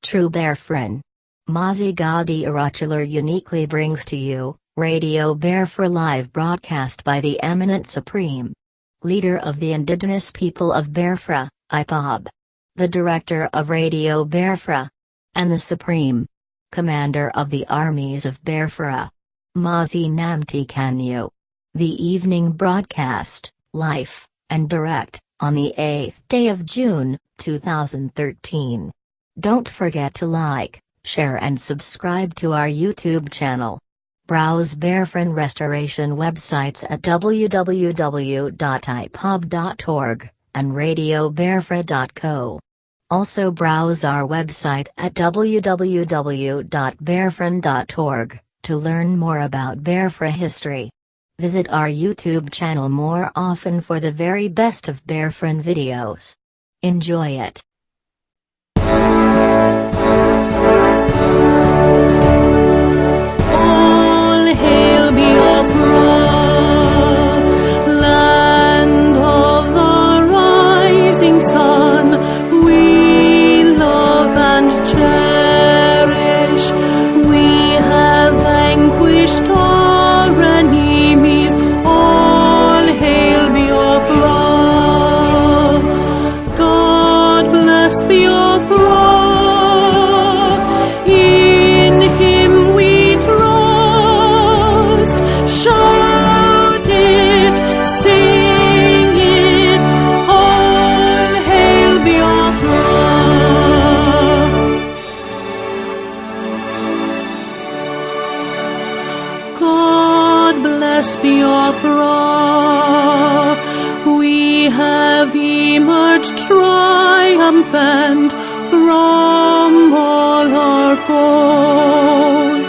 true Biafran. MAZI NNAMDI uniquely brings to you Radio Biafra live broadcast by the eminent Supreme Leader of the Indigenous People of Biafra, IPOB, the Director of Radio Biafra, and the Supreme Commander of the Armies of Biafra, MAZI NNAMDI KANU. The evening broadcast, live and direct, on the 8th day of June, 2013. Don't forget to like, share and subscribe to our YouTube channel. Browse Biafran restoration websites at www.ipob.org and radiobiafra.co. Also browse our website at www.biafran.org to learn more about Biafra history. Visit our YouTube channel more often for the very best of Biafran videos. Enjoy it. All hail Biafra, land of the rising sun. We love and cherish. We have vanquished our enemies. All hail Biafra. God bless Biafra. In Him we trust. Shout it, sing it. All hail Biafra. God bless Biafra. We have emerged triumphant from all our foes.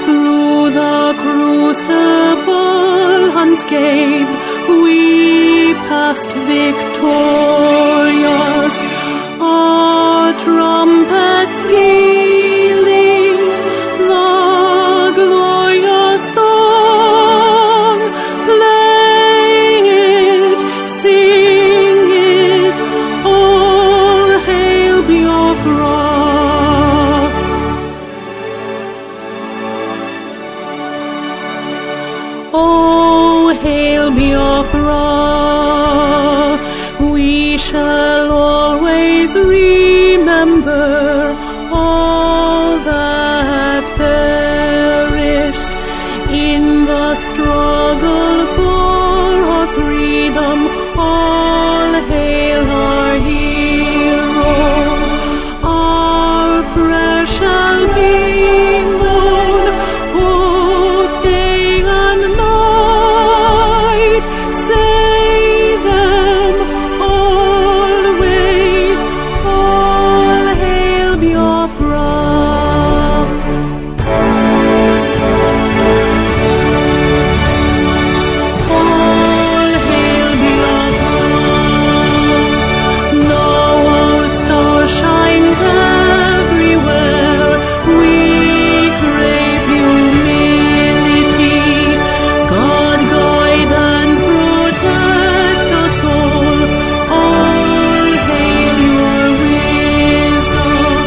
Through the crucible unscathed, we passed victorious. Our trumpets pealing the glorious song. Play it, sing it, all hail Biafra. Oh, hail Biafra. We shall always remember all that perished in the struggle for our freedom. All hail our heroes. Our prayer shall be known both day and night. Say them always. All hail Biafra. All hail Biafra. Now our star shines everywhere. We crave humility. God guide and protect us all. All hail your wisdom,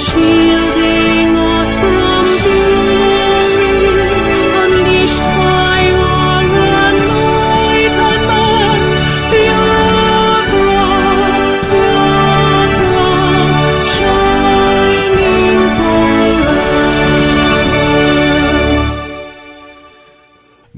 shielding us from fury, unleashed by our enlightenment. Biafra, Biafra, shining forever.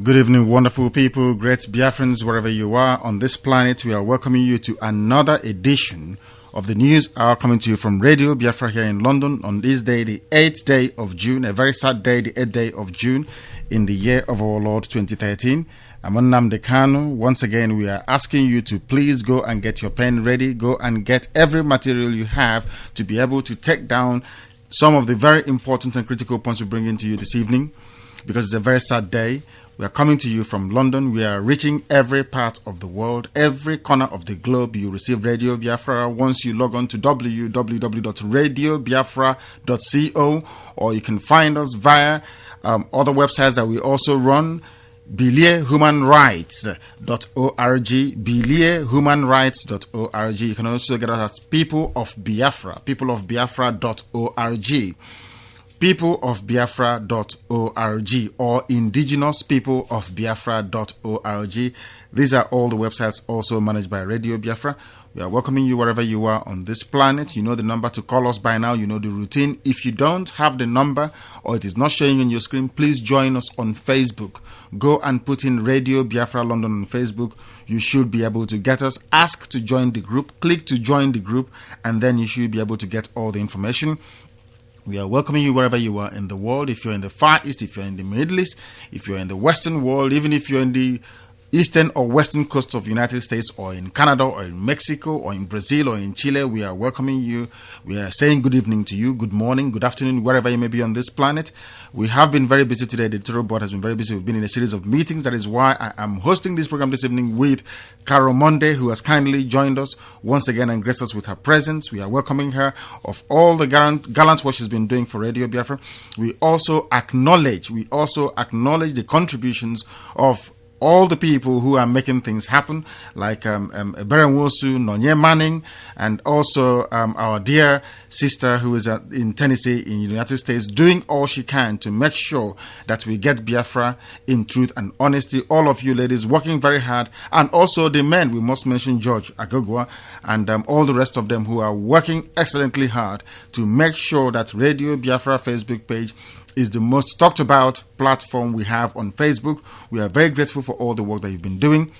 Good evening, wonderful people, great Biafrans, wherever you are on this planet. We are welcoming you to another edition of the News Hour coming to you from Radio Biafra here in London on this day, the 8th day of June, a very sad day, the 8th day of June in the year of our Lord 2013. I'm Nnamdi Kanu. Once again, we are asking you to please go and get your pen ready, go and get every material you have to be able to take down some of the very important and critical points we bring into you this evening, because it's a very sad day. We are coming to you from London. We are reaching every part of the world, every corner of the globe. You receive Radio Biafra once you log on to www.radiobiafra.co, or you can find us via other websites that we also run. BIAHumanRights.org, BIAHumanRights.org. You can also get us at People of Biafra, peopleofbiafra.org, peopleofbiafra.org, or Indigenous peopleofbiafra.org. These are all the websites also managed by Radio Biafra. We are welcoming you wherever you are on this planet. You know the number to call us by now. You know the routine. If you don't have the number or it is not showing on your screen, please join us on Facebook. Go and put in Radio Biafra London on Facebook. You should be able to get us. Ask to join the group. Click to join the group, and then you should be able to get all the information. We are welcoming you wherever you are in the world. If you're in the Far East, if you're in the Middle East, if you're in the Western world, even if you're in the eastern or western coast of the United States, or in Canada, or in Mexico, or in Brazil, or in Chile, we are welcoming you. We are saying good evening to you, good morning, good afternoon, wherever you may be on this planet. We have been very busy today. The editorial board has been very busy. We've been in a series of meetings. That is why I am hosting this program this evening with Carol Monday, who has kindly joined us once again and graced us with her presence. We are welcoming her of all the gallant work she's been doing for Radio Biafra. We also acknowledge the contributions of all the people who are making things happen, like Berenwosu, Nonye Manning, and also our dear sister who is in Tennessee in the United States, doing all she can to make sure that we get Biafra in truth and honesty. All of you ladies working very hard, and also the men, we must mention George Agogwa and all the rest of them who are working excellently hard to make sure that Radio Biafra Facebook page is the most talked about platform we have on Facebook. We are very grateful for all the work that you've been doing.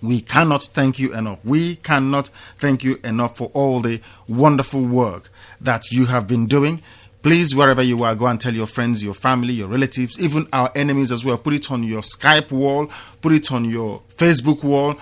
We cannot thank you enough. We cannot thank you enough for all the wonderful work that you have been doing. Please, wherever you are, go and tell your friends, your family, your relatives, even our enemies as well. Put it on your Skype wall, put it on your Facebook wall,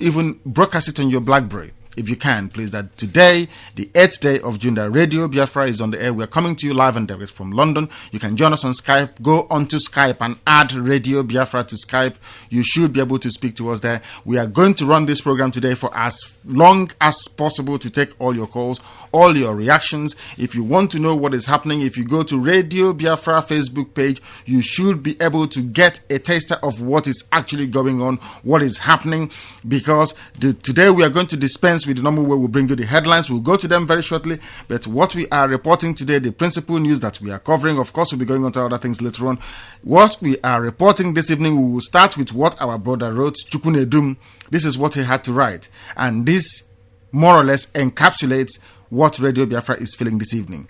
even broadcast it on your BlackBerry. If you can, please, that today, the 8th day of June, that Radio Biafra is on the air. We are coming to you live and direct from London. You can join us on Skype. Go onto Skype and add Radio Biafra to Skype. You should be able to speak to us there. We are going to run this program today for as long as possible to take all your calls, all your reactions. If you want to know what is happening, if you go to Radio Biafra Facebook page, you should be able to get a taster of what is actually going on, what is happening, because today we are going to dispense with the normal way we bring you the headlines. We'll go to them very shortly, but what we are reporting today, the principal news that we are covering, of course we'll be going on to other things later on. What we are reporting this evening, we will start with what our brother wrote, Chukunedum. This is what he had to write, and this more or less encapsulates what Radio Biafra is feeling this evening.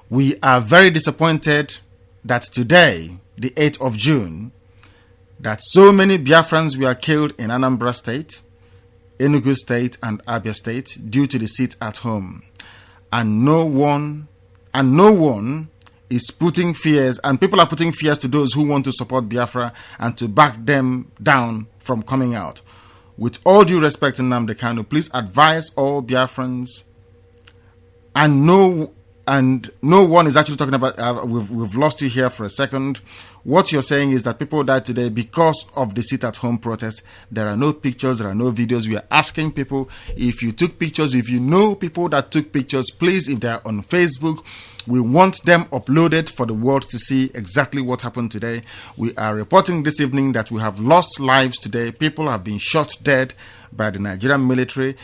We are very disappointed that today, the 8th of June, that so many Biafrans were killed in Anambra State, Enugu State, and Abia State due to the sit at home, and no one is putting fears, and people are putting fears to those who want to support Biafra and to back them down from coming out. With all due respect, Nnamdi Kanu, please advise all Biafrans, and no one is actually talking about. We've lost you here for a second. What you're saying is that people died today because of the sit-at-home protest. There are no pictures, there are no videos. We are asking people if you took pictures, if you know people that took pictures, please, if they are on Facebook, we want them uploaded for the world to see exactly what happened today. We are reporting this evening that we have lost lives today. People have been shot dead by the Nigerian military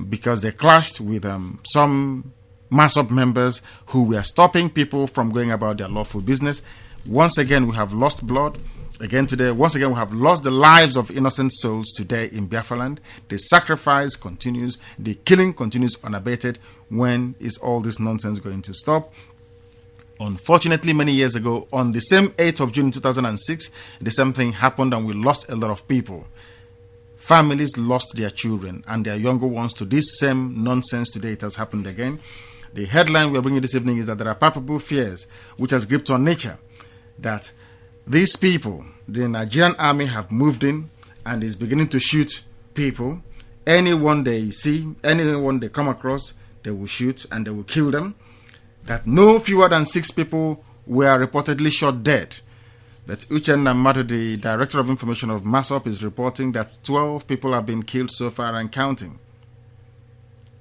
because they clashed with some MAZI members who were stopping people from going about their lawful business. Once again, we have lost blood. Again today, once again, we have lost the lives of innocent souls today in Biafra land. The sacrifice continues. The killing continues unabated. When is all this nonsense going to stop? Unfortunately, many years ago, on the same 8th of June 2006, the same thing happened and we lost a lot of people. Families lost their children and their younger ones to this same nonsense. Today it has happened again. The headline we are bringing this evening is that there are palpable fears which has gripped on nature, that these people, the Nigerian army, have moved in and is beginning to shoot people. Anyone they see, anyone they come across, they will shoot and they will kill them. That no fewer than 6 people were reportedly shot dead. That Uchenna Madu, the Director of Information of MASOP, is reporting that 12 people have been killed so far and counting.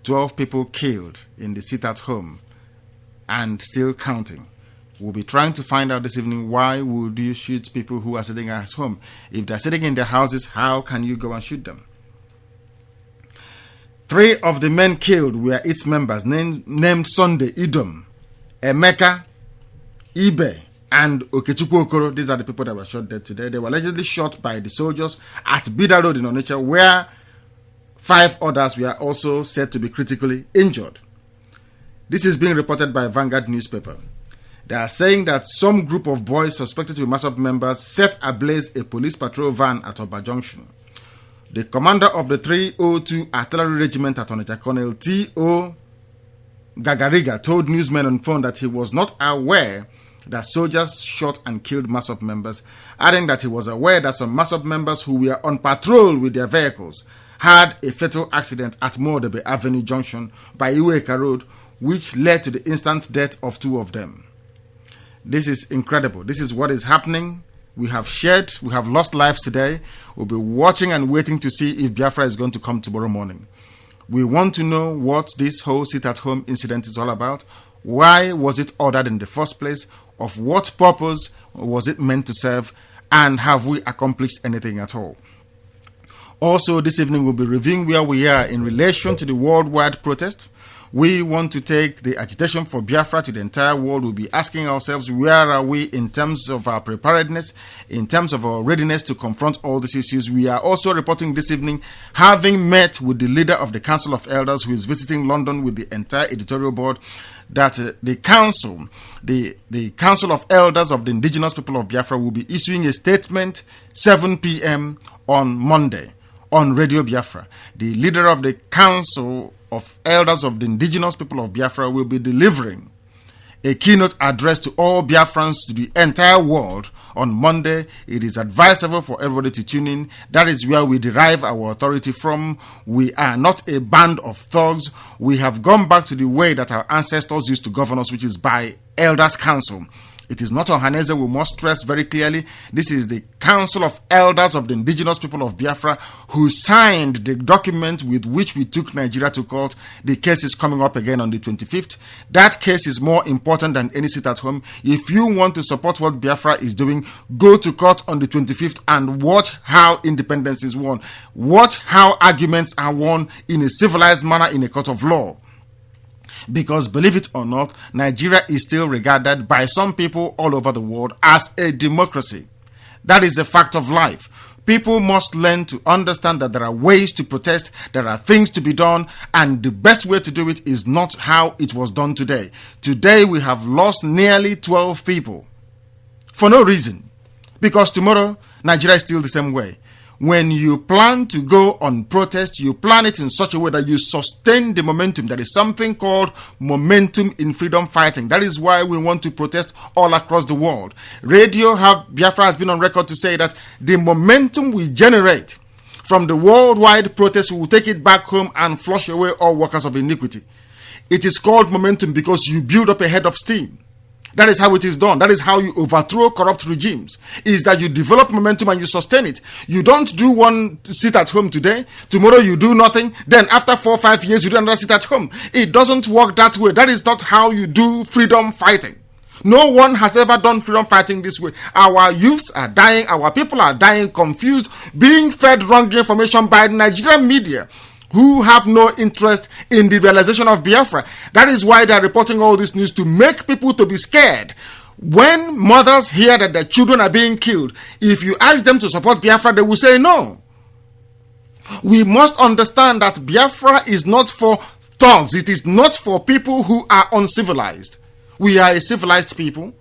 12 people killed in the sit-at-home and still counting. We'll be trying to find out this evening, why would you shoot people who are sitting at home? If they're sitting in their houses, how can you go and shoot them? 3 of the men killed were its members, named Sunday Idom, Emeka, Ibe, and Okechukwu Okoro. These are the people that were shot dead today. They were allegedly shot by the soldiers at Bida Road in Onitsha, where 5 others were also said to be critically injured. This is being reported by Vanguard newspaper. They are saying that some group of boys suspected to be MASOP members set ablaze a police patrol van at Oba Junction. The commander of the 302 Artillery Regiment at Onitsha, Colonel T.O. Gagariga, told newsmen on phone that he was not aware that soldiers shot and killed MASOP members, adding that he was aware that some MASOP members who were on patrol with their vehicles had a fatal accident at Modebe Avenue Junction by Iweka Road, which led to the instant death of 2 of them. This is incredible. This is what is happening. We have lost lives today. We'll be watching and waiting to see if Biafra is going to come tomorrow morning. We want to know what this whole sit-at-home incident is all about. Why was it ordered in the first place? Of what purpose was it meant to serve? And have we accomplished anything at all? Also, this evening we'll be reviewing where we are in relation to the worldwide protest. We want to take the agitation for Biafra to the entire world. We'll be asking ourselves, where are we in terms of our preparedness, in terms of our readiness to confront all these issues. We are also reporting this evening, having met with the leader of the Council of Elders, who is visiting London with the entire editorial board, that the council of Elders of the Indigenous people of Biafra will be issuing a statement 7 p.m. on Monday on Radio Biafra. The leader of the Council of Elders of the Indigenous people of Biafra will be delivering a keynote address to all Biafrans, to the entire world, on Monday. It is advisable for everybody to tune in. That is where we derive our authority from. We are not a band of thugs. We have gone back to the way that our ancestors used to govern us, which is by Elders Council. It is not Ohaneze, we must stress very clearly. This is the Council of Elders of the Indigenous people of Biafra who signed the document with which we took Nigeria to court. The case is coming up again on the 25th. That case is more important than any sit at home. If you want to support what Biafra is doing, go to court on the 25th and watch how independence is won. Watch how arguments are won in a civilized manner in a court of law. Because believe it or not, Nigeria is still regarded by some people all over the world as a democracy. That is a fact of life. People must learn to understand that there are ways to protest, there are things to be done, and the best way to do it is not how it was done today. Today we have lost nearly 12 people for no reason. Because tomorrow, Nigeria is still the same way. When you plan to go on protest, you plan it in such a way that you sustain the momentum. There is something called momentum in freedom fighting. That is why we want to protest all across the world. Biafra has been on record to say that the momentum we generate from the worldwide protest, we will take it back home and flush away all workers of iniquity. It is called momentum because you build up a head of steam. That is how it is done. That is how you overthrow corrupt regimes, is that you develop momentum and you sustain it. You don't do one sit at home today, tomorrow you do nothing, then after 4 or 5 years you do another sit at home. It doesn't work that way. That is not how you do freedom fighting. No one has ever done freedom fighting this way. Our youths are dying, our people are dying confused, being fed wrong information by the Nigerian media, who have no interest in the realization of Biafra. That is why they are reporting all this news, to make people to be scared. When mothers hear that their children are being killed, if you ask them to support Biafra, they will say no. We must understand that Biafra is not for thugs. It is not for people who are uncivilized. We are a civilized people.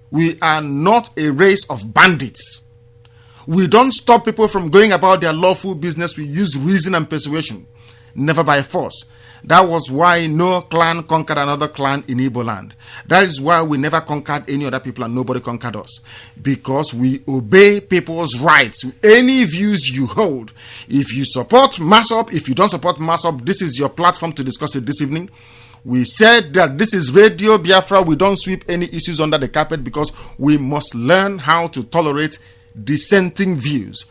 We are not a race of bandits. We don't stop people from going about their lawful business. We use reason and persuasion, never by force. That was why no clan conquered another clan in Igbo land. That is why we never conquered any other people and nobody conquered us. Because we obey people's rights. Any views you hold. If you support MASOP, if you don't support MASOP, this is your platform to discuss it this evening. We said that this is Radio Biafra. We don't sweep any issues under the carpet because we must learn how to tolerate dissenting views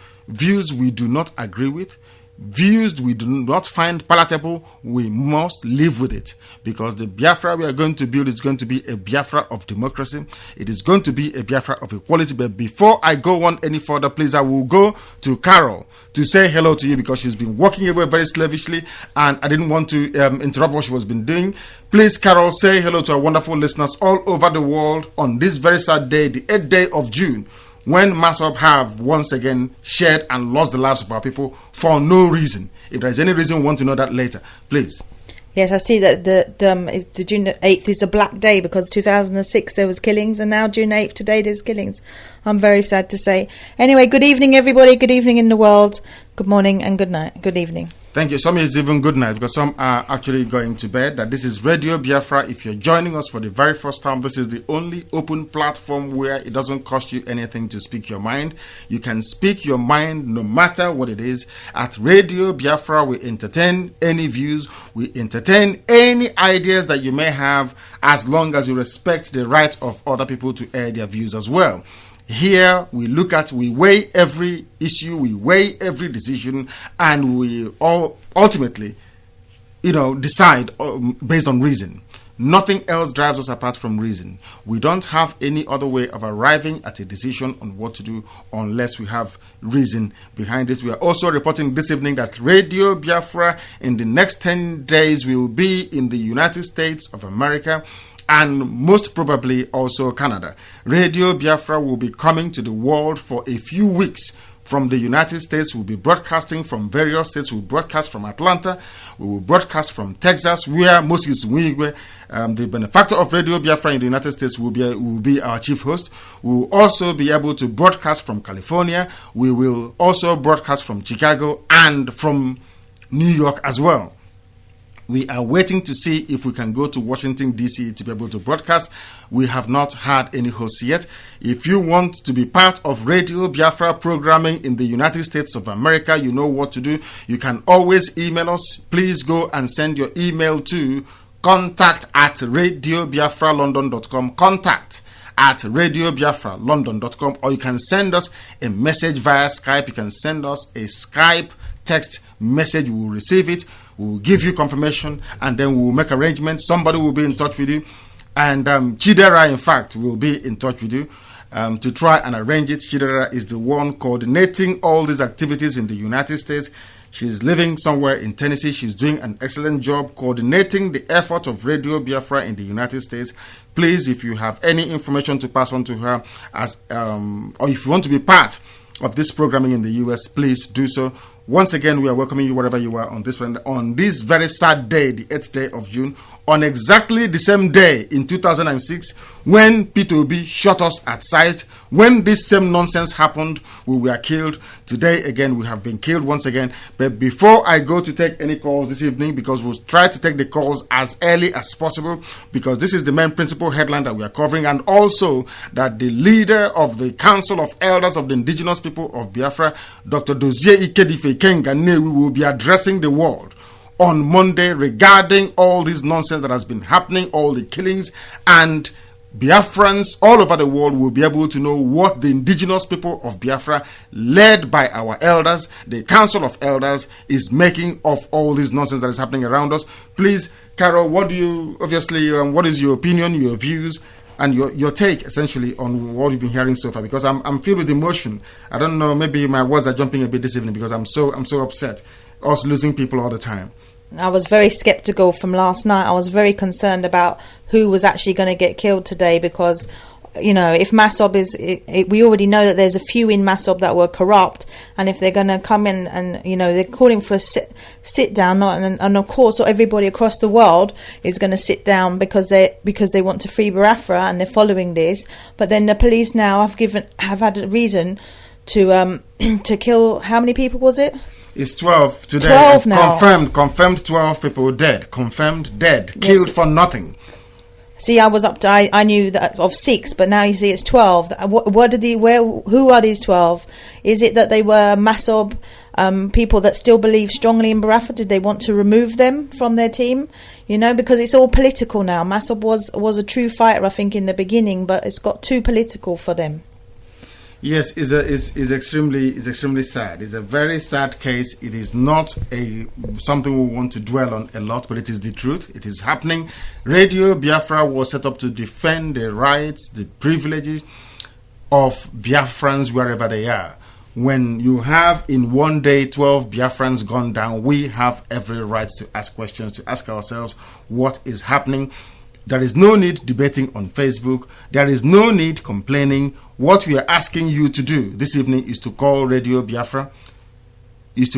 we do not agree with, views we do not find palatable, we must live with it, because the Biafra we are going to build is going to be a Biafra of democracy. It is going to be a Biafra of equality. But before I go on any further, please, I will go to Carol to say hello to you, because she's been walking away very slavishly and I didn't want to interrupt what she was been doing. Please, Carol, say hello to our wonderful listeners all over the world on this very sad day, the 8th day of June, when MAZOB have once again shared and lost the lives of our people for no reason. If there is any reason, we want to know that later. Please. Yes, I see that the June 8th is a black day, because 2006 there was killings, and now June 8th today there's killings. I'm very sad to say. Anyway, good evening everybody, good evening in the world, good morning and good night, good evening. Thank you. Some is even good night, because some are actually going to bed. That this is Radio Biafra. If you're joining us for the very first time, this is the only open platform where it doesn't cost you anything to speak your mind. You can speak your mind no matter what it is. At Radio Biafra, we entertain any views. We entertain any ideas that you may have, as long as you respect the right of other people to air their views as well. Here we weigh every issue, we weigh every decision, and we all ultimately, decide based on reason. Nothing else drives us apart from reason. We don't have any other way of arriving at a decision on what to do unless we have reason behind it. We are also reporting this evening that Radio Biafra in the next 10 days will be in the United States of America, and most probably also Canada. Radio Biafra will be coming to the world for a few weeks. From the United States, we'll be broadcasting from various states. We'll broadcast from Atlanta. We will broadcast from Texas, where Moses Nwigwe, the benefactor of Radio Biafra in the United States, will be our chief host. We will also be able to broadcast from California. We will also broadcast from Chicago and from New York as well. We are waiting to see if we can go to Washington, D.C. to be able to broadcast. We have not had any hosts yet. If you want to be part of Radio Biafra programming in the United States of America, you know what to do. You can always email us. Please go and send your email to contact@radiobiafralondon.com. contact@radiobiafralondon.com, or you can send us a message via Skype. You can send us a Skype text message. We will receive it. We will give you confirmation, and then we will make arrangements. Somebody will be in touch with you, and Chidera, in fact, will be in touch with you to try and arrange it. Chidera is the one coordinating all these activities in the United States. She's living somewhere in Tennessee. She's doing an excellent job coordinating the effort of Radio Biafra in the United States. Please, if you have any information to pass on to her, or if you want to be part of this programming in the U.S., please do so. Once again, we are welcoming you wherever you are on this very sad day, the 8th day of June, on exactly the same day in 2006, when Peter Obi shot us at sight. When this same nonsense happened, we were killed. Today, again, we have been killed once again. But before I go to take any calls this evening, because we'll try to take the calls as early as possible, because this is the main principal headline that we are covering, and also that the leader of the Council of Elders of the Indigenous People of Biafra, Dr. Dozie Ikedife Kenganewi, will be addressing the world on Monday regarding all this nonsense that has been happening, all the killings, and Biafrans all over the world will be able to know what the indigenous people of Biafra, led by our elders, the Council of Elders, is making of all this nonsense that is happening around us. Please, Carol, what is your opinion, your views, and your take essentially on what you've been hearing so far? Because I'm filled with emotion. I don't know, maybe my words are jumping a bit this evening, because I'm so upset. Us losing people all the time. I was very skeptical from last night. I was very concerned about who was actually going to get killed today, because, if MAZOB we already know that there's a few in MAZOB that were corrupt, and if they're going to come in and, they're calling for a sit down, and of course everybody across the world is going to sit down because they want to free Biafra, and they're following this. But then the police now have had a reason to kill, how many people was it? It's 12 today. 12 now. Confirmed 12 people dead. Confirmed dead. Yes. Killed for nothing. See, I was I knew that of 6, but now you see it's 12. Who are these 12? Is it that they were MAZOB people that still believe strongly in Biafra? Did they want to remove them from their team? Because it's all political now. MAZOB was a true fighter, I think, in the beginning, but it's got too political for them. Yes, it's extremely sad. It's a very sad case. It is not something we want to dwell on a lot, but it is the truth. It is happening. Radio Biafra was set up to defend the rights, the privileges of Biafrans wherever they are. When you have in one day 12 Biafrans gone down, we have every right to ask questions, to ask ourselves what is happening. There is no need debating on Facebook. There is no need complaining. What we are asking you to do this evening is to call Radio Biafra. This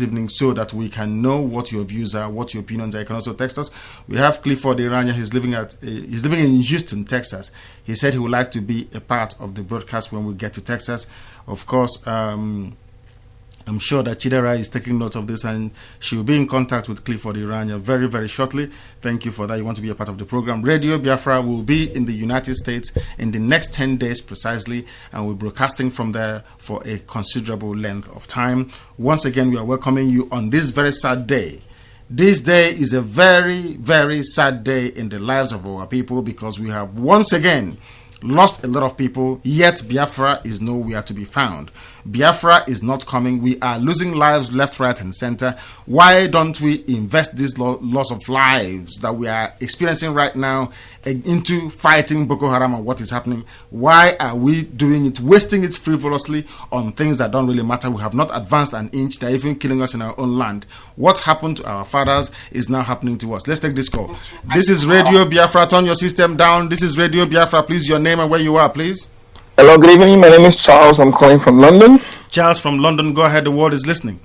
evening so that we can know what your views are, what your opinions are. You can also text us. We have Clifford Iranya. He's living in Houston, Texas. He said he would like to be a part of the broadcast when we get to Texas. Of course, I'm sure that Chidera is taking note of this and she will be in contact with Clifford Iranya very, very shortly. Thank you for that. You want to be a part of the program. Radio Biafra will be in the United States in the next 10 days precisely, and we're broadcasting from there for a considerable length of time. Once again, we are welcoming you on this very sad day. This day is a very, very sad day in the lives of our people because we have once again lost a lot of people, yet Biafra is nowhere to be found. Biafra is not coming. We are losing lives left, right, and center. Why don't we invest this loss of lives that we are experiencing right now into fighting Boko Haram and what is happening? Why are we doing it, wasting it frivolously on things that don't really matter? We have not advanced an inch. They're even killing us in our own land. What happened to our fathers is now happening to us. Let's take this call. This is Radio Biafra. Turn your system down. This is Radio Biafra. Please, your name and where you are, please. Hello, good evening. My name is Charles. I'm calling from London. Charles from London, go ahead. The world is listening.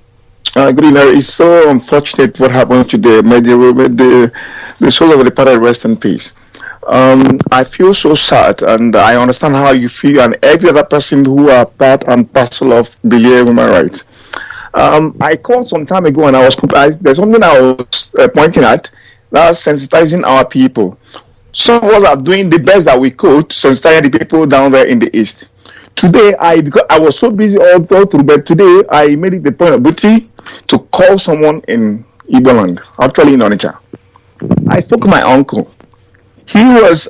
Good evening. It's so unfortunate what happened today. May the soul of the departed rest in peace. I feel so sad, and I understand how you feel, and every other person who are part and parcel of Believe Human Rights. I called some time ago, and there's something I was pointing at. That's sensitizing our people. Some of us are doing the best that we could to sensitize the people down there in the east. Today, because I was so busy all through, but today I made it the point of duty to call someone in Igbo land, actually in Naija. I spoke to my uncle. He is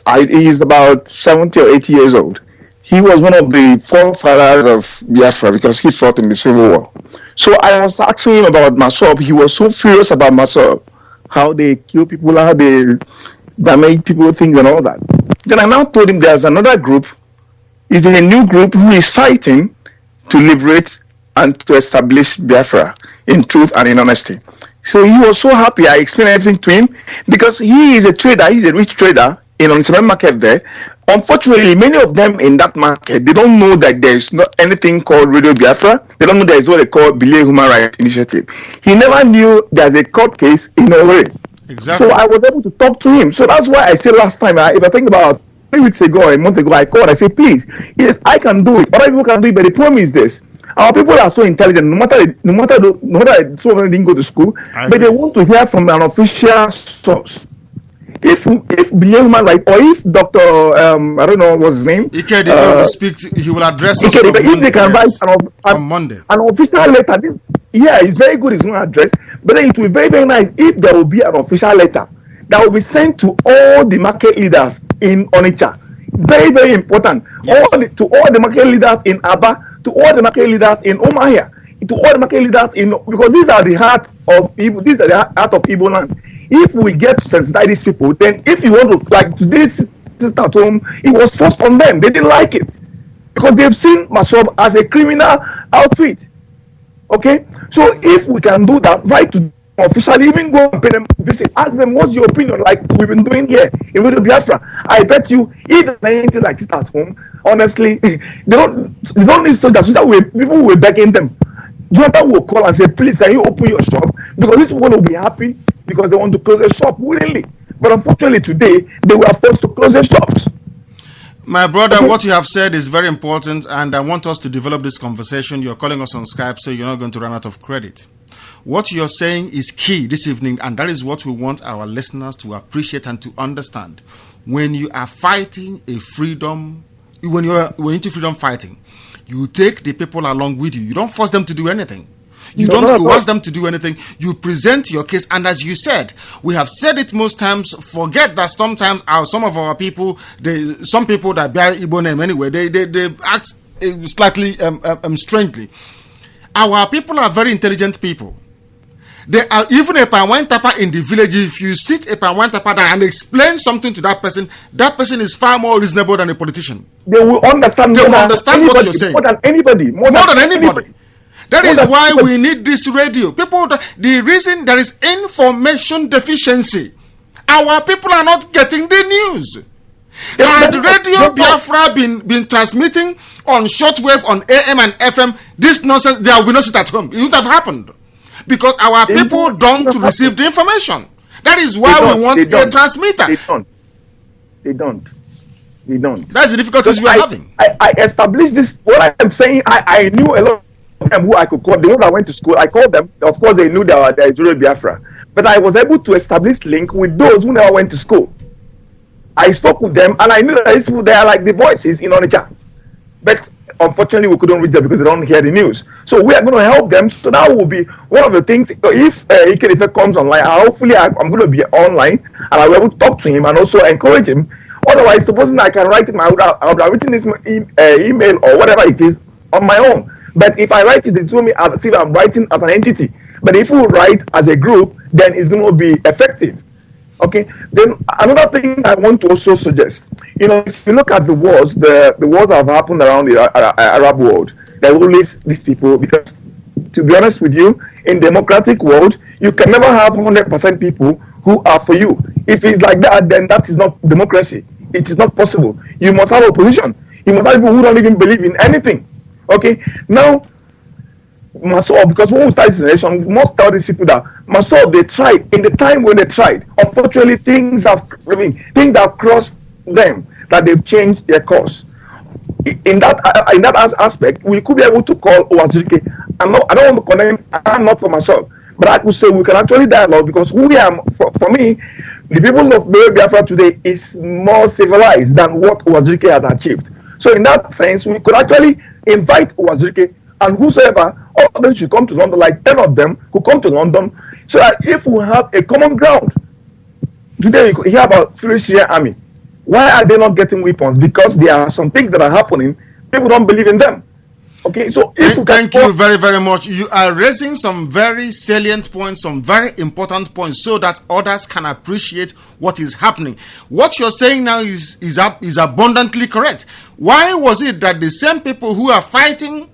about 70 or 80 years old. He was one of the forefathers of Biafra because he fought in the Civil War. So I was asking him about Masob. He was so furious about Masob, how they kill people, how they damage people, things and all that. Then I now told him there's another group. It's a new group who is fighting to liberate and to establish Biafra in truth and in honesty. So he was so happy. I explained everything to him because he is a trader. He's a rich trader in on the market there. Unfortunately, many of them in that market, they don't know that there's not anything called Radio Biafra. They don't know there's what they call Believe Human Rights Initiative. He never knew there's a court case in Owerri. Exactly. So I was able to talk to him. So that's why I said last time, if I think about 3 weeks ago, a month ago, I called, I said, please, yes, I can do it. Other people can do it, but the problem is this. Our people are so intelligent, no matter some of them didn't go to school, but they want to hear from an official source. If Believe Human Rights, or if Dr. I don't know what's his name. Ike, will speak, he will address us if they can write on Monday. An official letter. It's very good, it's not addressed, but then it will be very, very nice if there will be an official letter that will be sent to all the market leaders in Onitsha. Very, very important. Yes. To all the market leaders in Aba, to all the market leaders in Omahia, to all the market leaders because these are the heart of Igbo, these are the heart of Igbo land. If we get to sensitize these people, then if you want to, like today's sister at home, it was forced on them. They didn't like it because they've seen Masob as a criminal outfit. Okay, so if we can do that, right to officially even go and pay them visit, ask them what's your opinion, like we've been doing here in Radio Biafra. I bet you, if there's anything like this at home, honestly, they don't need soldiers. So that way, people will begging them. Jonathan will call and say, please, can you open your shop? Because these people will be happy because they want to close their shop willingly. But unfortunately, today, they were forced to close their shops. My brother, what you have said is very important, and I want us to develop this conversation. You're calling us on Skype, so you're not going to run out of credit. What you're saying is key this evening, and that is what we want our listeners to appreciate and to understand. When you are fighting a freedom, when you're into freedom fighting, you take the people along with you. You don't force them to do anything. You don't coerce them to do anything. You present your case, and as you said, we have said it most times. Forget that sometimes some of our people, some people that bear Igbo name anyway, they act slightly strangely. Our people are very intelligent people. They are, even a Pawantapa in the village, if you sit a Pawantapa there and explain something to that person is far more reasonable than a politician. They will understand. They will understand what you're saying. More than anybody. More than anybody. That is why we need this radio. People, the reason there is information deficiency, our people are not getting the news. Had Radio Biafra been transmitting on shortwave, on AM and FM, this nonsense, there will be no sit at home. It wouldn't have happened. Because our people don't receive the information. That is why we want a transmitter. They don't. That's the difficulties we are having. I established this. What I'm saying, I knew a lot of them who I could call. The ones I went to school, I called them. Of course, they knew there is Radio Biafra. But I was able to establish link with those who never went to school. I spoke with them, and I knew that these people, they are like the voices in Onitsha. But unfortunately, we couldn't reach them because they don't hear the news. So we are going to help them. So that will be one of the things. If Ike comes online, hopefully I'm going to be online, and I will be able to talk to him and also encourage him. Otherwise, supposing I can write him, I would have written this email or whatever it is on my own. But if I write it, it will me as if I'm writing as an entity. But if we write as a group, then it's going to be effective. Okay. Then another thing I want to also suggest, if you look at the wars, the wars that have happened around the Arab world, there are always these people, because to be honest with you, in democratic world, you can never have 100% people who are for you. If it's like that, then that is not democracy. It is not possible. You must have opposition. You must have people who don't even believe in anything. Okay. Now, Masob, because when we start this nation, we must tell these people that Masob, they tried. In the time when they tried, unfortunately, things have crossed them, that they've changed their course. In that aspect, we could be able to call Owazirike. I don't want to condemn. I'm not for myself, but I could say we can actually dialogue, because who we are. For me, the people of Biafra today is more civilized than what Owazirike has achieved. So in that sense, we could actually invite Owazirike and whosoever, all of them should come to London, like 10 of them who come to London, so that if we have a common ground. Today you hear about Free Syrian Army. Why are they not getting weapons? Because there are some things that are happening. People don't believe in them. Okay, so thank you very, very much. You are raising some very salient points, some very important points, so that others can appreciate what is happening. What you're saying now is abundantly correct. Why was it that the same people who are fighting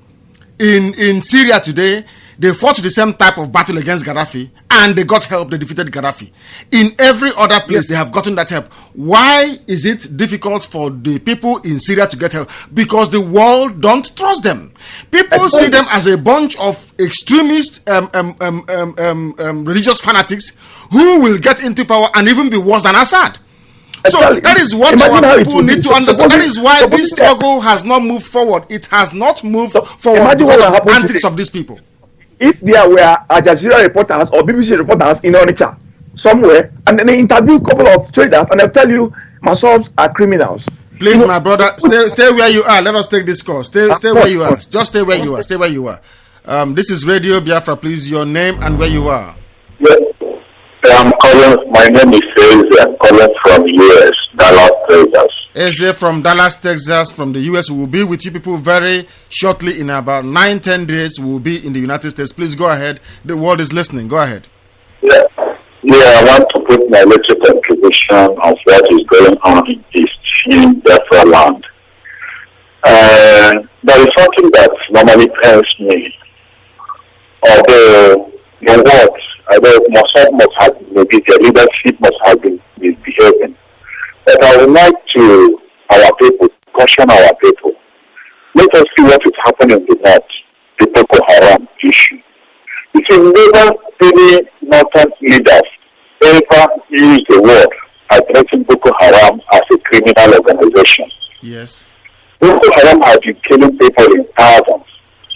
in Syria today, they fought the same type of battle against Gaddafi, and they got help, they defeated Gaddafi? In every other place, they have gotten that help. Why is it difficult for the people in Syria to get help? Because the world don't trust them. People see them as a bunch of extremist religious fanatics who will get into power and even be worse than Assad. So that is what our people need to understand. That is why this struggle has not moved forward. It has not moved forward because of the antics of these people. If there were Al Jazeera reporters or BBC reporters in Onitsha somewhere, and then they interview a couple of traders, and they'll tell you Masobs are criminals. Please, my brother, stay where you are. Let us take this course. Stay where you are. Just stay where you are. Stay where you are. This is Radio Biafra. Please, your name and where you are. Yes. I'm calling. My name is Eze. I'm calling from US, Dallas, Texas. Eze from Dallas, Texas, from the US. We will be with you people very shortly. In about 9-10 days, we will be in the United States. Please go ahead. The world is listening. Go ahead. Yeah. I want to put my little contribution of what is going on in Biafra land. There is something that normally pains me. Although the words, Mossad must have, maybe the leadership must have been misbehaving. But I would like to our people, caution our people. Let us see what is happening in the north, the Boko Haram issue. You see, never any northern leaders ever use the word addressing Boko Haram as a criminal organization. Yes. Boko Haram has been killing people in thousands.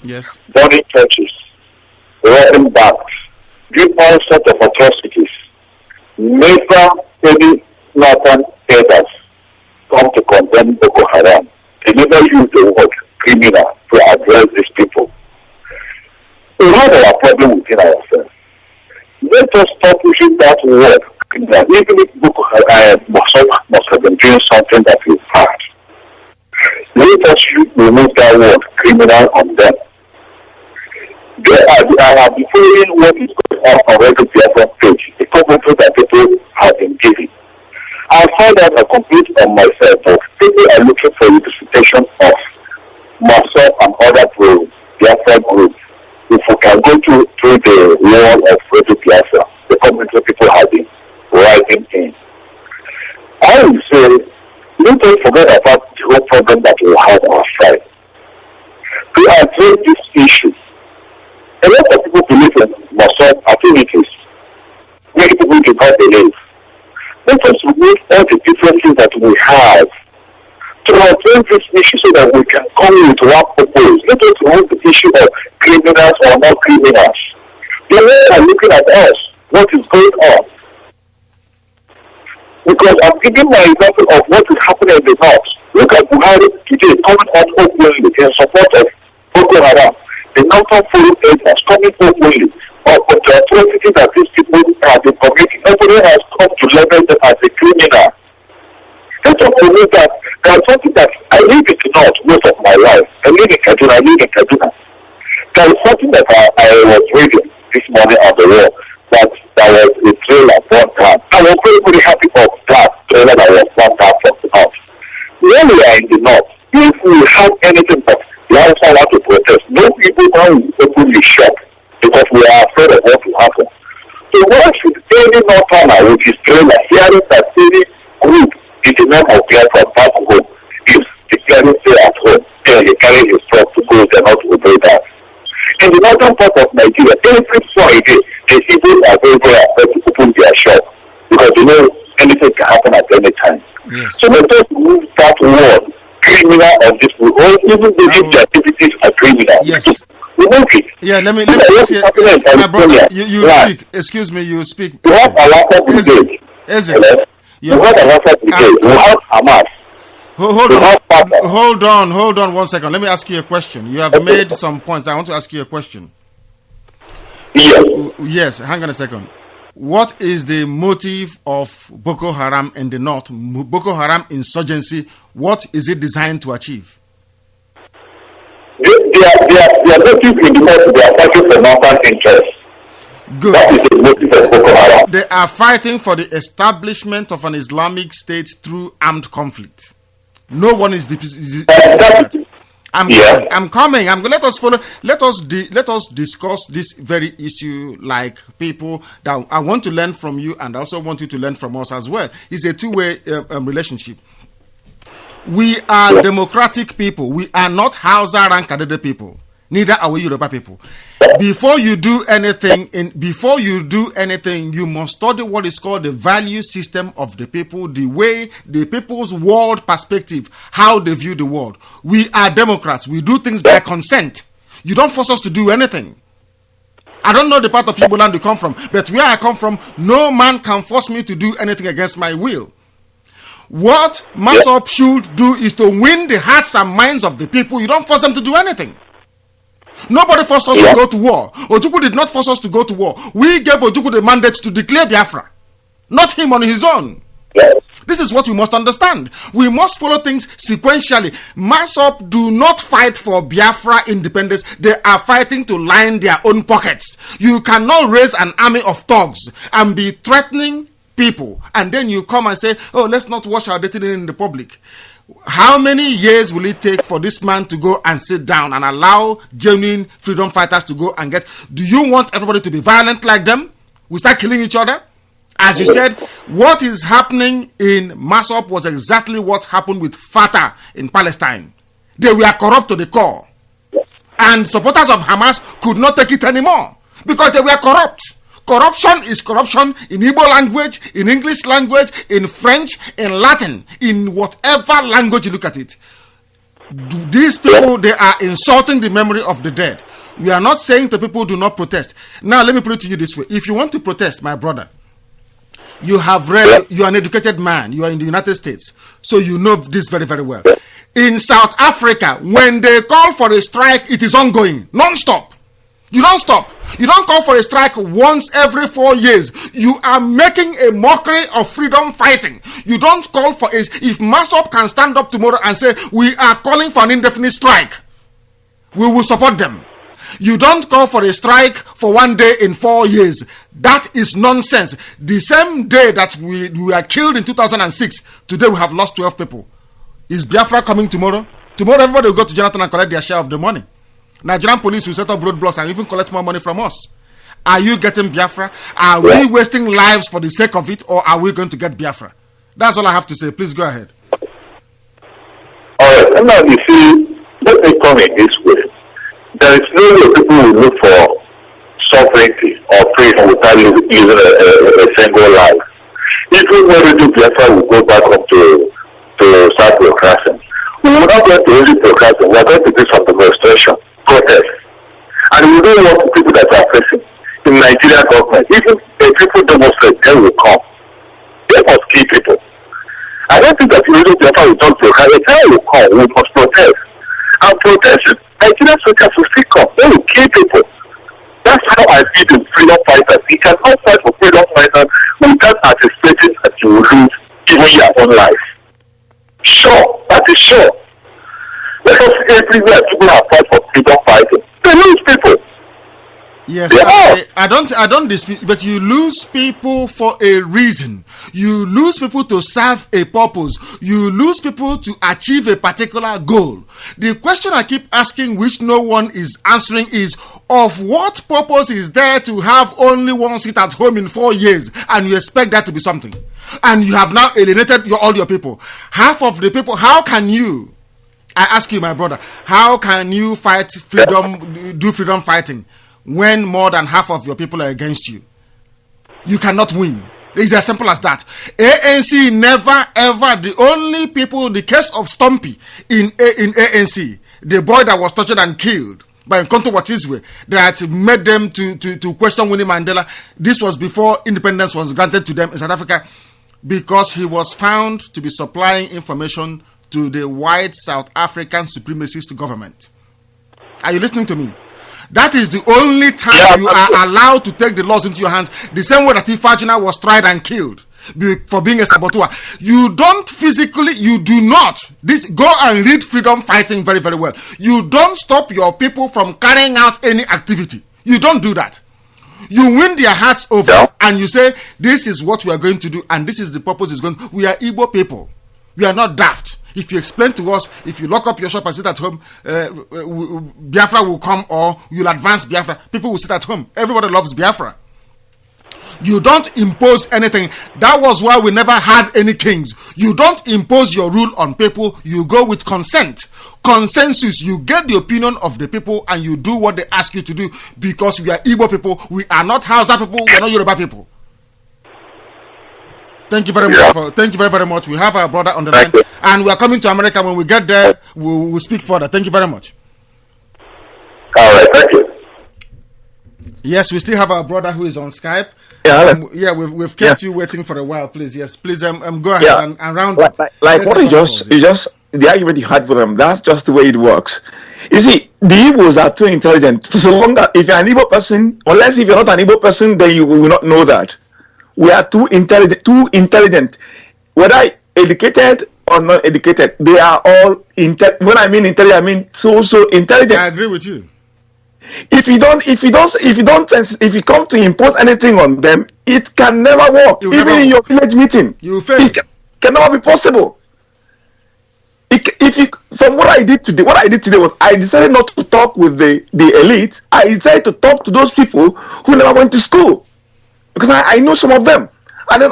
Yes. Burning churches, robbing banks, doing all sorts of atrocities. Never any northern leaders come to condemn Boko Haram. They never use the word criminal to address these people. We have our problem within ourselves. Let us stop using that word criminal. Even if Boko Haram must have been doing something that is bad. Let us remove that word criminal on them. I have been following what is going on RadioBiafra page, the commentary that people have been giving. I find out a complete on myself of people are looking for representation of myself and other Biafra groups. If we can go through the wall of RadioBiafra, the commentary people have been writing in. I would say, let us forget about the whole problem that we have on our side. To address this issue, a lot of people believe in Muslim activities. Many people do not believe. Let us remove all the differences that we have to address this issue so that we can come with one purpose. Let us remove the issue of criminals or not criminals. The way are looking at us, what is going on. Because I'm giving my example of what is happening in the north. Look at Buhari today coming out openly in support of Boko Haram. The northern foreign agents coming openly of the atrocities that these people have been committing. Nobody has come to label them as a criminal. Let us believe that there is something that I live in the north most of my life. I live in Kaduna. There is something that I was reading this morning on the wall that there was a trailer one time. I was very, very happy of that trailer that was one time from the north. When we are in the north, if we have anything but the outside want to protest, no people will openly shock because we are afraid of what will happen. So why should any northerner with his trailer hearing that any group in the north of Biafra back home is declaring stay at home, then he carry his truck to go there not to obey that. In the northern part of Nigeria, every Friday, the Igbo are very, very afraid to open their shop because they know anything can happen at any time. Yes. So let us move that word criminal on this people, or even if their activities are criminal. Yes. Remove it. Yeah, let me see. My brother, you speak. Excuse me, you speak. We have Alaka Brigade. Is it? We have Alaka Brigade. We have Hamas. Hold on 1 second. Let me ask you a question. You have made some points. I want to ask you a question. Yes, hang on a second. What is the motive of Boko Haram in the north? Boko Haram insurgency, what is it designed to achieve? Their motive in the north, they are fighting for northern interests. Good. That is the motive of Boko Haram. They are fighting for the establishment of an Islamic state through armed conflict. No one is I'm coming. Let us follow. Let us discuss this very issue like people that I want to learn from you, and I also want you to learn from us as well. It's a two-way relationship. We are democratic people. We are not Hausa and Kadede people. Neither are we Yoruba people. Before you do anything, you must study what is called the value system of the people, the way the people's world perspective, how they view the world. We are Democrats. We do things by consent. You don't force us to do anything. I don't know the part of Igbo land you come from, but where I come from, no man can force me to do anything against my will. What MASOP should do is to win the hearts and minds of the people. You don't force them to do anything. Nobody forced us to go to war. Ojukwu did not force us to go to war. We gave Ojukwu the mandate to declare Biafra, not him on his own. This is what we must understand. We must follow things sequentially. MASOP do not fight for Biafra independence. They are fighting to line their own pockets. You cannot raise an army of thugs and be threatening people, and then you come and say, oh, let's not wash our dirty in the public. How many years will it take for this man to go and sit down and allow genuine freedom fighters to go and get? Do you want everybody to be violent like them? We start killing each other? As you said, what is happening in MASOP was exactly what happened with Fatah in Palestine. They were corrupt to the core. And supporters of Hamas could not take it anymore because they were corrupt. Corruption is corruption in Igbo language, in English language, in French, in Latin, in whatever language you look at it. These people, they are insulting the memory of the dead. We are not saying to people do not protest. Now, let me put it to you this way. If you want to protest, my brother, you have read, you are an educated man, you are in the United States, so you know this very, very well. In South Africa, when they call for a strike, it is ongoing, non-stop. You don't stop. You don't call for a strike once every 4 years. You are making a mockery of freedom fighting. You don't call for a... If MASOP can stand up tomorrow and say, we are calling for an indefinite strike, we will support them. You don't call for a strike for 1 day in 4 years. That is nonsense. The same day that we were killed in 2006, today we have lost 12 people. Is Biafra coming tomorrow? Tomorrow everybody will go to Jonathan and collect their share of the money. Nigerian police will set up roadblocks and even collect more money from us. Are you getting Biafra? Are we wasting lives for the sake of it, or are we going to get Biafra? That's all I have to say. Please go ahead. All right. Now you see, let me come in this way. There is no way people will look for sovereignty or freedom without using a single life. Even when we do Biafra, we go back up to start broadcasting. We're not going to only broadcasting. We're going to do some demonstration, protest. And we don't want the people that are facing in Nigerian government. Even if people demonstrate, they will come. They must kill people. I don't think that we do Biafra, we don't broadcast. The time will come, we must protest. And protest, Nigerian soldiers will still come. They will kill people. That's how I see the freedom fighters. You cannot fight for freedom fighters without anticipating that you will lose even your own life. Sure, that is sure. Let us see everywhere people are fighting for freedom fighting. They lose people. Yes, I don't dispute, but you lose people for a reason. You lose people to serve a purpose. You lose people to achieve a particular goal. The question I keep asking, which no one is answering, is of what purpose is there to have only one seat at home in 4 years, and you expect that to be something? And you have now alienated all your people. Half of the people, how can you, I ask you, my brother, how can you fight freedom, do freedom fighting, when more than half of your people are against you? You cannot win. It's as simple as that. ANC never ever, the only people, the case of Stumpy in ANC, the boy that was tortured and killed by Nkonto Wachizwe, that made them to question Winnie Mandela. This was before independence was granted to them in South Africa, because he was found to be supplying information to the white South African supremacist government. Are you listening to me? That is the only time you are allowed to take the laws into your hands. The same way that Ifajina was tried and killed for being a saboteur. You don't physically, you do not. Go and read freedom fighting very, very well. You don't stop your people from carrying out any activity. You don't do that. You win their hearts over and you say, this is what we are going to do and this is the purpose is going. We are Igbo people. We are not daft. If you explain to us, if you lock up your shop and sit at home, Biafra will come, or you'll advance Biafra. People will sit at home. Everybody loves Biafra. You don't impose anything. That was why we never had any kings. You don't impose your rule on people. You go with consent. Consensus. You get the opinion of the people and you do what they ask you to do, because we are Igbo people. We are not Hausa people. We are not Yoruba people. Thank you very much. Thank you very, very much. We have our brother on the line, and we are coming to America. When we get there, we'll speak further. Thank you very much. All right, thank you. Yes, we still have our brother who is on Skype. We've kept you waiting for a while. Please, please, go ahead and round up. Like what you just the argument you had with them. That's just the way it works. You see, the Igbos are too intelligent. So long that if you're an Igbo person, unless if you're not an Igbo person, then you will not know that. We are too intelligent. Whether educated or not educated, they are all when I mean intelligent, I mean so intelligent. I agree with you. If you come to impose anything on them, it can never work. Even in your village meeting, you fail. It can never be possible. From what I did today was I decided not to talk with the elite. I decided to talk to those people who never went to school. Because I know some of them, and then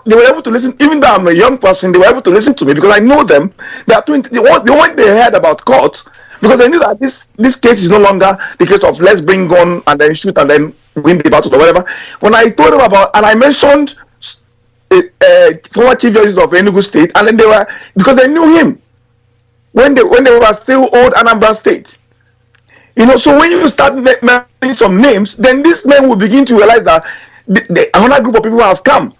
they were able to listen. Even though I'm a young person, they were able to listen to me because I know them. They are they heard about court, because they knew that this case is no longer the case of let's bring gun and then shoot and then win the battle or whatever. When I told them about, and I mentioned former chief justice of Enugu State, and then because they knew him when they were still old Anambra State. So when you start mentioning some names, then these men will begin to realize that another group of people have come.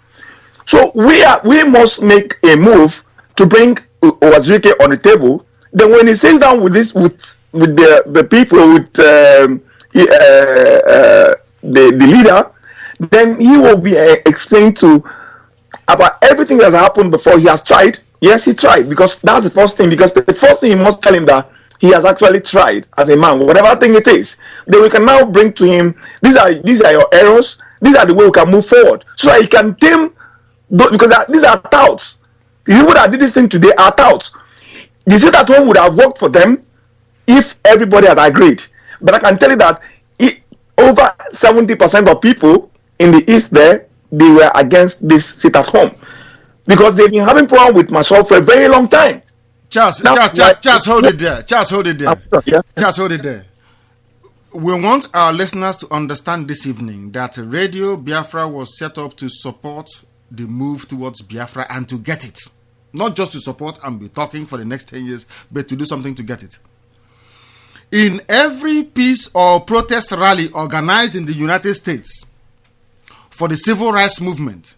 So we must make a move to bring Owazirike on the table. Then when he sits down with the people, with the leader, then he will be explained to about everything that has happened before. He has tried. Yes, he tried, because that's the first thing. Because the first thing, you must tell him that he has actually tried as a man, whatever thing it is. Then we can now bring to him, these are your errors. These are the way we can move forward, so that he can tame those, because these are touts. The people that did this thing today are touts. The sit at home would have worked for them if everybody had agreed. But I can tell you that over 70% of people in the East there, they were against this sit at home, because they've been having problem with myself for a very long time. Charles, hold it there. Charles, hold it there. Yeah. Charles, hold it there. We want our listeners to understand this evening that Radio Biafra was set up to support the move towards Biafra and to get it. Not just to support and be talking for the next 10 years, but to do something to get it. In every peace or protest rally organized in the United States for the civil rights movement,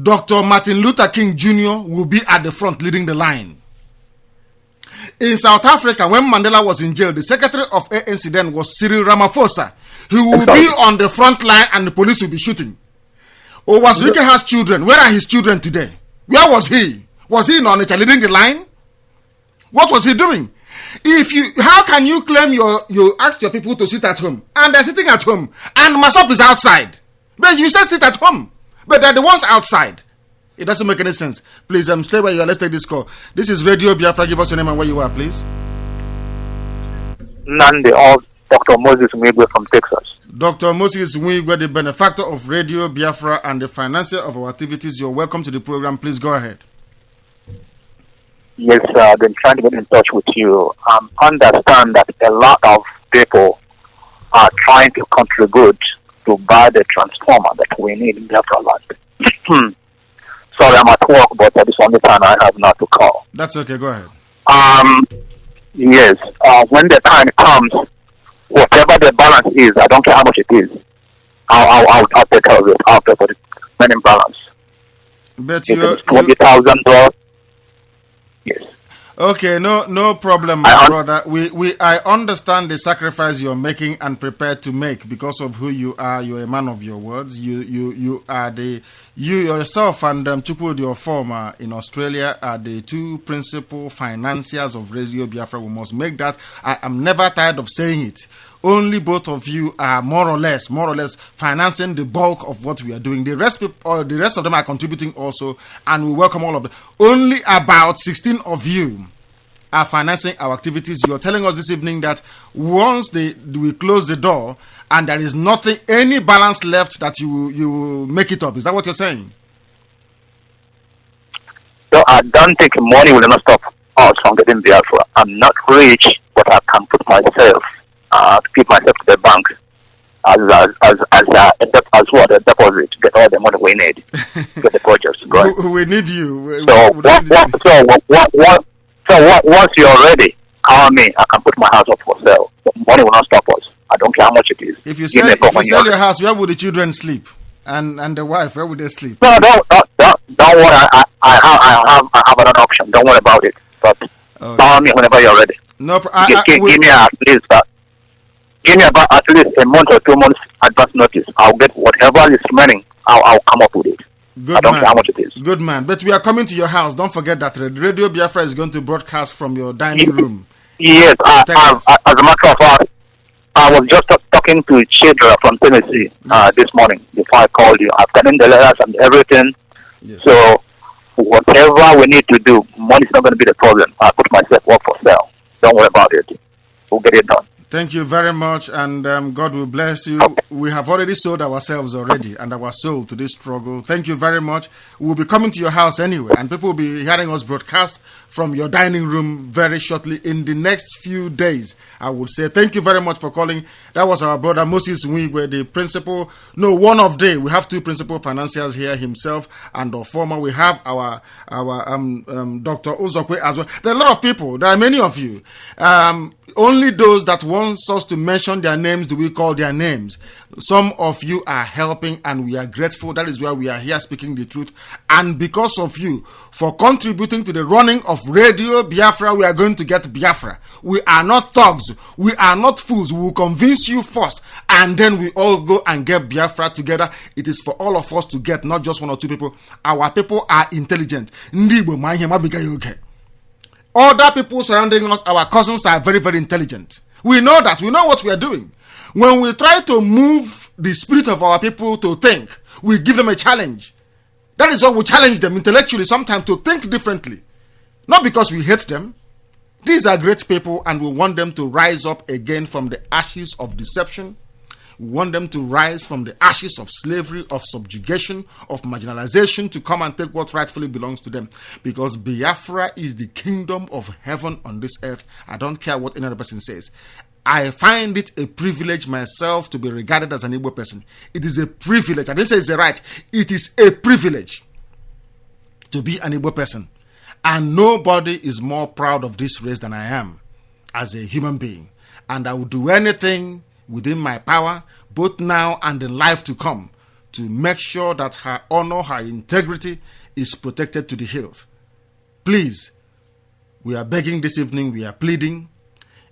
Dr. Martin Luther King Jr. will be at the front leading the line. In South Africa, when Mandela was in jail, the secretary of ANC then was Cyril Ramaphosa. He will be on the front line and the police will be shooting. Owazurike has children. Where are his children today? Where was he? Was he in Onitsha leading the line? What was he doing? How can you claim you asked your people to sit at home and they're sitting at home and Masop is outside? But you said sit at home, but they're the ones outside. It doesn't make any sense. Please stay where you are. Let's take this call. This is Radio Biafra. Give us your name and where you are, please. Nandi of Dr. Moses Mwigwe from Texas. Dr. Moses Mwigwe, the benefactor of Radio Biafra and the financier of our activities. You're welcome to the program. Please go ahead. Yes, I've been trying to get in touch with you. Understand that a lot of people are trying to contribute to buy the transformer that we need in Biafra land. Sorry, I'm at work, but that is the only time I have now to call. That's okay, go ahead. Yes, when the time comes, whatever the balance is, I don't care how much it is, I'll take care of it. I'll pay for the remaining balance. But if it's $20,000, yes. Okay, no problem, my brother. I understand the sacrifice you're making and prepared to make because of who you are. You're a man of your words. You are you yourself and Chukwudi, your former in Australia, are the two principal financiers of Radio Biafra. We must make that. I am never tired of saying it. Only both of you are more or less financing the bulk of what we are doing. The rest of them are contributing also, and we welcome all of them. Only about 16 of you are financing our activities. You are telling us this evening that once we close the door and there is nothing, any balance left, that you make it up. Is that what you're saying? So I don't think money will not stop us from getting Biafra. I'm not rich, but I can put myself to keep myself to the bank as a deposit, get all the money we need, get the projects going. We need you. So once you're ready, call me. I can put my house up for sale. The money will not stop us. I don't care how much it is. If you sell your house, where would the children sleep? And the wife, where would they sleep? No, don't worry. I have another option. Don't worry about it. But call me whenever you're ready. No, give me about at least a month or 2 months advance notice. I'll get whatever is remaining. I'll come up with it. I don't care how much it is. Good man. But we are coming to your house. Don't forget that Radio Biafra is going to broadcast from your dining room. Yes. As a matter of fact, I was just talking to Chidra from Tennessee this morning before I called you. I've gotten the letters and everything. Yes. So whatever we need to do, money is not going to be the problem. I put myself up for sale. Don't worry about it. We'll get it done. Thank you very much, and God will bless you. We have already sold ourselves already and our soul to this struggle. Thank you very much. We'll be coming to your house anyway, and people will be hearing us broadcast from your dining room very shortly in the next few days. I would say thank you very much for calling. That was our brother Moses Mwigwe, the principal. No, one of day. We have two principal financiers here, himself and our former. We have our Dr. Uzokwe as well. There are a lot of people. There are many of you. Only those that want wants us to mention their names, do we call their names? Some of you are helping and we are grateful. That is why we are here speaking the truth. And because of you, for contributing to the running of Radio Biafra, we are going to get Biafra. We are not thugs. We are not fools. We will convince you first. And then we all go and get Biafra together. It is for all of us to get, not just one or two people. Our people are intelligent. Other people surrounding us, our cousins, are very, very intelligent. We know that. We know what we are doing. When we try to move the spirit of our people to think, we give them a challenge. That is why we challenge them intellectually sometimes to think differently. Not because we hate them. These are great people and we want them to rise up again from the ashes of deception. We want them to rise from the ashes of slavery, of subjugation, of marginalization, to come and take what rightfully belongs to them. Because Biafra is the kingdom of heaven on this earth. I don't care what any other person says. I find it a privilege myself to be regarded as an Igbo person. It is a privilege. I didn't say it's a right. It is a privilege to be an Igbo person. And nobody is more proud of this race than I am as a human being. And I will do anything within my power, both now and in life to come, to make sure that her honor, her integrity is protected to the hilt. Please, we are begging this evening, we are pleading.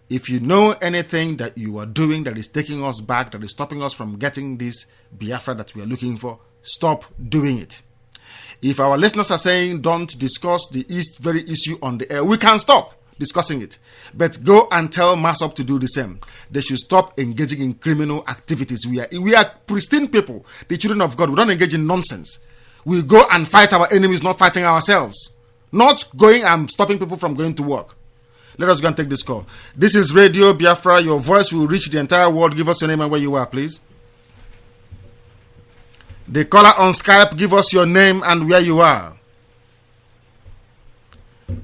If you know anything that you are doing that is taking us back, that is stopping us from getting this Biafra that we are looking for, stop doing it. If our listeners are saying don't discuss the very issue on the air, we can stop discussing it. But go and tell MASOP to do the same. They should stop engaging in criminal activities. We are pristine people, the children of God. We don't engage in nonsense. We go and fight our enemies, not fighting ourselves. Not going and stopping people from going to work. Let us go and take this call. This is Radio Biafra. Your voice will reach the entire world. Give us your name and where you are, please. The caller on Skype, give us your name and where you are.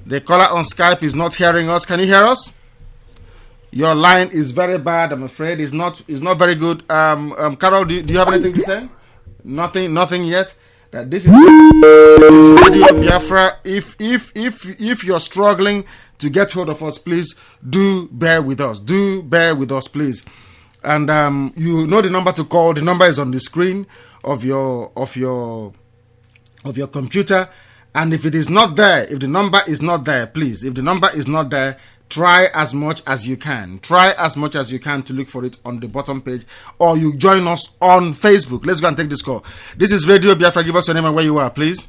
The caller on Skype is not hearing us. Can you hear us? Your line is very bad, I'm afraid. It's not very good. Carol, do you have anything to say? Nothing yet. This is Radio Biafra. If you're struggling to get hold of us, please do bear with us. Do bear with us, please. And you know the number to call. The number is on the screen of your computer. And if it is not there, if the number is not there, please, if the number is not there, try as much as you can. Try as much as you can to look for it on the bottom page, or you join us on Facebook. Let's go and take this call. This is Radio Biafra. Give us your name and where you are, please.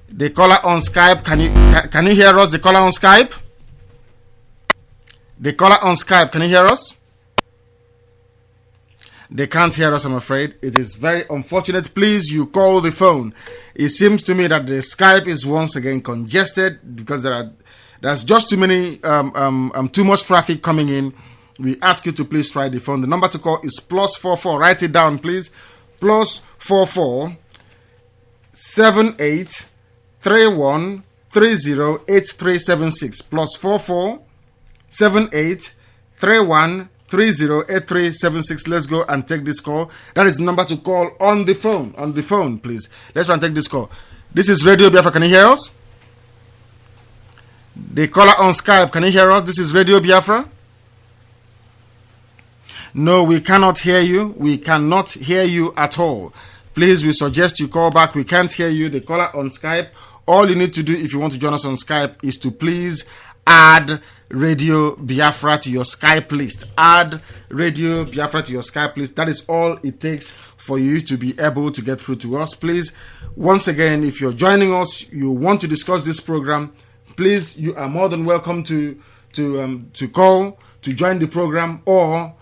The caller on Skype, can you hear us? The caller on Skype? The caller on Skype, can you hear us? They can't hear us, I'm afraid. It is very unfortunate. Please, you call the phone. It seems to me that the Skype is once again congested because there's just too much traffic coming in. We ask you to please try the phone. The number to call is +44. Write it down, please. +44 78 31 30 8376. +44 78 31 308376. Let's go and take this call. That is the number to call on the phone. On the phone, please. Let's try and take this call. This is Radio Biafra. Can you hear us? The caller on Skype, can you hear us? This is Radio Biafra. No, we cannot hear you. We cannot hear you at all. Please, we suggest you call back. We can't hear you. The caller on Skype. All you need to do if you want to join us on Skype is to please add Radio Biafra to your Skype list. Add Radio Biafra to your Skype list. That is all it takes for you to be able to get through to us. Please, once again, if you're joining us, you want to discuss this program, please, you are more than welcome to call, to join the program, or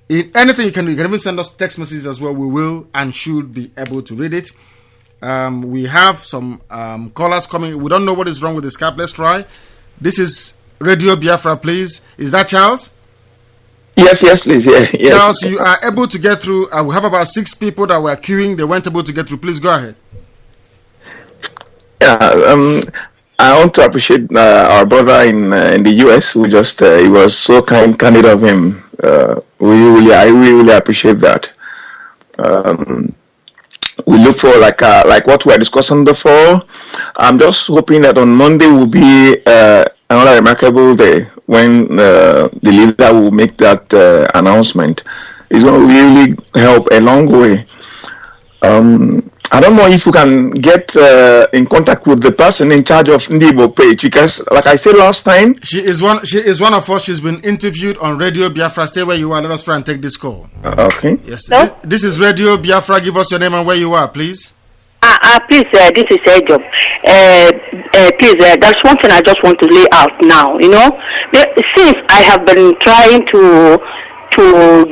in anything you can do. You can even send us text messages as well. We will and should be able to read it. We have some callers coming. We don't know what is wrong with the Skype. Let's try. This is Radio Biafra, please. Is that Charles? Yes, please. Yeah, yes. Charles, you are able to get through. We have about 6 people that were queuing. They weren't able to get through. Please go ahead. Yeah, I want to appreciate our brother in the US who just he was so candid of him. I really appreciate that. We look for like what we are discussing before. I'm just hoping that on Monday will be another remarkable day when the leader will make that announcement. It's going to really help a long way. I don't know if you can get in contact with the person in charge of Igbo page, because, like I said last time, she is one of us. She's been interviewed on Radio Biafra. Stay where you are. Let us try and take this call. Okay. Yes. This is Radio Biafra. Give us your name and where you are, please. Please, this is Ejob. Please, that's one thing I just want to lay out now. Since I have been trying to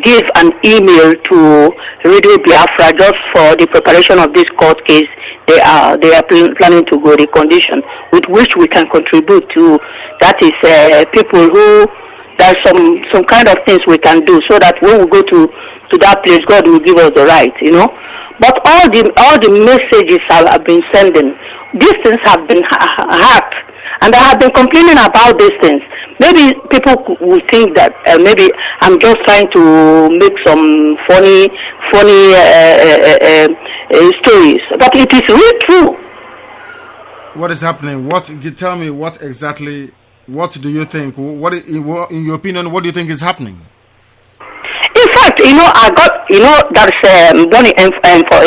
give an email to Radio Biafra just for the preparation of this court case, they are planning to go the condition with which we can contribute to. That is, people who there's some kind of things we can do so that when we go to that place, God will give us the right, But all the messages I've been sending, these things have been hacked, and I have been complaining about these things. Maybe people will think that maybe I'm just trying to make some funny stories, but it is really true. What is happening? Tell me what exactly? What do you think? In your opinion, what do you think is happening? In fact, I got, there's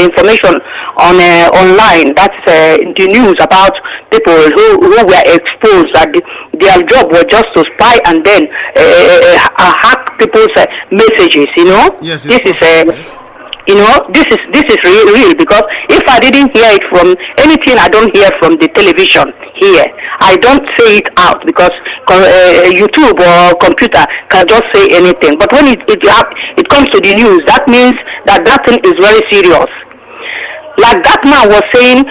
information on online. That's the news about people who were exposed that their job was just to spy and then hack people's messages. Yes, this is this is real, because if I didn't hear it from anything, I don't hear from the television here. I don't say it out because YouTube or computer can just say anything. But when it comes to the news, that means that thing is very serious. Like that man was saying,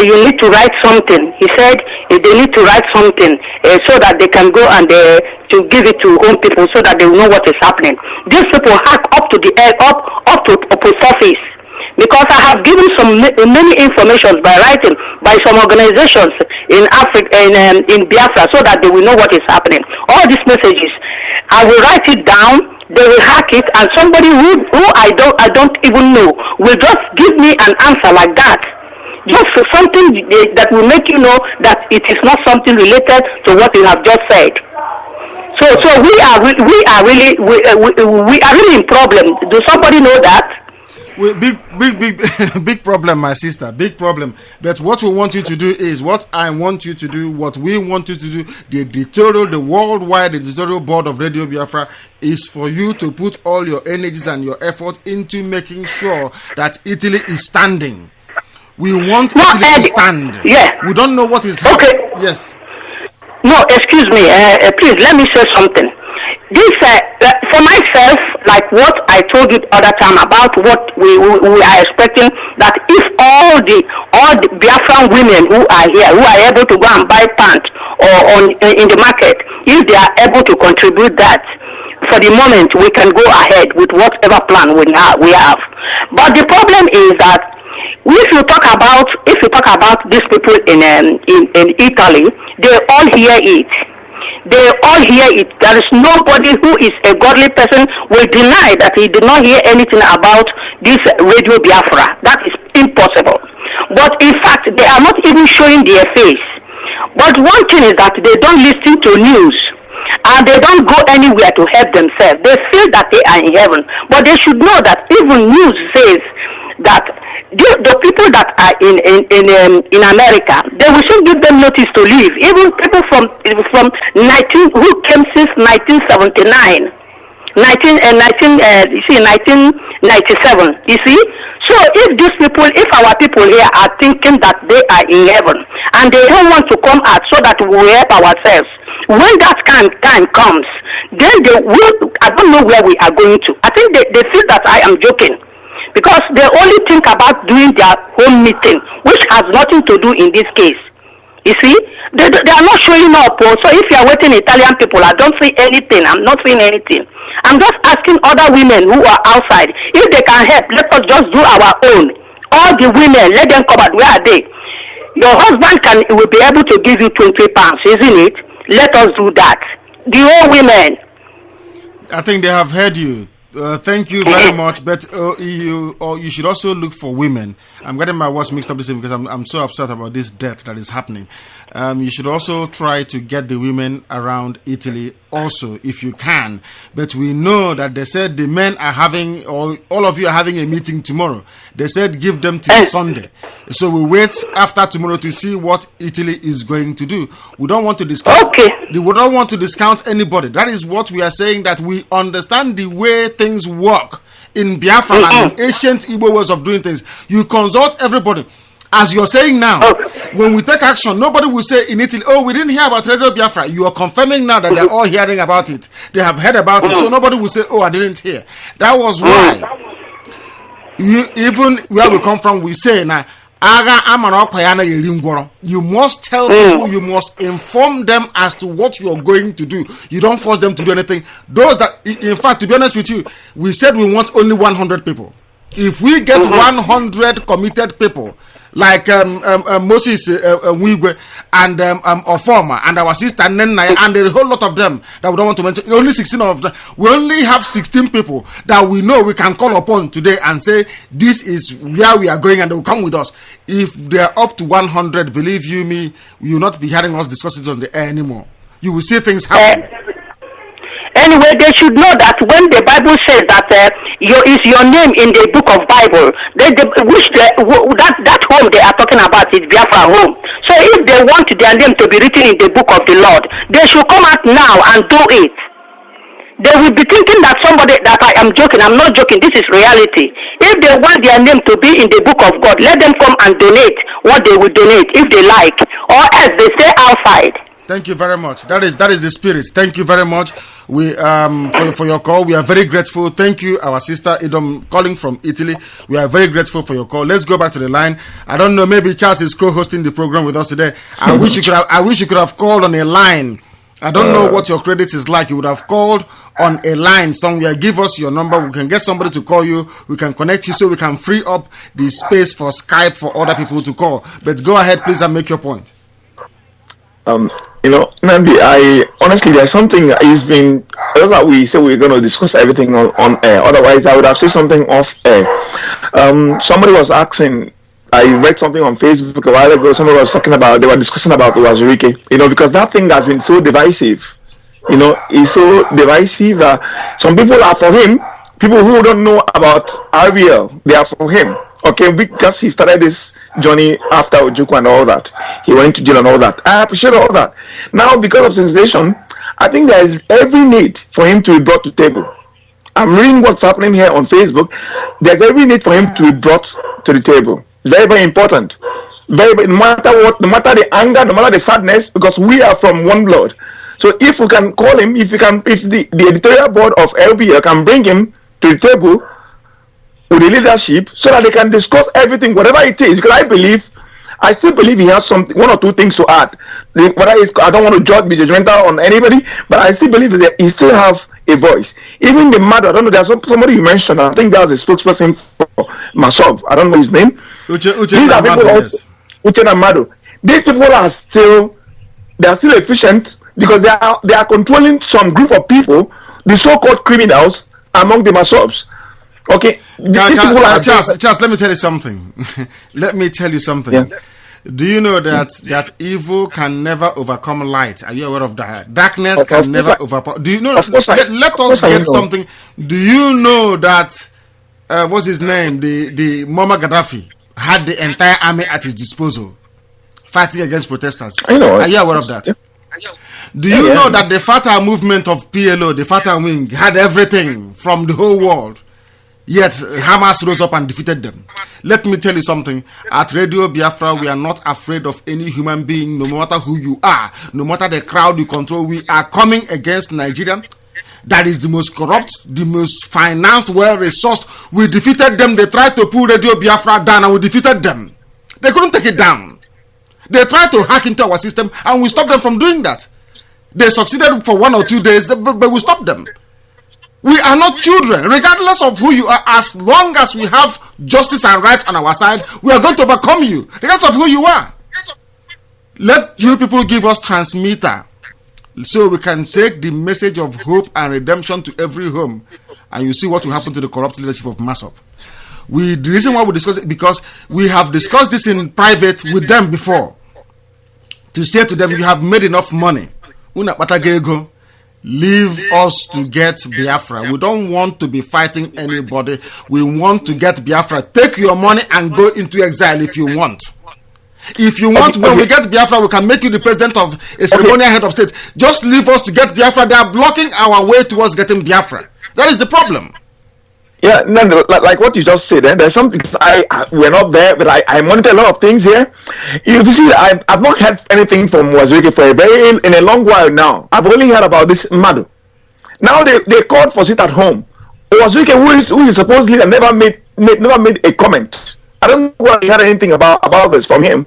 you need to write something. He said they need to write something so that they can go and to give it to home people so that they will know what is happening. These people hack up to post office, because I have given many information by writing by some organizations in Africa, in Biafra, so that they will know what is happening. All these messages, I will write it down. They will hack it, and somebody who I don't even know will just give me an answer like that, just for something that will make you know that it is not something related to what you have just said. So we are really in problem. Do somebody know that? Big problem, my sister. Big problem. But what we want you to do is what I want you to do, what we want you to do, the worldwide editorial board of Radio Biafra is for you to put all your energies and your effort into making sure that Italy is standing. We want Italy to stand. Yeah. We don't know what is happening. Okay. Yes. No, excuse me. Please, let me say something. This, for myself, like what I told you the other time about what we are expecting, that if all the Biafran women who are here, who are able to go and buy pants or in the market, if they are able to contribute that, for the moment we can go ahead with whatever plan we have. But the problem is that if you talk about these people in Italy, they all hear it. They all hear it. There is nobody who is a godly person will deny that he did not hear anything about this Radio Biafra. That is impossible. But in fact, they are not even showing their face. But one thing is that they don't listen to news, and they don't go anywhere to help themselves. They feel that they are in heaven. But they should know that even news says that the people that are in America, they will soon give them notice to leave. Even people from who came since 1979, 1997. You see, so if our people here are thinking that they are in heaven and they don't want to come out so that we will help ourselves, when that time comes, then they will. I don't know where we are going to. I think they feel that I am joking, because they only think about doing their own meeting, which has nothing to do in this case. You see, they are not showing up. So if you are waiting Italian people, I don't see anything. I'm not seeing anything. I'm just asking other women who are outside, if they can help, let us just do our own. All the women, let them come out. Where are they? Your husband will be able to give you 20 pounds, isn't it? Let us do that. The old women. I think they have heard you. Thank you very much. But you should also look for women. I'm getting my words mixed up this evening because I'm so upset about this death that is happening. You should also try to get the women around Italy also, if you can. But we know that they said the men are having, or all of you are having a meeting tomorrow. They said give them till Sunday. So we wait after tomorrow to see what Italy is going to do. We don't want to discount. Okay. We don't want to discount anybody. That is what we are saying, that we understand the way things work in Biafra and in ancient Igbo ways of doing things. You consult everybody. As you're saying now, when we take action, nobody will say in Italy, oh, we didn't hear about Radio Biafra. You are confirming now that they're all hearing about it. They have heard about it. So nobody will say, oh, I didn't hear. That was why, even where we come from, we say now, you must tell people, you must inform them as to what you're going to do. You don't force them to do anything. Those that, in fact, to be honest with you, we said we want only 100 people. If we get 100 committed people, like Moses Mwigwe and Ofoma and our sister Nenna and a whole lot of them that we don't want to mention, only 16 of them. We only have 16 people that we know we can call upon today and say this is where we are going, and they will come with us. If they are up to 100, believe you me, you will not be hearing us discuss it on the air anymore. You will see things happen. Anyway, they should know that when the Bible says that is your name in the book of Bible, that home they are talking about is Biafra home. So if they want their name to be written in the book of the Lord, they should come out now and do it. They will be thinking that I am joking. I'm not joking. This is reality. If they want their name to be in the book of God, let them come and donate what they will donate if they like, or else they stay outside. Thank you very much. That is the spirit. Thank you very much. We for your call. We are very grateful. Thank you, our sister Idom calling from Italy. We are very grateful for your call. Let's go back to the line. I don't know. Maybe Charles is co-hosting the program with us today. I wish you could have called on a line. I don't know what your credit is like. You would have called on a line somewhere. Give us your number. We can get somebody to call you. We can connect you so we can free up the space for Skype for other people to call. But go ahead, please, and make your point. Nnamdi, I honestly, there's something it's been. That's why we said we're going to discuss everything on air. Otherwise, I would have said something off air. Somebody was asking. I read something on Facebook a while ago. Somebody was talking about. They were discussing about Wazirike. Because that thing has been so divisive. It's so divisive that some people are for him. People who don't know about RBL, they are for him. Okay, because he started this journey after Ojukwu and all that. He went to jail and all that. I appreciate all that. Now, because of sensation, I think there is every need for him to be brought to the table. I'm reading what's happening here on Facebook. There's every need for him to be brought to the table. Very, very important. No matter what, no matter the anger, no matter the sadness, because we are from one blood. So if we can call him, if the editorial board of LBL can bring him to the table with the leadership, so that they can discuss everything, whatever it is. Because I still believe he has one or two things to add. I don't want to be judgmental on anybody, but I still believe that he still have a voice. Even the mother, I don't know, there's somebody you mentioned, I think that was a spokesperson for Masob, I don't know his name. These are people also, Uchenna Mado. These people are still efficient because they are controlling some group of people, the so-called criminals among the Masobs. Okay, Charles, let me tell you something. Yeah. Do you know that evil can never overcome light? Are you aware of that? Darkness can never overpower. Do you know? Let us get something. Do you know that? What's his name? The Muammar Gaddafi had the entire army at his disposal, fighting against protesters. I know. Are you aware of that? Do you know that the Fatah movement of PLO, the Fatah wing, had everything from the whole world? Yet Hamas rose up and defeated them. Let me tell you something. At Radio Biafra, we are not afraid of any human being, no matter who you are, no matter the crowd you control. We are coming against Nigeria. That is the most corrupt, the most financed, well-resourced. We defeated them. They tried to pull Radio Biafra down and we defeated them. They couldn't take it down. They tried to hack into our system and we stopped them from doing that. They succeeded for 1 or 2 days, but we stopped them. We are not children, regardless of who you are. As long as we have justice and right on our side, we are going to overcome you, regardless of who you are. Let you people give us transmitter so we can take the message of hope and redemption to every home. and you see what will happen to the corrupt leadership of MASOP. The reason why we discuss it, because we have discussed this in private with them before, to say to them, you have made enough money. Leave us to get Biafra. We don't want to be fighting anybody. We want to get Biafra. Take your money and go into exile if you want. If you want, when we get Biafra, we can make you the president of a ceremonial head of state. Just leave us to get Biafra. They are blocking our way towards getting Biafra. That is the problem. Yeah, no, like what you just said, there's something. We're not there, but I monitor a lot of things here. If you see, I've not heard anything from Wazuike for in a long while now. I've only heard about this Madu. Now they called for sit at home. Wazuike, who is supposedly never made a comment. I don't know I heard anything about this from him.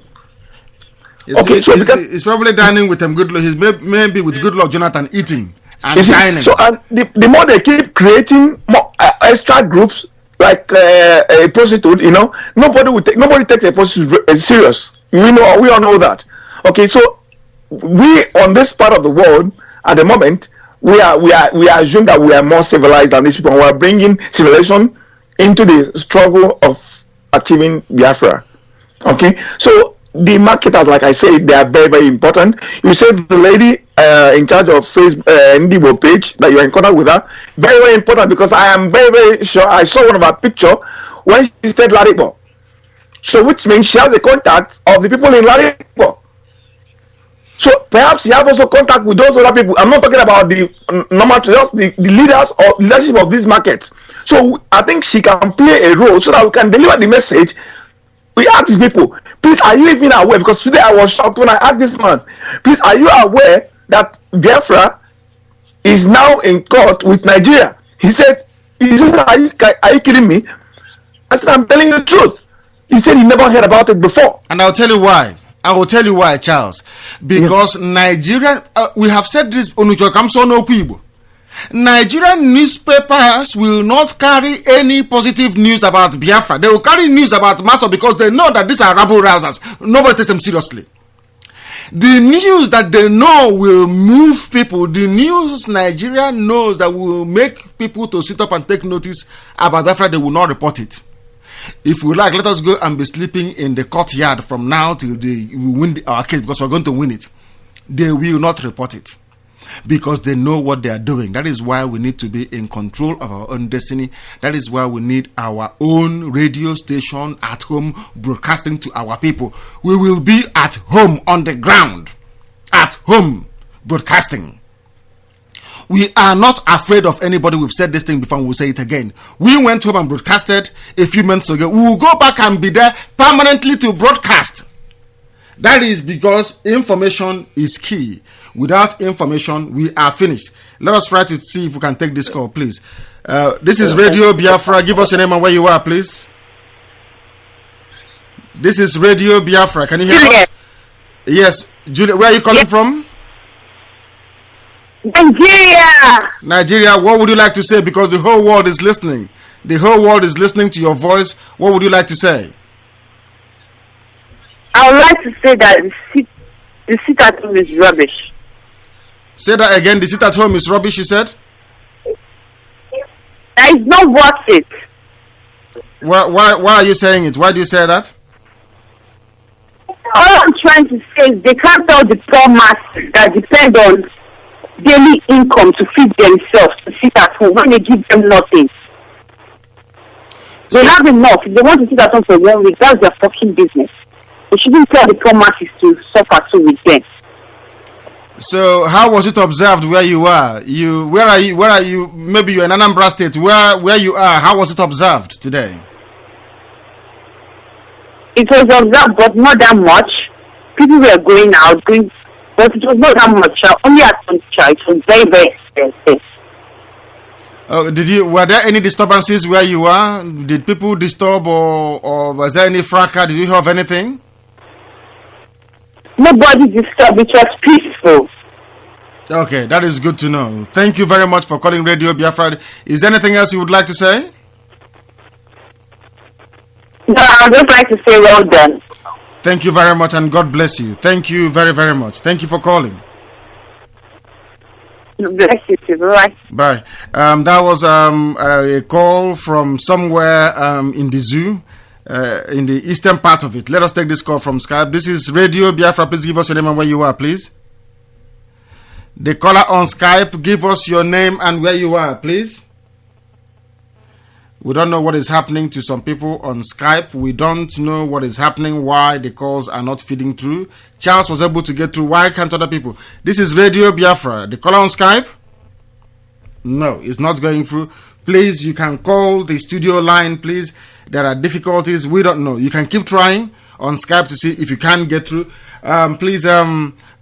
He's probably dining with him. Good luck. He's maybe with Good Luck Jonathan eating. And dining. So the more they keep creating more extra groups like a prostitute, nobody takes a prostitute serious. We all know that. Okay, so we on this part of the world at the moment we assume that we are more civilized than these people. We are bringing civilization into the struggle of achieving Biafra. Okay, so the marketers, like I said, they are very, very important. You said the lady in charge of Facebook Igbo page that you are in contact with her, very, very important, because I am very, very sure I saw one of her picture when she said Laripo. So which means she has the contact of the people in Laripo. So perhaps she has also contact with those other people. I'm not talking about the normal, just the leaders or leadership of these markets. So I think she can play a role so that we can deliver the message. We ask these people, please, are you even aware? Because today I was shocked when I asked this man, please, are you aware that Biafra is now in court with Nigeria? He said, are you kidding me? I said, I'm telling you the truth. He said he never heard about it before. And I'll tell you why. I will tell you why, Charles. Because Nigerian, we have said this, Nigerian newspapers will not carry any positive news about Biafra. They will carry news about MASOP because they know that these are rabble rousers. Nobody takes them seriously. The news that they know will move people, the news Nigeria knows that will make people to sit up and take notice about Biafra, they will not report it. If we like, let us go and be sleeping in the courtyard from now till we win our case, because we're going to win it. They will not report it, because they know what they are doing. That is why we need to be in control of our own destiny. That is why we need our own radio station at home broadcasting to our people. We will be at home on the ground, at home broadcasting. We are not afraid of anybody. We've said this thing before, and we'll say it again. We went home and broadcasted a few months ago. We will go back and be there permanently to broadcast. That is because information is key. Without information, we are finished. Let us try to see if we can take this call, please. This is Radio Biafra. Give us your name and where you are, please. This is Radio Biafra. Can you hear us? Yes. Julia, where are you calling from? Nigeria. What would you like to say? Because the whole world is listening. The whole world is listening to your voice. What would you like to say? I would like to say that the sit at home is rubbish. Say that again. The sit at home is rubbish, you said? That is not worth it. Why are you saying it? Why do you say that? All I'm trying to say is they can't tell the poor masses that depend on daily income to feed themselves to sit at home when they give them nothing. They have enough. If they want to sit at home for 1 week, that's their fucking business. They shouldn't tell the poor masses to suffer too with them. So how was it observed where you are? Where are you? Maybe you're in Anambra State. Where you are? How was it observed today? It was observed, but not that much. People were going out, but it was not that much. Only at some church. It was very, very expensive. Were there any disturbances where you are? Did people disturb or was there any fracas? Did you have anything? Nobody disturbed. It was peaceful. Okay, that is good to know. Thank you very much for calling Radio Biafra. Is there anything else you would like to say? No, I would just like to say well done. Thank you very much and God bless you. Thank you very, very much. Thank you for calling. Bless you too. Bye. Bye. That was a call from somewhere in the zoo, in the eastern part of it. Let us take this call from Skype. This is Radio Biafra. Please give us your name and where you are, please. The caller on Skype, give us your name and where you are, please. We don't know what is happening to some people on Skype. We don't know what is happening, why the calls are not feeding through. Charles was able to get through. Why can't other people? This is Radio Biafra. The caller on Skype? No, it's not going through. Please, you can call the studio line, please. There are difficulties. We don't know. You can keep trying on Skype to see if you can get through. Please,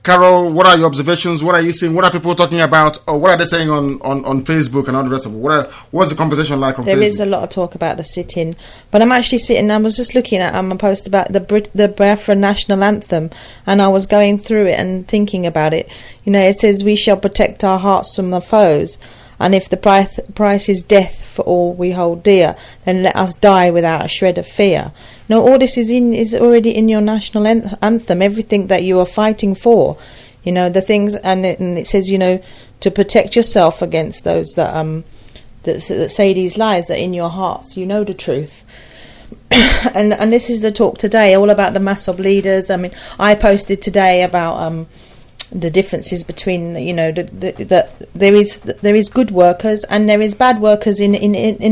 Carol, what are your observations? What are you seeing? What are people talking about? Or what are they saying on Facebook and all the rest of it? What's the conversation like on Facebook? There is a lot of talk about the sit-in. But I'm actually sitting, I was just looking at a post about the Biafra national anthem, and I was going through it and thinking about it. You know, it says, "We shall protect our hearts from the foes. And if the price is death for all we hold dear, then let us die without a shred of fear." No, all this is already in your national anthem. Everything that you are fighting for, you know, the things, and it says, you know, to protect yourself against those that say these lies. That in your hearts you know the truth. and this is the talk today, all about the MAZOB leaders. I mean, I posted today about the differences between, you know, that there is good workers and there is bad workers in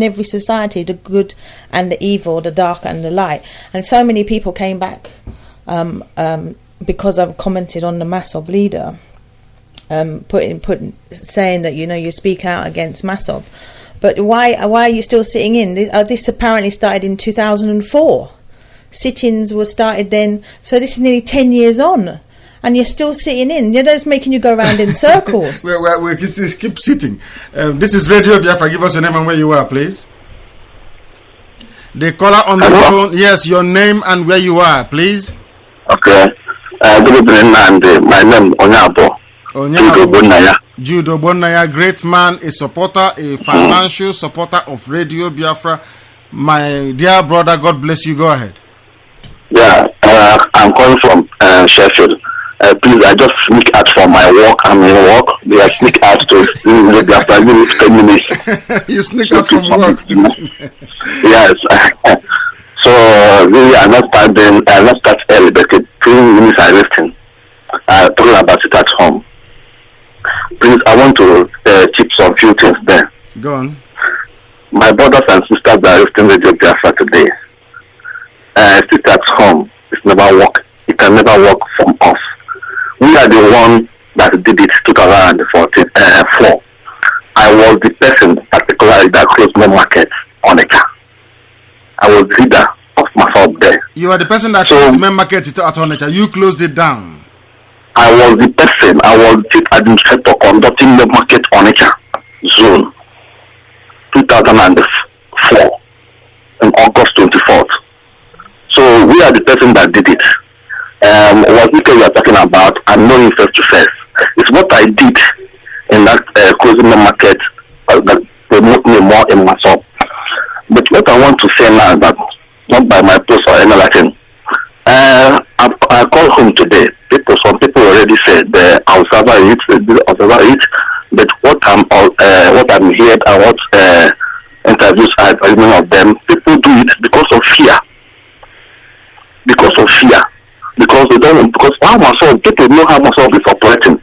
every society, the good and the evil, the dark and the light. And so many people came back because I've commented on the MAZOB leader, saying that, you know, you speak out against MAZOB. But why are you still sitting in? This apparently started in 2004. Sit-ins were started then, so this is nearly 10 years on. And you're still sitting in. You know, it's making you go around in circles. we keep sitting. This is Radio Biafra. Give us your name and where you are, please. The caller on the phone. Yes, your name and where you are, please. Okay. Good evening, and my name is Onyabo. Judo Bonaya. Judo Bonaya, great man, a supporter, a financial supporter of Radio Biafra. My dear brother, God bless you. Go ahead. Yeah, I'm calling from Sheffield. Please, I just sneak out from my work. I'm in work. I sneak out to Biafra. Give me 10 minutes. You sneak out from work. Yes. So really, I'm not start early, but 3 minutes I listen. Talking about it at home. Please, I want to keep some few things there. Go on. My brothers and sisters that are listening to Radio Biafra today, sit at home. It's never work. It can never work from us. We are the one that did it 2004. I was the person, particularly, that closed my market on a car. I was the leader of MAZOB there. You are the person that closed the market at Onitsha. You closed it down. I was the person. I was the chief administrator conducting the market Onitsha zone, 2004, on August 24th. So we are the person that did it. What you are talking about, I'm knowing face to face. It's what I did in that closing the market that promote me more in MAZOB. But what I want to say now is that, not by my post or anything, I call home today. Some people already said the observer it, but what I'm hearing and what interviews I've heard of them, people do it because of fear. Because they don't, because how MAZOB, people know how MAZOB is operating.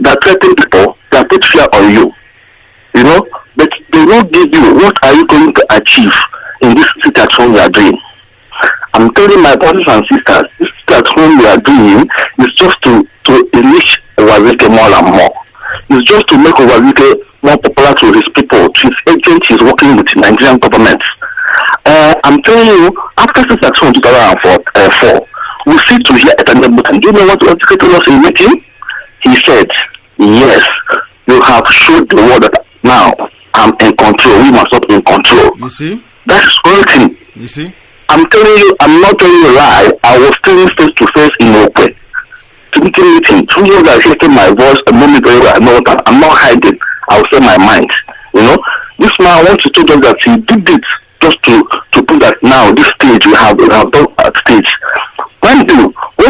They're threatening people, they put fear on you. You know, but they won't give you what are you going to achieve in this situation you are doing. I'm telling my brothers and sisters, this situation we are doing is just to enrich Wazike more and more. It's just to make Wazike more popular to his people, to his agents he's working with the Nigerian government. I'm telling you, after this action in 2004, we see to hear at another button. Do you know what Wazike told us in meeting? He said, yes, you have showed the world that now I'm in control. We must not be in control. You see? That's one thing. You see? I'm telling you, I'm not telling you a lie. I was standing face to face in Okwe. Meeting. 2 years I heard my voice a moment ago. I know that I'm not hiding. I'll say my mind. You know? This man wants to tell us that he did it just to put that now this stage we have done at stage. When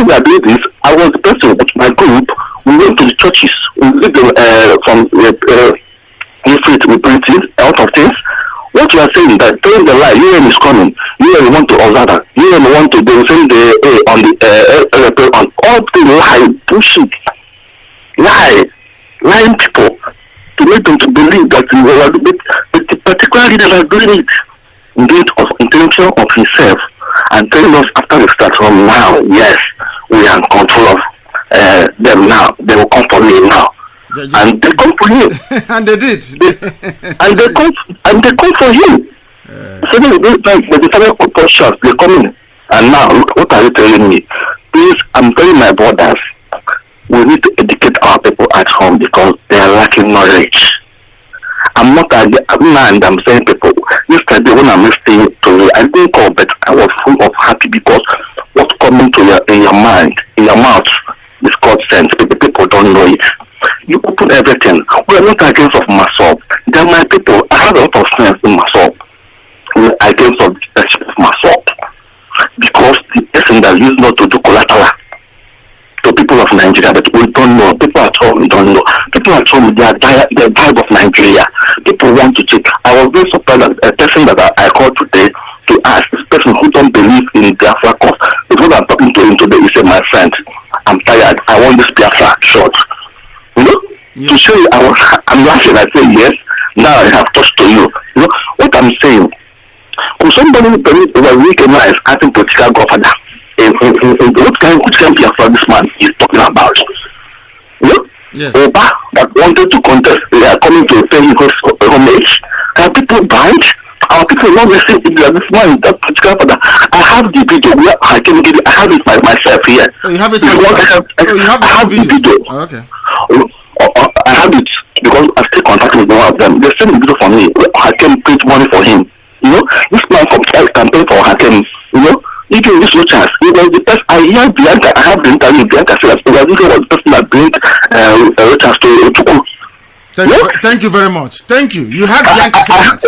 we are doing this, I was the person with my group. We went to the churches. We lived from the are saying that telling the lie, UN is coming. UN want to observe that. UN want to, they will send the on the on all the lie, bullshit, lying people to make them to believe that we were the particular leaders are doing it in the intention of himself and telling us after the start from now, yes, we are in control of them now. They will come for me now. And they come for him. And they did. and they come for him. So the final shots, they come in. And now, what are you telling me? Please, I'm telling my brothers, we need to educate our people at home because they are lacking knowledge. I'm saying people, yesterday when I'm listening to you, I didn't call, but I was full of happy because what's coming to in your mind, in your mouth, is called sense. People don't know it. You open everything. We are not against of Masop. They are my people. I have a lot of friends in Masop. We are against of Masop because the person that used not to do collateral to people of Nigeria, but we don't know. People at home don't know. People at home, they are tired of Nigeria. People want to check. I was very surprised that a person that I called today to ask this person who don't believe in Biafra cause. Because I'm talking to him today, he said, my friend, I'm tired. I want this Biafra short. You know, to show you, I'm laughing. I say yes. Now I have touched to you. You know what I'm saying. When somebody believes was recognized as a political governor, which kind of Biafra this man is talking about? You know, Oba that wanted to contest, they are coming to pay his homage. Can people buy it? Our people not listen to this man is that political governor. I have the video. I can give it. I have it by myself here. Oh, you have it. I have the video. Oh, okay. I have it because I still contact with one of them. They send the video for me. I can pay money for him. You know, this man from campaign for Hakem. You know, even this chance. It was the person I hear Bianca. I have the interview. Bianca said that was the person that bring Richards to go. Thank you very much. Thank you. You had Bianca say that.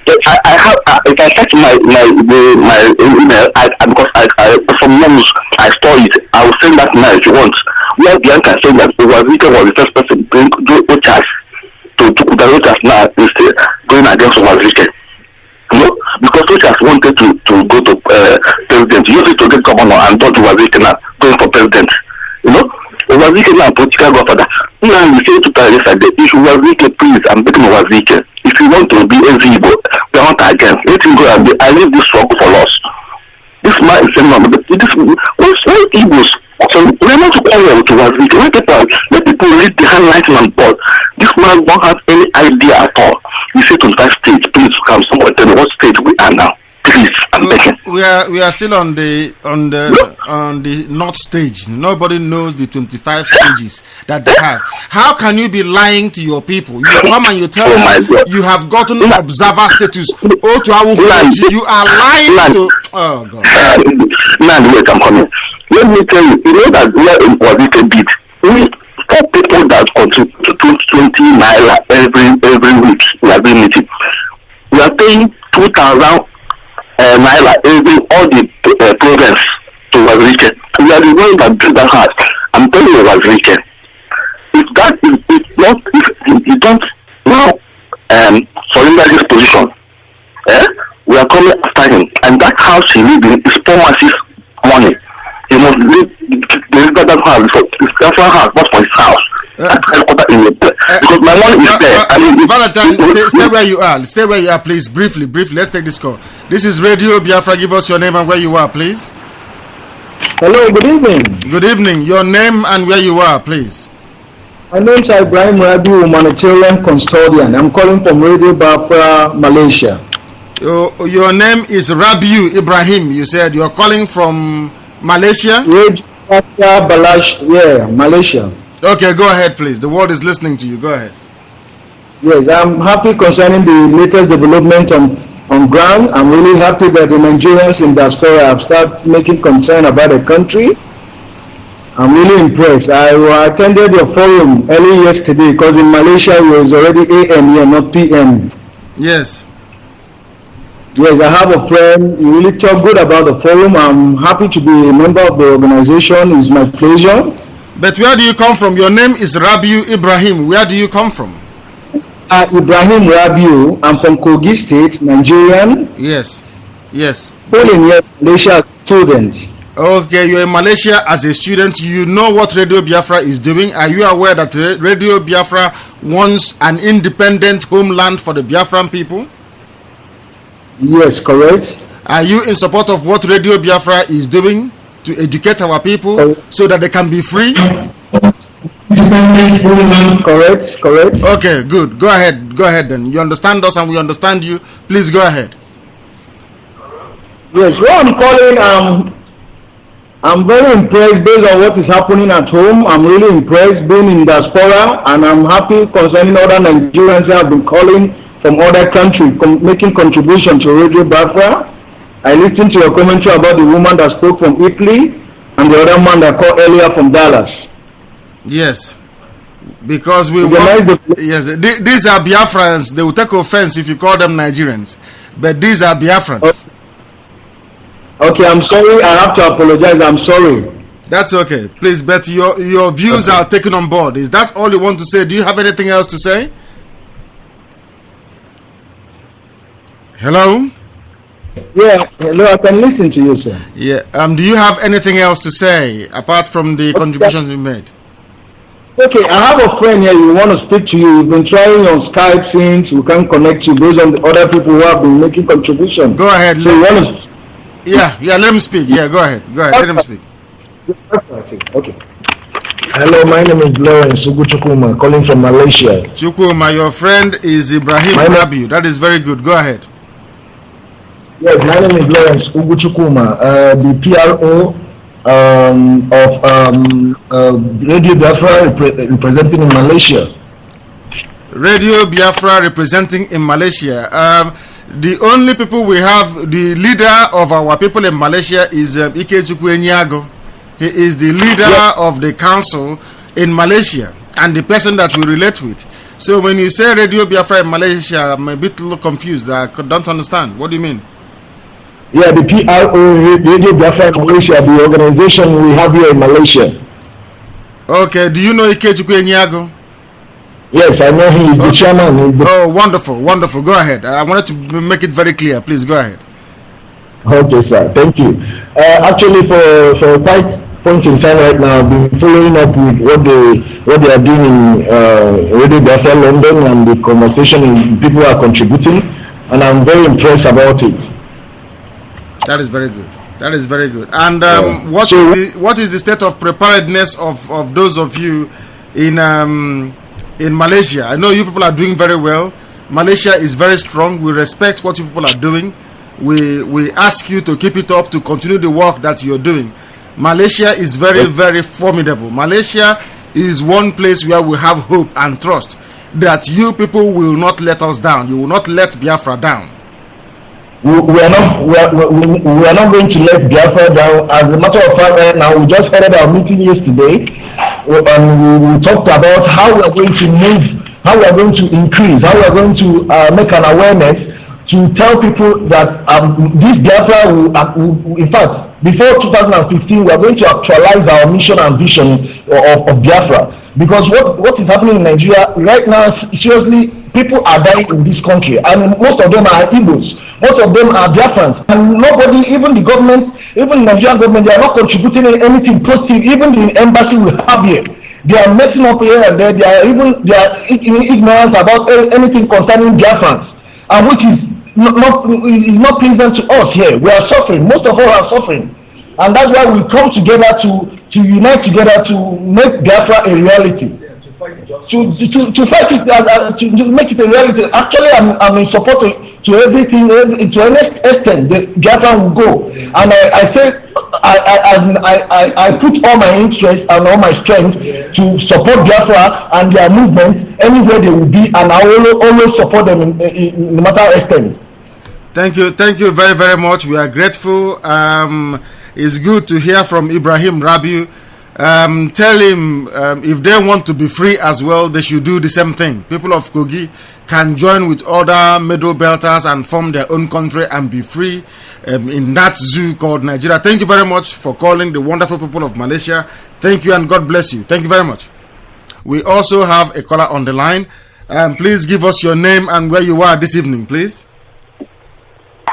I have if I check my email, because I from news I store it. I will send that now if you want. Where Bianca said that Wazika was the first person to do Ochas to the Ochas now is going against Wazika. You know, because Ochas wanted to go to president, used it to get governor and thought Wazika now going for president. You know, Wazika now political governor. Now you say to Paris that if Wazika please, I'm begging Wazika. If you want to be a Igbo, we are not against. Let him go and I leave this struggle for us. This man is saying, what's Igbos? So we are not to quarrel to Wazika. Let people read the handwriting on board. This man don't have any idea at all. We say to that stage, please come somewhere tell me what stage we are now. Please, I'm begging. We are still on the north stage. Nobody knows the 25 stages that they have. How can you be lying to your people? You come and you tell them you have gotten observer status. You are lying to. Oh God. Now wait, I'm coming. Let me tell you. You know that we are in Wazika beat. We for people that contribute to 20 naira every week. We are doing meeting. We are paying 2,000. Naira every all the province to Wazika. We are the ones that do that hard. I'm telling you, Wazika. If that is not, if you don't now surrender his position, we are coming after him. And that house he lives in is poor masses money. He must live that house. It's Biafran house, not for his house. Because my money is there. Valentine, stay where you are. Stay where you are, please. Briefly. Let's take this call. This is Radio Biafra. Give us your name and where you are, please. Hello, good evening. Good evening. Your name and where you are, please. My name is Ibrahim Rabiu, humanitarian custodian. I'm calling from Radio Biafra, Malaysia. Your name is Rabiu Ibrahim. You said you're calling from Malaysia? Radio Biafra, Malaysia. Okay, go ahead, please. The world is listening to you. Go ahead. Yes, I'm happy concerning the latest development on ground. I'm really happy that the Nigerians in diaspora have started making concern about the country. I'm really impressed. I attended your forum early yesterday because in Malaysia it was already AM here, not PM. Yes. Yes, I have a friend. You really talk good about the forum. I'm happy to be a member of the organization. It's my pleasure. But where do you come from? Your name is Rabiu Ibrahim. Where do you come from? Ibrahim Rabiu. I'm from Kogi State, Nigerian. Yes. Yes. Born in Malaysia, student. Okay, you're in Malaysia as a student. You know what Radio Biafra is doing. Are you aware that Radio Biafra wants an independent homeland for the Biafran people? Yes, correct. Are you in support of what Radio Biafra is doing to educate our people so that they can be free? Correct, correct. Okay, good. Go ahead then. You understand us and we understand you. Please go ahead. Yes, well, I'm calling, I'm very impressed based on what is happening at home. I'm really impressed being in diaspora, and I'm happy concerning other Nigerians who have been calling from other countries, making contribution to Radio Biafra. I listened to your commentary about the woman that spoke from Italy and the other man that called earlier from Dallas. Yes, because these are Biafrans. They will take offense if you call them Nigerians, but these are Biafrans. Okay, I'm sorry. I have to apologize. I'm sorry. That's okay. Please, but your views are taken on board. Is that all you want to say? Do you have anything else to say? Hello? Yeah, hello. I can listen to you, sir. Yeah. Do you have anything else to say apart from the contributions you made? Okay, I have a friend here. You want to speak to you. We've been trying on Skype since we can't connect you based on the other people who have been making contributions. Go ahead. So you want to... Yeah, let him speak. Yeah, go ahead. Let him speak. Okay. Hello, my name is Lawrence Chukuma, calling from Malaysia. Chukuma, your friend is Ibrahim Rabiu. That is very good. Go ahead. Yes, my name is Lawrence Chukuma, the PRO of Radio Biafra representing in Malaysia. Radio Biafra representing in Malaysia. The only people we have, the leader of our people in Malaysia is Ikechukwu Enyago. He is the leader of the council in Malaysia and the person that we relate with. So when you say Radio Biafra in Malaysia, I'm a bit confused. I don't understand. What do you mean? Yeah, the PRO, Radio Biafra in Malaysia, the organization we have here in Malaysia. Okay, do you know Ikechukwu Enyago? Yes, I know he is the chairman. Oh, wonderful, wonderful. Go ahead. I wanted to make it very clear. Please go ahead. Okay, sir. Thank you. Actually, for quite point in time right now, I've been following up with what they are doing in Radio Biafra London and the conversation people are contributing, and I'm very impressed about it. That is very good. That is very good. And what is the state of preparedness of those of you in Malaysia? I know you people are doing very well. Malaysia is very strong. We respect what you people are doing. We ask you to keep it up, to continue the work that you're doing. Malaysia is very, very formidable. Malaysia is one place where we have hope and trust that you people will not let us down. You will not let Biafra down. We are not going to let Biafra down. As a matter of fact, right now we just headed our meeting yesterday, and we talked about how we are going to move, how we are going to increase, how we are going to make an awareness to tell people that this Biafra will, in fact, before 2015, we are going to actualize our mission and vision of Biafra. Because what is happening in Nigeria right now, seriously, people are dying in this country, and most of them are Igbos. Most of them are Biafrans, and nobody, even the government, even the Nigerian government, they are not contributing anything positive. Even the embassy we have here, they are messing up here and there. They are ignorant about anything concerning Biafrans, and which is not pleasant to us here. We are suffering. Most of us are suffering, and that's why we come together to unite together to make Biafra a reality. To fight it, to make it a reality. Actually, I'm in support to everything, to any extent the Biafra will go. And I say, I put all my interest and all my strength to support Biafra and their movement anywhere they will be, and I will always support them in no matter extent. Thank you very, very much. We are grateful. It's good to hear from Ibrahim Rabiu. Tell him if they want to be free as well, they should do the same thing. People of Kogi can join with other middle belters and form their own country and be free in that zoo called Nigeria. Thank you very much for calling, the wonderful people of Malaysia. Thank you and God bless you. Thank you very much. We also have a caller on the line. Please give us your name and where you are this evening, please.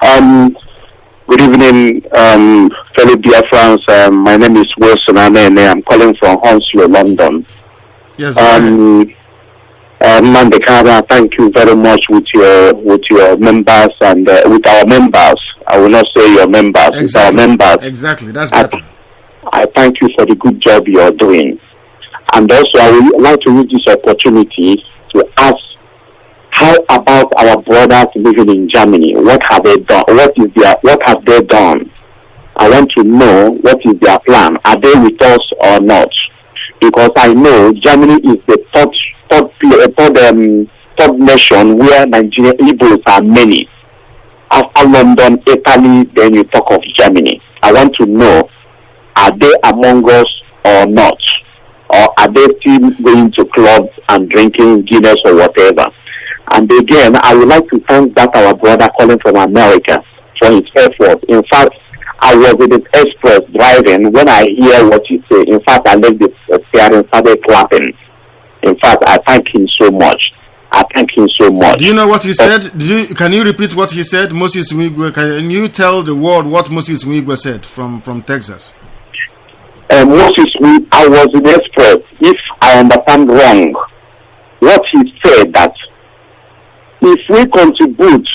Good evening, fellow Biafrans. My name is Wilson Anene. I'm calling from Hounslow, London. Yes, Nnamdi Kanu, thank you very much with your members and with our members. I will not say your members, exactly. With our members. Exactly, that's better. I thank you for the good job you are doing. And also, I would like to use this opportunity to ask, how about our brothers living in Germany? What have they done? What have they done? I want to know what is their plan. Are they with us or not? Because I know Germany is the third nation where Nigerian Igbos are many. After London, Italy, then you talk of Germany. I want to know, are they among us or not? Or are they still going to clubs and drinking Guinness or whatever? And again, I would like to thank that our brother calling from America for his effort. In fact, I was in the express driving. When I hear what he said, in fact, I left the steering, started clapping. In fact, I thank him so much. I thank him so much. Do you know what he said? Can you repeat what he said? Moses Mwigwe, can you tell the world what Moses Mwigwe said from Texas? Moses Mwigwe, I was in the express. If I understand wrong, what he said that if we contribute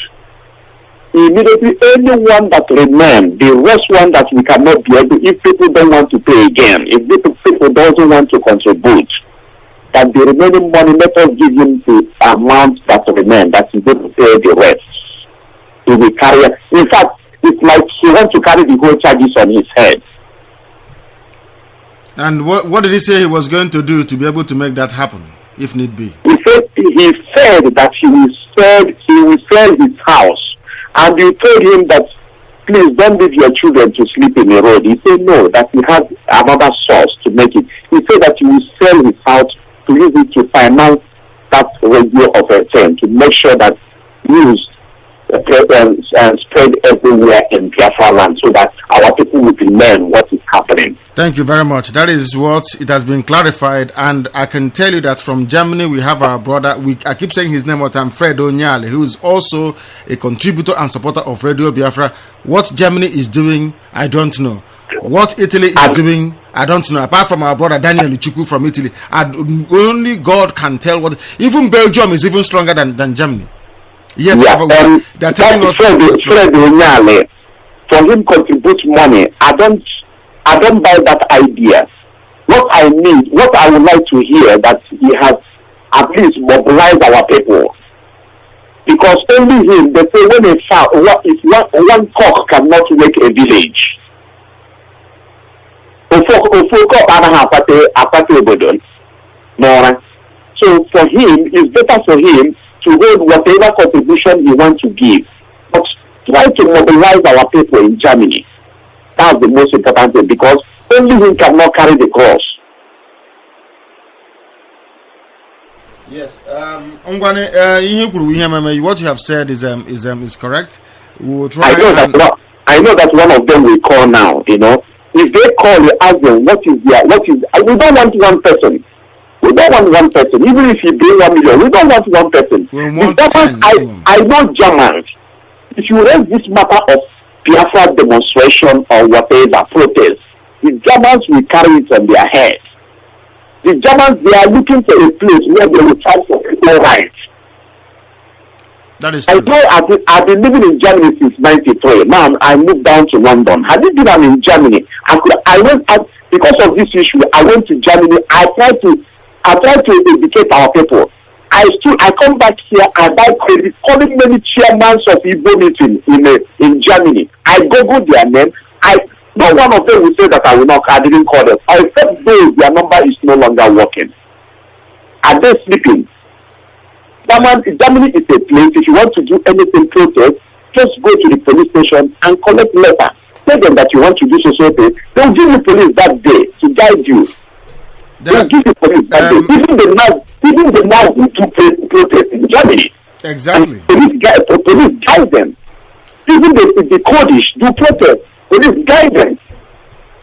immediately, anyone that remains, the rest one that we cannot be able, if people don't want to pay again, if people don't want to contribute, that the remaining money, let us give him the amount that remains, that he's going to pay the rest. He will carry, in fact, it's like he wants to carry the whole charges on his head. And what did he say he was going to do to be able to make that happen, if need be? He said that he will sell his house. And you told him that, please don't leave your children to sleep in the road. He said no, that he has another source to make it. He said that he will sell his house to use it to finance that radio of a turn, to make sure that news spread everywhere in Biafra land, so that our people will learn what is happening. Thank you very much. That is what it has been clarified, and I can tell you that from Germany we have our brother. I keep saying his name all the time, Fred Onyale, who is also a contributor and supporter of Radio Biafra. What Germany is doing, I don't know. What Italy is doing, I don't know. Apart from our brother Daniel Ichuku from Italy, only God can tell what. Even Belgium is even stronger than Germany. Yet, they're telling us Fred Onyale, for him contribute money. I don't buy that idea. What I would like to hear, that he has at least mobilized our people. Because only him, they say when if one cock cannot wake a village. So for him, it's better for him to hold whatever contribution he wants to give. But try to mobilize our people in Germany. That's the most important thing, because only him cannot carry the cross. Yes, what you have said is correct. We will try. I know that one of them will call now. You know, if they call, you ask them what is. We don't want one person. We don't want one person. Even if you bring 1 million, we don't want one person. I know Germans. If you raise this matter of Biafra demonstration or whatever protest, the Germans will carry it on their heads. The Germans, they are looking for a place where they will fight for equal rights. That is true. I've been living in Germany since '93. Now I moved down to London. Had it been in Germany, because of this issue, I went to Germany. I tried to educate our people. I come back here, I buy credit, calling many chairmen of Igbo meeting in Germany. I Google their name. No one of them will say that I didn't call them. Except though their number is no longer working. Are they sleeping? Germany is a place, if you want to do anything protest, just go to the police station and collect letter. Tell them that you want to do society. They'll give you police that day to guide you. They'll give you police that day. Even the now will do protest in Germany. Exactly. Police guide them. Even the Kurdish do protest. Police guide them.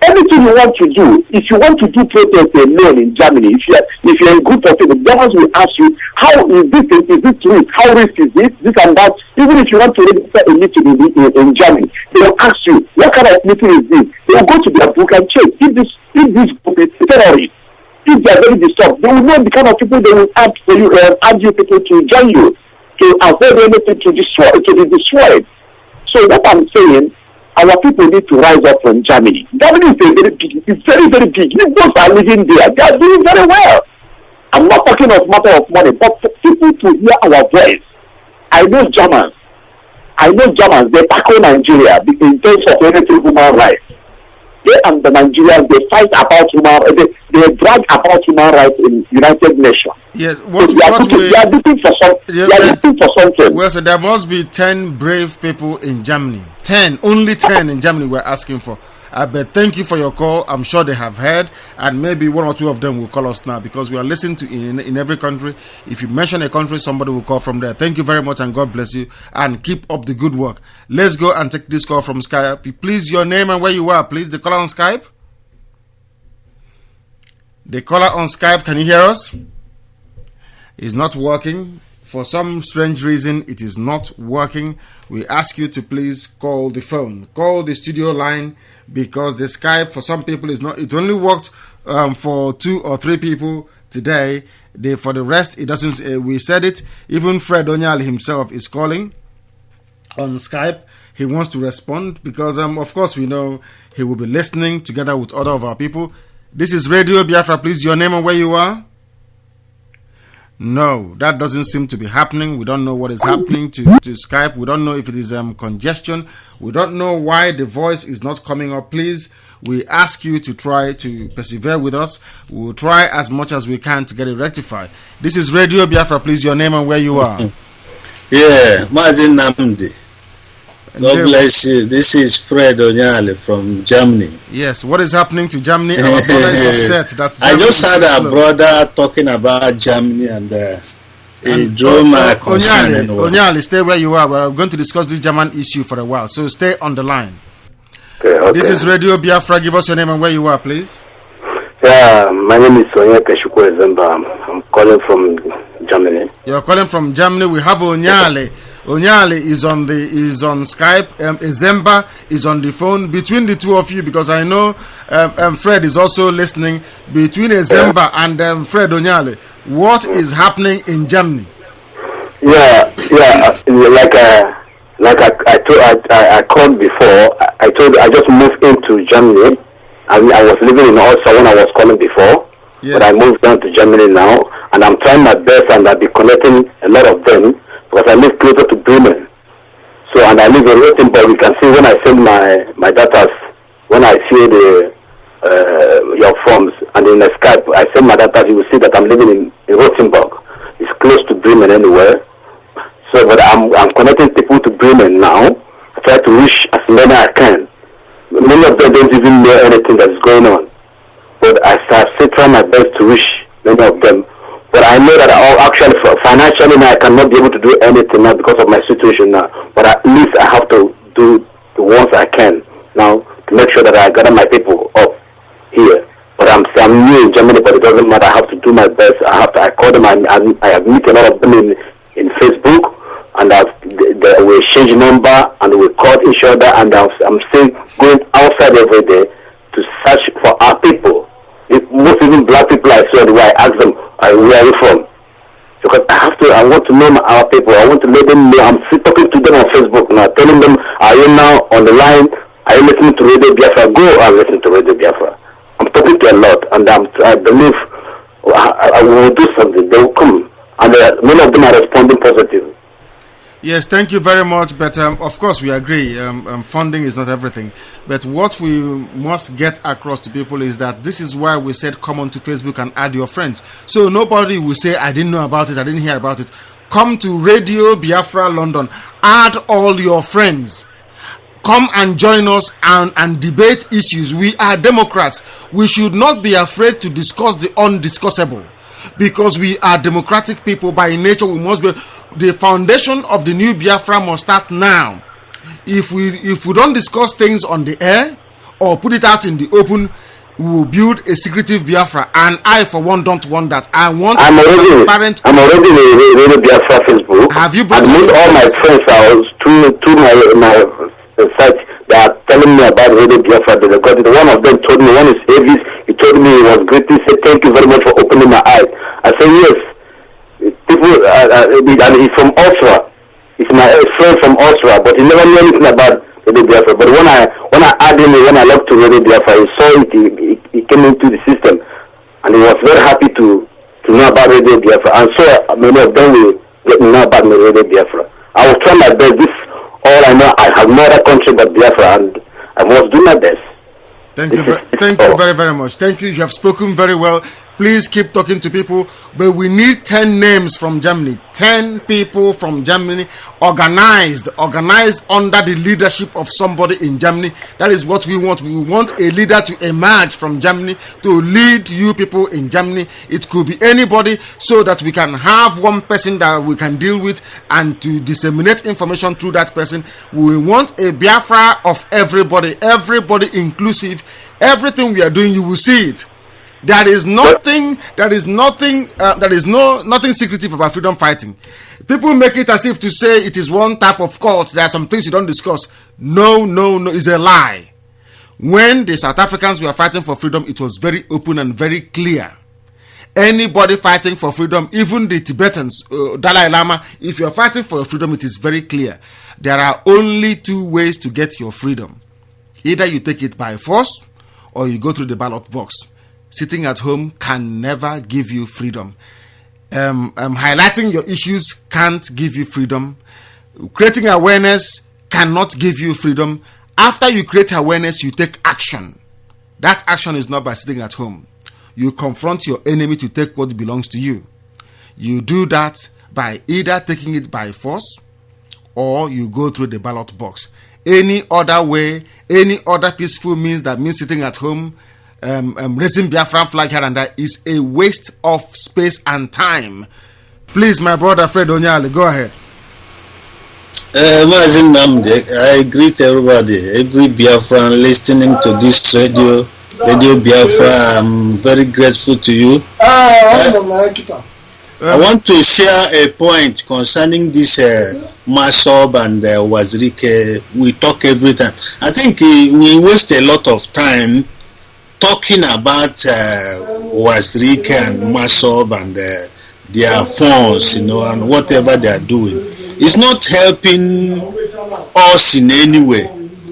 Anything you want to do, if you want to do protest alone in Germany, if you're in group of people, Germans will ask you, how is this risk? How risk is this and that? Even if you want to register a meeting in Germany, they will ask you, what kind of meeting is this? They will go to their book and check if this group is terrorist. If they are very disturbed, they will know the kind of people they will ask for you, ask you people to join you, to avoid anything to be destroyed. So what I'm saying, our people need to rise up from Germany. Germany is very, very big. Igbos are living there. They are doing very well. I'm not talking of matter of money, but for people to hear our voice. I know Germans. They tackle Nigeria in terms of anything human rights. They and the Nigerians, they fight about they brag about human rights in United Nations. Yes, they are looking for something. Well, so there must be 10 brave people in Germany. 10, only 10 in Germany we're asking for. But thank you for your call. I'm sure they have heard, and maybe one or two of them will call us now, because we are listening to in every country. If you mention a country, somebody will call from there. Thank you very much, and God bless you, and keep up the good work. Let's go and take this call from Skype. Please, your name and where you are, please. The caller on Skype. The caller on Skype, can you hear us? It's not working. For some strange reason, it is not working. We ask you to please call the phone. Call the studio line, because the Skype for some people is not. It only worked for 2 or 3 people today. For the rest, it doesn't. We said it. Even Fred Onyali himself is calling on Skype. He wants to respond because, of course, we know he will be listening together with other of our people. This is Radio Biafra. Please, your name and where you are. No, that doesn't seem to be happening. We don't know what is happening to Skype. We don't know if it is congestion. We don't know why the voice is not coming up. Please, we ask you to try to persevere with us. We will try as much as we can to get it rectified. This is Radio Biafra. Please, your name and where you are. MAZI NNAMDI. God bless you. This is Fred Onyale from Germany. Yes, what is happening to Germany? Our brother is upset that I just had a brother talking about Germany, and he drew my concern. Onyale, stay where you are. We're going to discuss this German issue for a while, so stay on the line. Okay. This is Radio Biafra. Give us your name and where you are, please. Yeah, my name is Onyeka Shukwu. I'm calling from Germany. You're calling from Germany. We have Onyale. Onyale is on Skype. Ezemba is on the phone. Between the two of you, because I know Fred is also listening. Between Ezemba and Fred Onyale, what is happening in Germany? Yeah. Like I called before. I just moved into Germany. I was living in Ulster when I was calling before. Yes. But I moved down to Germany now, and I'm trying my best, and I'll be connecting a lot of them. Because I live closer to Bremen. So, and I live in Rothenburg. You can see when I send my data, when I see your forms, and in the Skype, I send my data, you will see that I'm living in Rothenburg. It's close to Bremen anywhere. So, but I'm connecting people to Bremen now. I try to reach as many as I can. Many of them don't even know anything that's going on. But I still try my best to reach many of them. But I know that actually financially now I cannot be able to do anything now because of my situation now. But at least I have to do the ones I can now to make sure that I gather my people up here. But I'm new in Germany, but it doesn't matter. I have to do my best. I call them. I meet a lot of them in Facebook, and we exchange number and we call each other. And I'm still going outside every day to search for our people. Most even black people I saw, where I ask them, where are you from? Because I want to know our people. I want to let them know. I'm still talking to them on Facebook now, telling them, are you now on the line? Are you listening to Radio Biafra? Go and listen to Radio Biafra. I'm talking to a lot, and I believe I will do something. They will come, and many of them are responding positive. Yes, thank you very much. But of course, we agree. Funding is not everything. But what we must get across to people is that this is why we said come on to Facebook and add your friends. So nobody will say, I didn't know about it, I didn't hear about it. Come to Radio Biafra London. Add all your friends. Come and join us and debate issues. We are Democrats. We should not be afraid to discuss the undiscussable. Because we are democratic people by nature. We must be. The foundation of the new Biafra must start now. If we don't discuss things on the air or put it out in the open, we will build a secretive Biafra, and I for one don't want that. I want I'm already in the Radio Biafra Facebook. Have you brought and most all my friends are to my site that are telling me about Radio Biafra. They recorded. One of them told me, one is Avis, he told me he was greeting, said thank you very much for opening my eyes. I said yes. People and he's from Osra. He's my friend from Osra, but he never knew anything about Radio Biafra. But when I added him, when I looked to Radio Biafra, he saw it. He came into the system, and he was very happy to know about Radio Biafra. And so many of them will get to know about Radio Biafra. I was trying my best. This all I know. I have no other country but Biafra, and I must do my best. Thank you very, very much. Thank you. You have spoken very well. Please keep talking to people, but we need 10 names from Germany. 10 people from Germany, organized under the leadership of somebody in Germany. That is what we want. We want a leader to emerge from Germany to lead you people in Germany. It could be anybody, so that we can have one person that we can deal with and to disseminate information through that person. We want a Biafra of everybody inclusive. Everything we are doing, you will see it. There is nothing secretive about freedom fighting. People make it as if to say it is one type of cult. There are some things you don't discuss. No, it's a lie. When the South Africans were fighting for freedom, it was very open and very clear. Anybody fighting for freedom, even the Tibetans, Dalai Lama, if you are fighting for your freedom, it is very clear. There are only two ways to get your freedom. Either you take it by force, or you go through the ballot box. Sitting at home can never give you freedom. Highlighting your issues can't give you freedom. Creating awareness cannot give you freedom. After you create awareness, you take action. That action is not by sitting at home. You confront your enemy to take what belongs to you. You do that by either taking it by force, or you go through the ballot box. Any other way, any other peaceful means that means sitting at home, raising Biafran flag here and there, is a waste of space and time. Please, my brother Fred Onyale, go ahead. MAZI NNAMDI, I greet everybody, every Biafran listening to this Radio Biafra. I'm very grateful to you. I want to share a point concerning this Masob and Wazirike. We talk every time. I think we waste a lot of time talking about Wazirike and Masob and their phones, and whatever they are doing. It's not helping us in any way.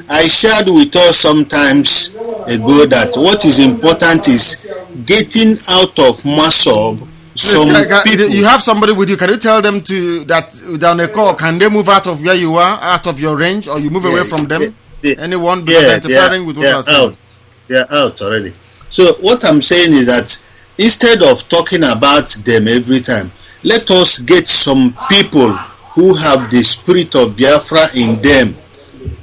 I shared with us sometimes ago that what is important is getting out of Masob. You have somebody with you. Can you tell them that down a call? Can they move out of where you are, out of your range, or you move away from them? Anyone? Because interfering with what I'm saying. They are out already. So what I'm saying is that instead of talking about them every time, let us get some people who have the spirit of Biafra in them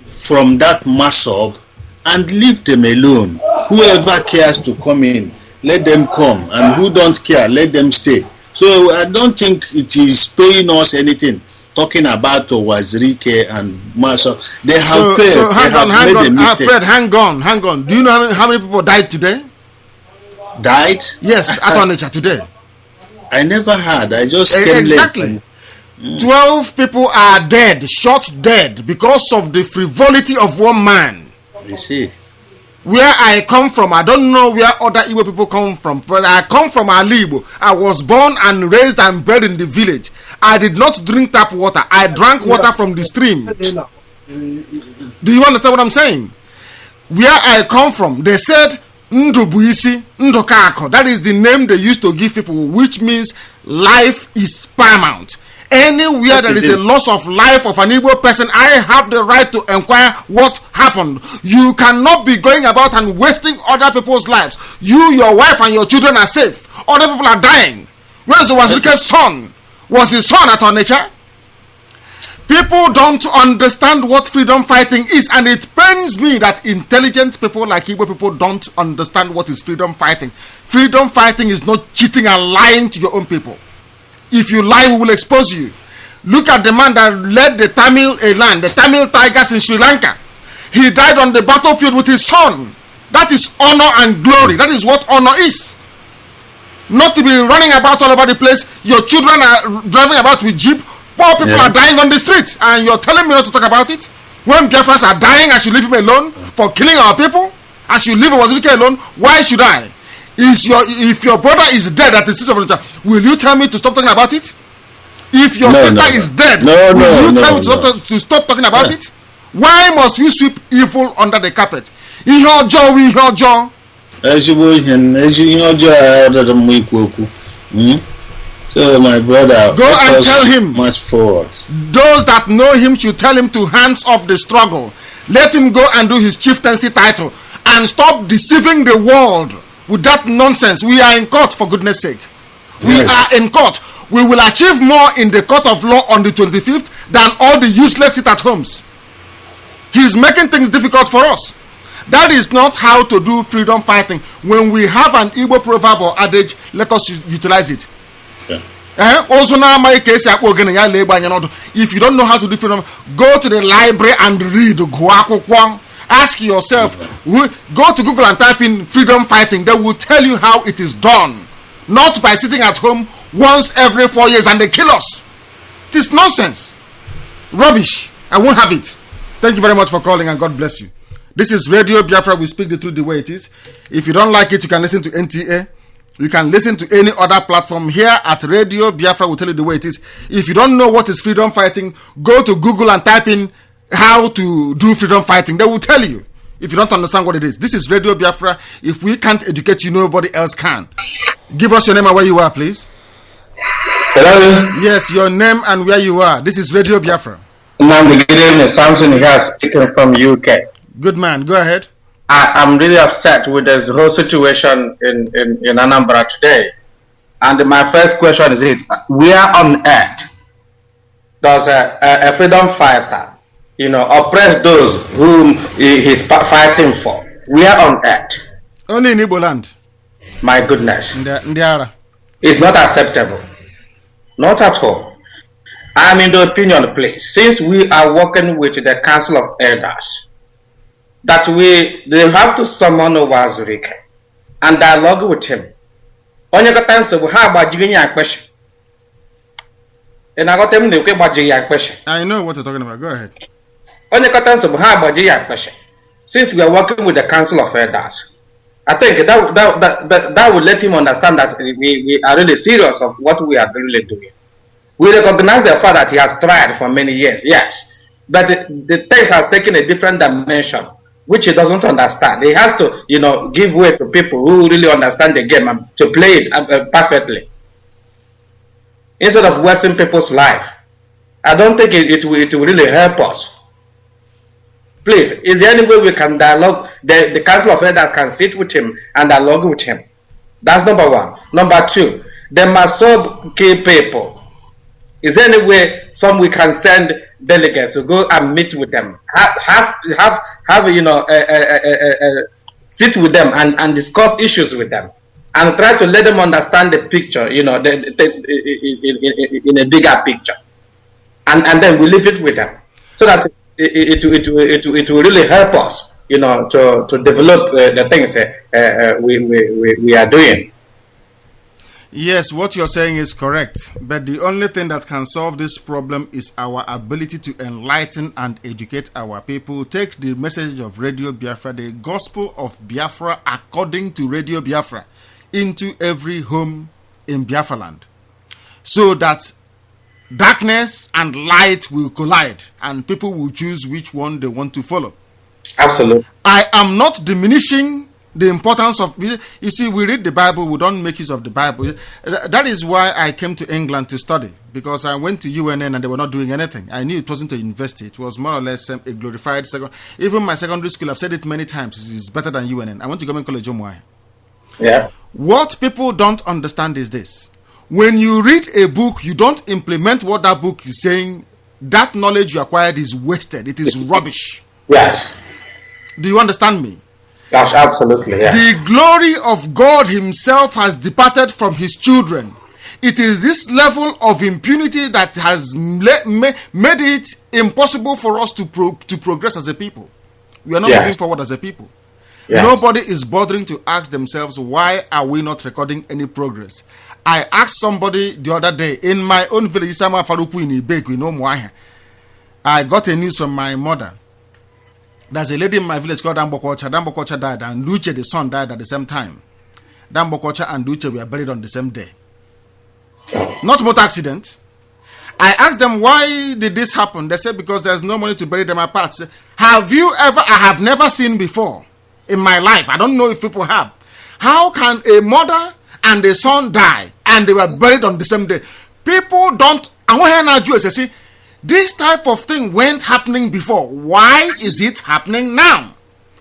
from that Masob and leave them alone. Whoever cares to come in, let them come, and who don't care, let them stay. So I don't think it is paying us anything talking about Wazirike and Masob. They have failed. Fred, hang on. Do you know how many people died today? Died? Yes, at Naija today. I never heard. I just came exactly. Late. 12 people are dead, shot dead, because of the frivolity of one man. You see. Where I come from, I don't know where other Igbo people come from, but I come from Igbo. I was born and raised and bred in the village. I did not drink tap water. I drank water from the stream. Do you understand what I'm saying? Where I come from, they said Ndobuisi, Ndokako. That is the name they used to give people, which means life is paramount. Anywhere there is a loss of life of an Igbo person, I have the right to inquire what happened. You cannot be going about and wasting other people's lives. You, your wife, and your children are safe. Other people are dying. Where's the Wazirike's son? Was his son at Onitsha? People don't understand what freedom fighting is, and it pains me that intelligent people like Igbo people don't understand what is freedom fighting. Freedom fighting is not cheating and lying to your own people. If you lie, we will expose you. Look at the man that led the Tamil Tigers in Sri Lanka. He died on the battlefield with his son. That is honor and glory. That is what honor is. Not to be running about all over the place. Your children are driving about with jeep. Poor people are dying on the street, and you're telling me not to talk about it? When Biafrans are dying, I should leave him alone for killing our people? I should leave Wazirike alone? Why should I? If your brother is dead at the street of Onitsha, will you tell me to stop talking about it? If your sister is dead, will you tell me to stop talking about it? Why must we sweep evil under the carpet? Ihe ọjọọ ihe ọjọọ. So my brother, go and tell him. March forward. Those that know him should tell him to hands off the struggle. Let him go and do his chieftaincy title and stop deceiving the world with that nonsense. We are in court, for goodness sake. We are in court. We will achieve more in the court of law on the 25th than all the useless sit-at-homes. He's making things difficult for us. That is not how to do freedom fighting. When we have an Igbo proverb or adage, let us utilize it. If you don't know how to do freedom, go to the library and read. Ask yourself, go to Google and type in freedom fighting. They will tell you how it is done. Not by sitting at home once every 4 years and they kill us. It is nonsense. Rubbish. I won't have it. Thank you very much for calling, and God bless you. This is Radio Biafra. We speak the truth the way it is. If you don't like it, you can listen to NTA. You can listen to any other platform. Here at Radio Biafra, we'll tell you the way it is. If you don't know what is freedom fighting, go to Google and type in how to do freedom fighting. They will tell you if you don't understand what it is. This is Radio Biafra. If we can't educate you, nobody else can. Give us your name and where you are, please. Hello? Yes, your name and where you are. This is Radio Biafra. Good evening. Samson here speaking from UK. Good man. Go ahead. I'm really upset with the whole situation in Anambra today. And my first question is where on earth does a freedom fighter, oppress those whom he's fighting for? Where on earth? Only in Igbo land. My goodness. Ndiara. It's not acceptable. Not at all. I'm in the opinion, please, since we are working with the Council of Elders, that they have to summon Wazirike and dialogue with him. Onye got answer how about giving you a question? And I got him the question. I know what you're talking about. Go ahead. Onye got answer how about giving a question? Since we are working with the Council of Elders, I think that would let him understand that we are really serious of what we are really doing. We recognize the fact that he has tried for many years, yes, but the text has taken a different dimension, which he doesn't understand. He has to, give way to people who really understand the game and to play it perfectly, instead of wasting people's life. I don't think it will really help us. Please, is there any way we can dialogue? The Council of Elders can sit with him and dialogue with him. That's number one. Number two, the Masob key people. Is there any way we can send delegates to go and meet with them, sit with them and discuss issues with them, and try to let them understand the picture, in a bigger picture, and then we leave it with them, so that it will really help us, to develop the things we are doing. Yes, what you're saying is correct, but the only thing that can solve this problem is our ability to enlighten and educate our people. Take the message of Radio Biafra, the gospel of Biafra according to Radio Biafra, into every home in Biafra land, so that darkness and light will collide and people will choose which one they want to follow. Absolutely. I am not diminishing the importance of, you see, we read the Bible, we don't make use of the Bible. That is why I came to England to study, because I went to UNN and they were not doing anything. I knew it wasn't a university. It was more or less a glorified even my secondary school, I've said it many times, is better than UNN. I went to Government College Omwai. Yeah. What people don't understand is this: when you read a book, you don't implement what that book is saying. That knowledge you acquired is wasted. It is rubbish. Yes. Do you understand me? Yes, absolutely. Yeah. The glory of God himself has departed from his children. It is this level of impunity that has made it impossible for us to progress as a people. We are not moving forward as a people. Yeah. Nobody is bothering to ask themselves, why are we not recording any progress? I asked somebody the other day in my own village, I got a news from my mother. There's a lady in my village called Dambokocha. Dambokocha died, and Duche, the son, died at the same time. Dambokocha and Duche were buried on the same day. Not motor accident. I asked them, why did this happen? They said, because there's no money to bury them apart. Have you ever, I have never seen before in my life, I don't know if people have, how can a mother and a son die and they were buried on the same day? People don't, I want to see, this type of thing went happening before. Why is it happening now?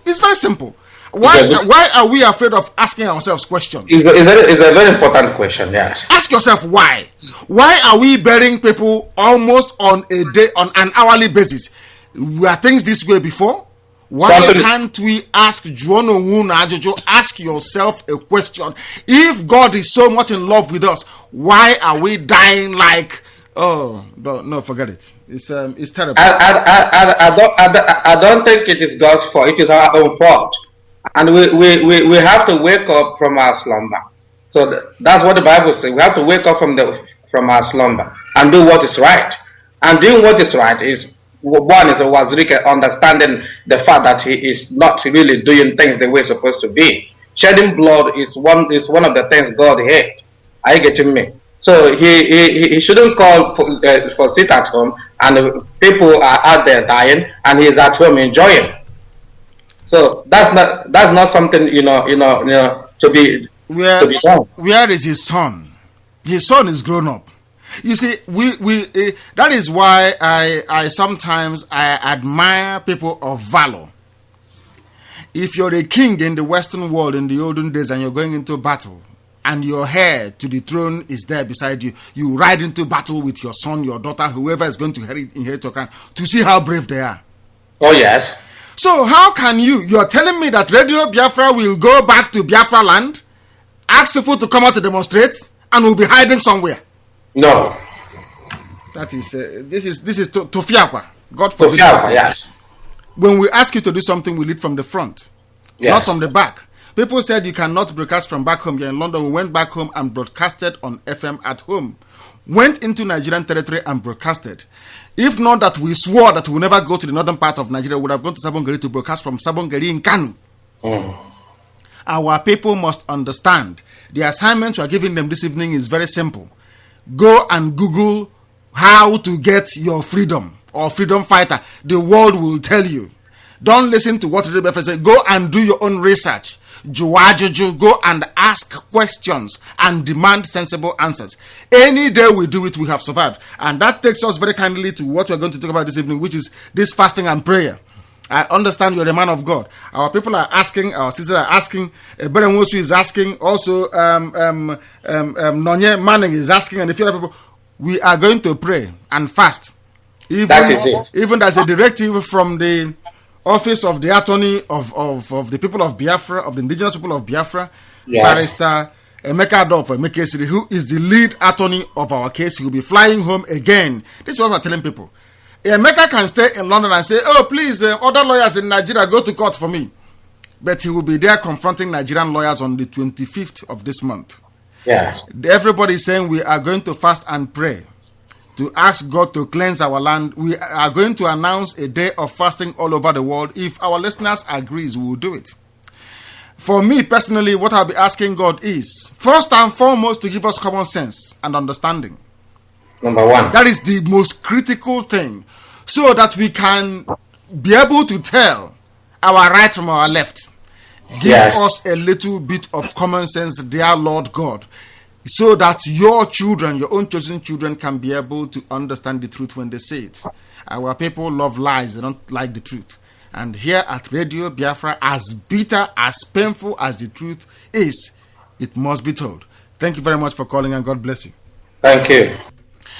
It's very simple. Why are we afraid of asking ourselves questions? It's a very important question, yes. Ask yourself why. Why are we burying people almost on a day, on an hourly basis? Were things this way before? Why can't we ask ask yourself a question? If God is so much in love with us, why are we dying like, oh, no, forget it. It's terrible. I don't think it is God's fault. It is our own fault. And we have to wake up from our slumber. So that's what the Bible says. We have to wake up from our slumber and do what is right. And doing what is right is, one is a Wazirike understanding the fact that he is not really doing things the way it's supposed to be. Shedding blood is one of the things God hates. Are you getting me? So he shouldn't call for sit at home and people are out there dying and he's at home enjoying. So that's not something to be done. Where is his son? His son is grown up. You see, that is why I sometimes admire people of valor. If you're a king in the Western world in the olden days and you're going into battle, and your heir to the throne is there beside you, you ride into battle with your son, your daughter, whoever is going to inherit your crown, to see how brave they are. Oh yes. So how can you're telling me that Radio Biafra will go back to Biafra land, ask people to come out to demonstrate, and will be hiding somewhere? No. That is this is Tofiakwa. God forbid. Yes. When we ask you to do something, we lead from the front, yes, not from the back. People said you cannot broadcast from back home. You're in London. We went back home and broadcasted on FM at home. Went into Nigerian territory and broadcasted. If not that we swore that we'll never go to the northern part of Nigeria, we would have gone to Sabongeri to broadcast from Sabongeri in Kanu. Our people must understand the assignment we are giving them this evening is very simple. Go and Google how to get your freedom or freedom fighter. The world will tell you. Don't listen to what RadioBiafra says. Go and do your own research. Go and ask questions and demand sensible answers. Any day we do it, we have survived. And that takes us very kindly to what we're going to talk about this evening, which is this fasting and prayer. I understand you're a man of God. Our people are asking, our sisters are asking, Berenwosu is asking, also Nonye Manning is asking, and a few other people. We are going to pray and fast. Even there's a directive from the Office of the Attorney of the people of Biafra, of the indigenous people of Biafra, yes, Barrister Emeka Adolfo Emekesiri, who is the lead attorney of our case. He will be flying home again. This is what we're telling people. Emeka can stay in London and say, oh, please, other lawyers in Nigeria, go to court for me. But he will be there confronting Nigerian lawyers on the 25th of this month. Yes. Everybody is saying we are going to fast and pray to ask God to cleanse our land. We are going to announce a day of fasting all over the world. If our listeners agree, we will do it. For me personally, what I'll be asking God is, first and foremost, to give us common sense and understanding. Number one. That is the most critical thing, so that we can be able to tell our right from our left. Give us a little bit of common sense, dear Lord God, so that your children, your own chosen children, can be able to understand the truth when they say it. Our people love lies. They don't like the truth. And here at Radio Biafra, as bitter, as painful as the truth is, it must be told. Thank you very much for calling, and God bless you. Thank you.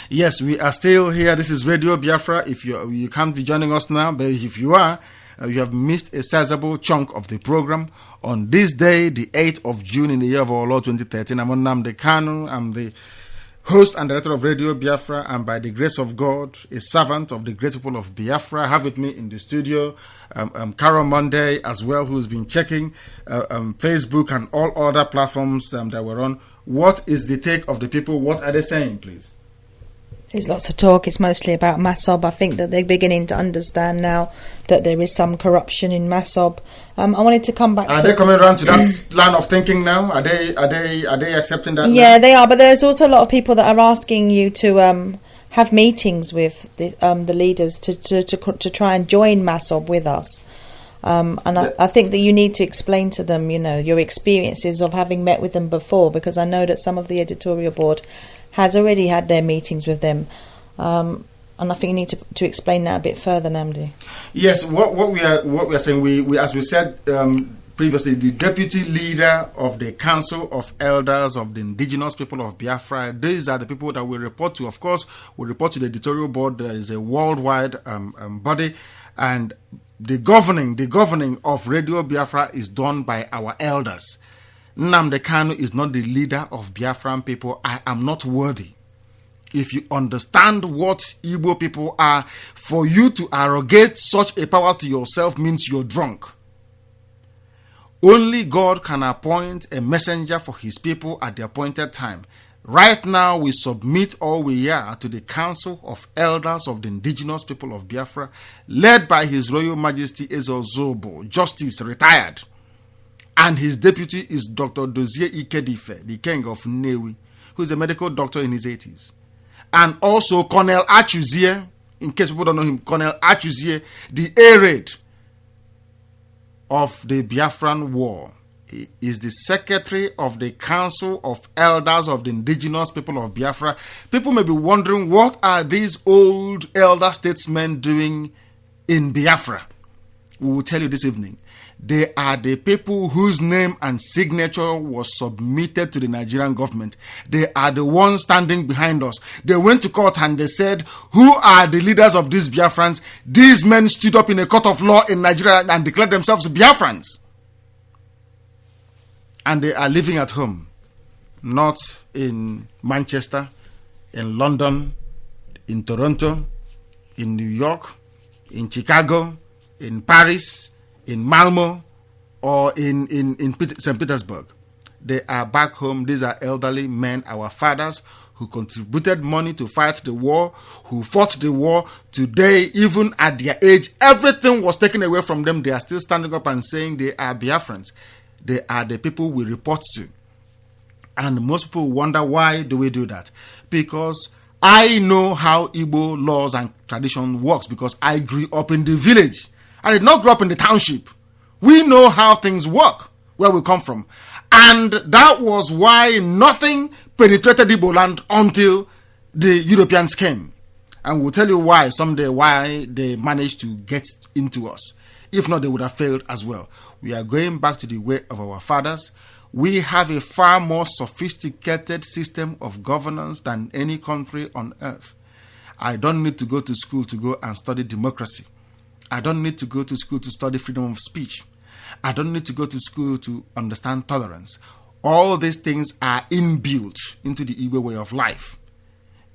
Yes, we are still here. This is Radio Biafra. If you can't be joining us now, but if you are, you have missed a sizable chunk of the program. On this day, the 8th of June in the year of our Lord 2013, I'm Nnamdi Kanu. I'm the host and director of Radio Biafra, and by the grace of God, a servant of the great people of Biafra. I have with me in the studio Carol Monday as well, who's been checking Facebook and all other platforms that we're on. What is the take of the people? What are they saying, please? There's lots of talk. It's mostly about MASOB. I think that they're beginning to understand now that there is some corruption in MASOB. I wanted to come back. Are they coming around to that line of thinking now? Are they accepting that? Yeah, now? they are. But there's also a lot of people that are asking you to have meetings with the leaders to try and join MASOB with us. I think that you need to explain to them, your experiences of having met with them before, because I know that some of the editorial board has already had their meetings with them, and I think you need to explain that a bit further, Nnamdi. Yes, what we are saying, we as we said previously, the deputy leader of the Council of Elders of the Indigenous People of Biafra. These are the people that we report to. Of course, we report to the editorial board. There is a worldwide body, and the governing of Radio Biafra is done by our elders. Nnamdi Kanu is not the leader of Biafran people. I am not worthy. If you understand what Igbo people are, for you to arrogate such a power to yourself means you're drunk. Only God can appoint a messenger for his people at the appointed time. Right now, we submit all we are to the Council of Elders of the Indigenous People of Biafra, led by His Royal Majesty Ezo Zobo, Justice, retired. And his deputy is Dr. Dozie Ikedife, the king of Nnewi, who is a medical doctor in his 80s. And also Colonel Achuzie, in case people don't know him, Colonel Achuzie, the air raid of the Biafran War. He is the secretary of the Council of Elders of the Indigenous People of Biafra. People may be wondering, what are these old elder statesmen doing in Biafra? We will tell you this evening. They are the people whose name and signature was submitted to the Nigerian government. They are the ones standing behind us. They went to court and they said, who are the leaders of these Biafrans? These men stood up in a court of law in Nigeria and declared themselves Biafrans. And they are living at home, not in Manchester, in London, in Toronto, in New York, in Chicago, in Paris, in Malmo, or in St. Petersburg. They are back home. These are elderly men, our fathers, who contributed money to fight the war, who fought the war. Today, even at their age, everything was taken away from them. They are still standing up and saying they are Biafrans. They are the people we report to. And most people wonder, why do we do that? Because I know how Igbo laws and tradition works, because I grew up in the village. I did not grow up in the township. We know how things work, where we come from. And that was why nothing penetrated Igbo land until the Europeans came. And we'll tell you why someday, why they managed to get into us. If not, they would have failed as well. We are going back to the way of our fathers. We have a far more sophisticated system of governance than any country on earth. I don't need to go to school to go and study democracy. I don't need to go to school to study freedom of speech. I don't need to go to school to understand tolerance. All these things are inbuilt into the Igbo way of life.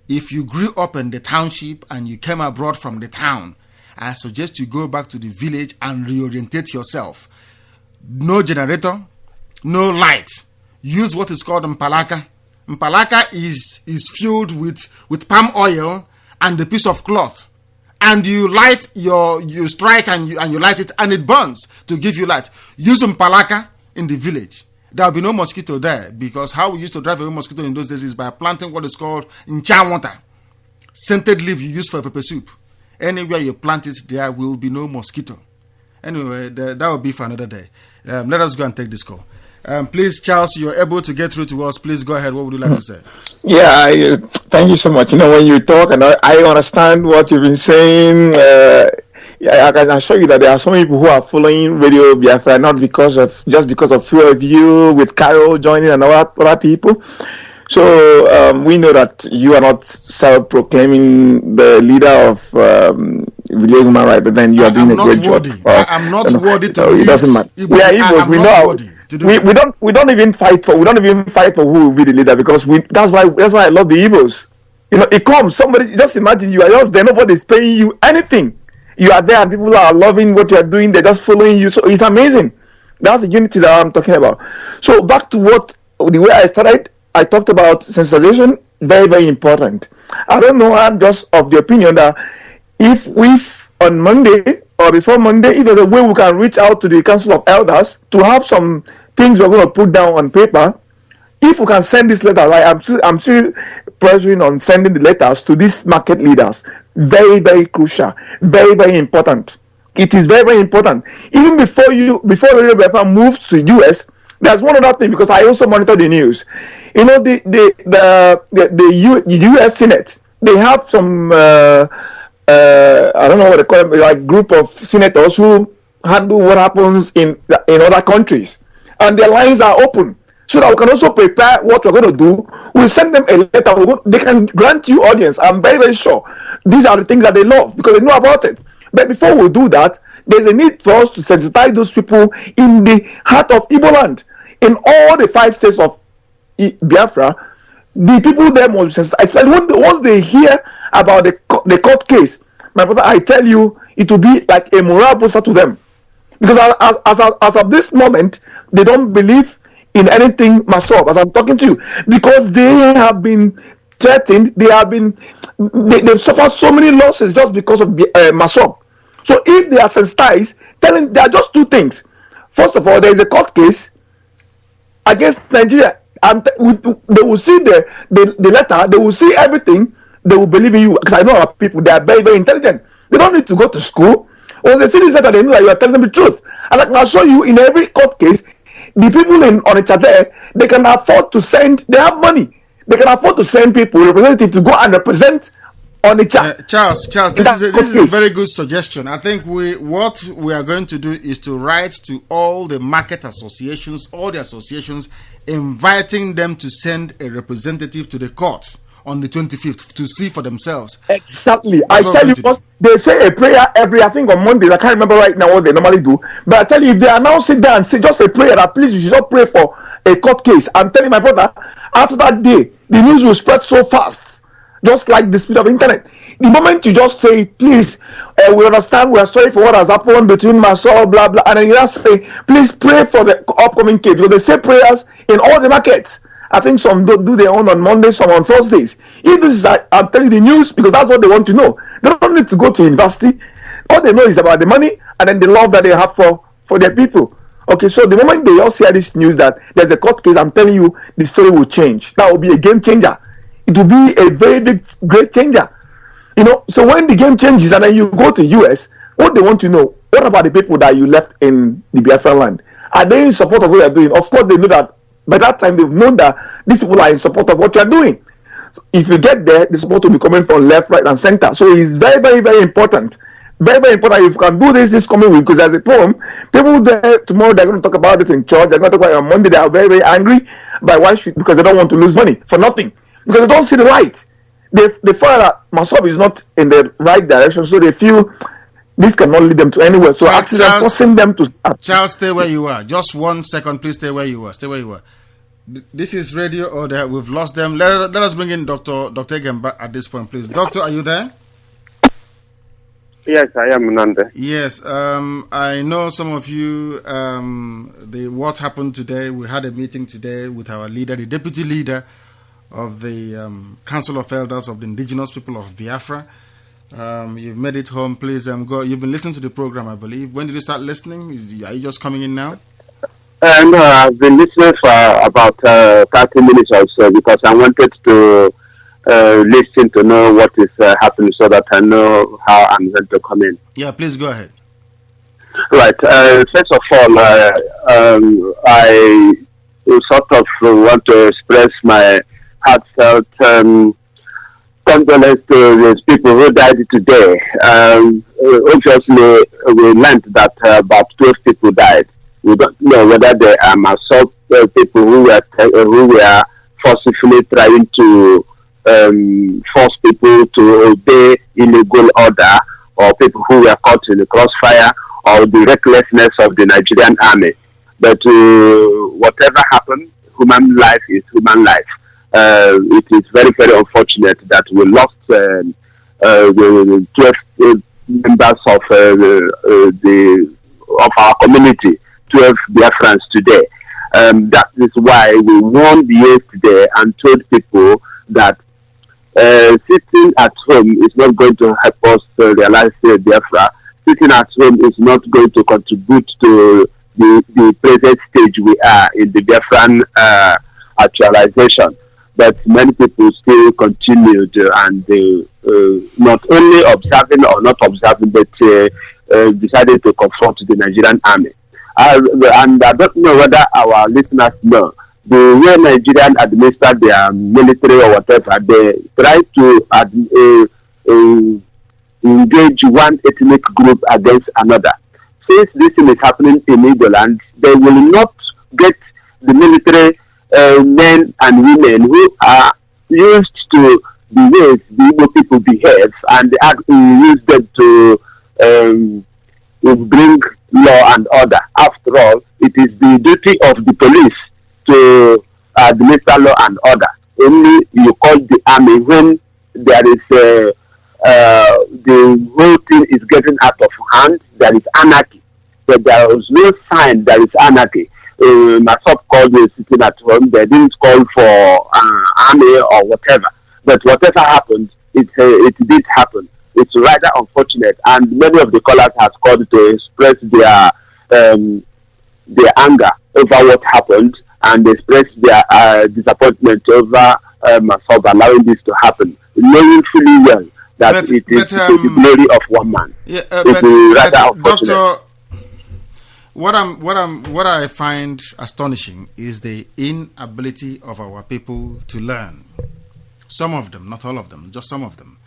If you grew up in the township and you came abroad from the town, I suggest you go back to the village and reorientate yourself. No generator, no light. Use what is called mpalaka. Mpalaka is filled with palm oil and a piece of cloth. And you light you strike and you light it and it burns to give you light. Use mpalaka in the village. There will be no mosquito there, because how we used to drive away mosquito in those days is by planting what is called ncha, scented leaf you use for pepper soup. Anywhere you plant it, there will be no mosquito. Anyway, that will be for another day. Let us go and take this call. Please, Charles, you're able to get through to us. Please go ahead. What would you like to say? Yeah, thank you so much. When you talk, and I understand what you've been saying. I can assure you that there are some people who are following Radio Biafra not just because of two of you, with Carol joining and other people. So we know that you are not self-proclaiming the leader of human rights, but then you are doing a great job. I am not worthy to it doesn't matter. We are Igbos. We know we don't even fight for who will be the leader, because that's why I love the Igbos. You know, it comes, somebody, just imagine you are just there, nobody's paying you anything. You are there and people are loving what you are doing, they're just following you. So it's amazing. That's the unity that I'm talking about. So back to the way I started, I talked about sensitization, very, very important. I don't know, I'm just of the opinion that if on Monday or before Monday, if there's a way we can reach out to the Council of Elders to have some things we're going to put down on paper, if we can send this letter, I'm still pressuring on sending the letters to these market leaders. Very, very crucial, very, very important. It is very, very important. Even before RadioBiafra moves to US, there's one other thing, because I also monitor the news. You know, the US Senate, they have some I don't know what they call them, like group of senators who handle what happens in other countries, and their lines are open, so that we can also prepare what we're going to do. We'll send them a letter. They can grant you audience. I'm very, very sure these are the things that they love, because they know about it. But before we do that, there's a need for us to sensitize those people in the heart of Igbo land. In all the 5 states of Biafra, the people there must be sensitized. Especially once they hear about the court case, my brother, I tell you, it will be like a morale booster to them. Because as of this moment, they don't believe in anything Masob, as I'm talking to you, because they have been threatened, they've suffered so many losses just because of Masob. So if they are sensitized, there are just 2 things. First of all, there is a court case against Nigeria, and they will see the letter, they will see everything, they will believe in you. Because I know our people, they are very, very intelligent. They don't need to go to school. When they see this letter, they know that you are telling them the truth. And I can show you in every court case, the people in Onitsha there, they can afford to send, they have money. They can afford to send people, representatives, to go and represent Onitsha. Charles, this is a very good suggestion. I think what we are going to do is to write to all the market associations, all the associations, inviting them to send a representative to the court on the 25th to see for themselves. Exactly. I tell you what, they say a prayer I think on Mondays. I can't remember right now what they normally do. But I tell you, if they announce it there and say just a prayer, that please you should not pray for a court case. I'm telling my brother, after that day, the news will spread so fast, just like the speed of internet. The moment you just say, please, we understand, we are sorry for what has happened between Masob, blah, blah, and then you just say, please pray for the upcoming case. Because they say prayers in all the markets. I think some do their own on Mondays, some on Thursdays. If this is, I'm telling you the news, because that's what they want to know. They don't need to go to university. All they know is about the money and then the love that they have for their people. Okay, so the moment they all hear this news that there's a court case, I'm telling you, the story will change. That will be a game changer. It will be a very big, great changer. You know, so when the game changes and then you go to US, what they want to know, what about the people that you left in the Biafran land? Are they in support of what you're doing? Of course, they know that. By that time, they've known that these people are in support of what you're doing. So if you get there, the support will be coming from left, right, and center. So it's very, very, very important. Very, very important. If you can do this coming week, because there's a poem, people there tomorrow, they're going to talk about it in church. They're going to talk about it on Monday. They are very, very angry. But why should? Because they don't want to lose money for nothing. Because they don't see the light. They feel that Masob is not in the right direction, so they feel this cannot lead them to anywhere. So actually, I'm forcing them to start. Charles, stay where you are. Just 1 second, please. Stay where you are. Stay where you are. This is Radio Order. We've lost them. Let us bring in Dr. Gemba at this point, please. Doctor, are you there? Yes, I am, Nanda. Yes, I know some of you, what happened today, we had a meeting today with our leader, the deputy leader of the Council of Elders of the Indigenous People of Biafra. You've made it home, please go. You've been listening to the program, I believe. When did you start listening? Are you just coming in now? No, I've been listening for about 30 minutes or so, because I wanted to listen to know what is happening, so that I know how I'm going to come in. Yeah, please go ahead. Right. First of all, I sort of want to express my heartfelt condolence to those people who died today. Obviously, we learned that about 12 people died. We don't know whether they are Masob people who were forcibly trying to force people to obey illegal order, or people who were caught in the crossfire, or the recklessness of the Nigerian army. But whatever happened, human life is human life. It is very, very unfortunate that we lost the 12 members of our community, 12 Biafrans today. That is why we warned yesterday and told people that sitting at home is not going to help us realize Biafra. Sitting at home is not going to contribute to the present stage we are in the Biafran actualization. But many people still continued and not only observing or not observing, but decided to confront the Nigerian army. And I don't know whether our listeners know, the way Nigerian administer their military or whatever, they try to engage one ethnic group against another. Since this thing is happening in Igbo land, they will not get the military men and women who are used to the ways the Igbo people behave, and they use them to bring law and order. After all, it is the duty of the police to administer law and order. Only you call the army when there is the whole thing is getting out of hand. There is anarchy. But there was no sign there is anarchy. Myself called sitting at home. They didn't call for army or whatever. But whatever happened, it did happen. It's rather unfortunate, and many of the callers have called to express their anger over what happened, and express their disappointment over myself allowing this to happen, knowing fully well that it is the glory of one man. Yeah, it is rather unfortunate. Doctor, what I find astonishing is the inability of our people to learn. Some of them, not all of them, just some of them.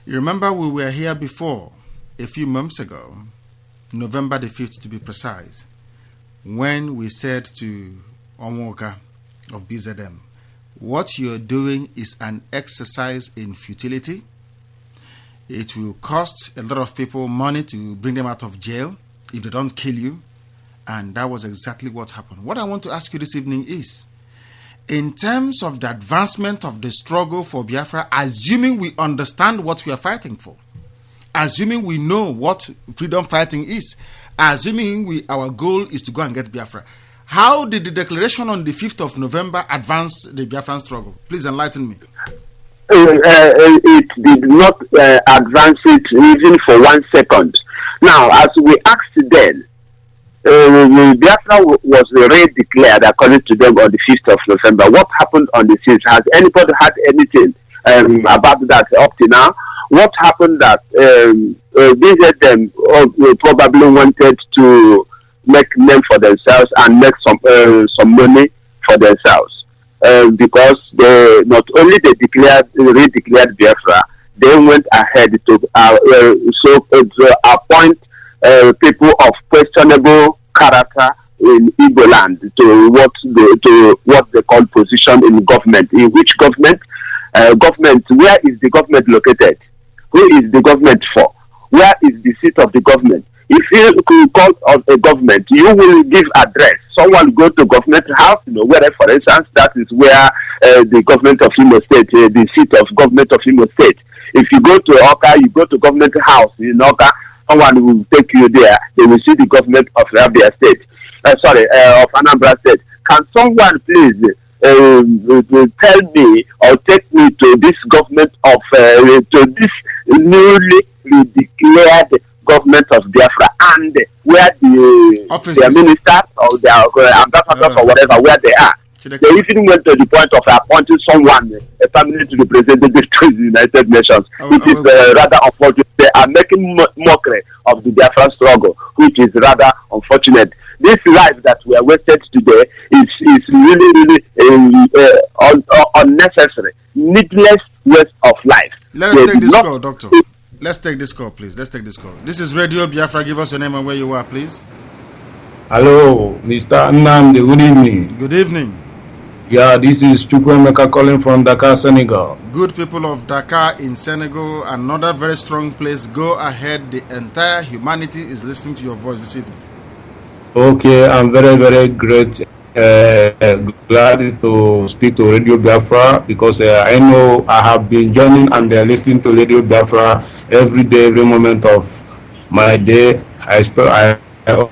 You remember we were here before, a few months ago, November the 5th to be precise, when we said to Onwoka of BZM, what you're doing is an exercise in futility. It will cost a lot of people money to bring them out of jail if they don't kill you. And that was exactly what happened. What I want to ask you this evening is, in terms of the advancement of the struggle for Biafra, assuming we understand what we are fighting for, assuming we know what freedom fighting is, assuming our goal is to go and get Biafra, how did the declaration on the 5th of November advance the Biafran struggle? Please enlighten me. It did not advance it even for 1 second. Now, as we asked then, Biafra was re-declared according to them on the 5th of November. What happened on the 6th? Has anybody had anything about that up to now? What happened that BZM probably wanted to make name for themselves and make some money for themselves? Because they not only re-declared Biafra, they went ahead to appoint people of questionable character in Igbo land to what they call position in government. In which government? Government. Where is the government located? Who is the government for? Where is the seat of the government? If you call on a government, you will give address. Someone go to government house, where, for instance, that is where the government of Imo State, the seat of government of Imo State. If you go to Oka, you go to government house in Oka, someone will take you there. They will see the government of Abia State. Of Anambra State. Can someone please tell me or take me to this government of to this newly declared government of Biafra, and where their ministers or their ambassadors or whatever, where they are? They even went to the point of appointing someone, a permanent representative to the United Nations, which is rather unfortunate. They are making mockery of the Biafran struggle, which is rather unfortunate. This life that we are wasted today is really unnecessary, needless waste of life. Let us take this call, Doctor. Let's take this call, please. Let's take this call. This is Radio Biafra. Give us your name and where you are, please. Hello, Mr. Nnamdi. Good evening. Good evening. Yeah, this is Chukwemeka calling from Dakar, Senegal. Good people of Dakar in Senegal, another very strong place. Go ahead. The entire humanity is listening to your voice this evening. Okay, I'm very, very great. Glad to speak to Radio Biafra because I know I have been joining and listening to Radio Biafra every day, every moment of my day. I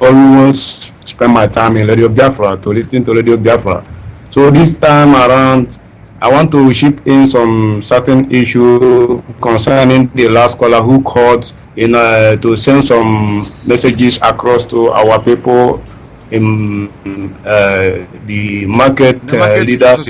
almost spend my time in Radio Biafra to listen to Radio Biafra. So this time around, I want to chip in some certain issue concerning the last caller who called in to send some messages across to our people in the market leaders.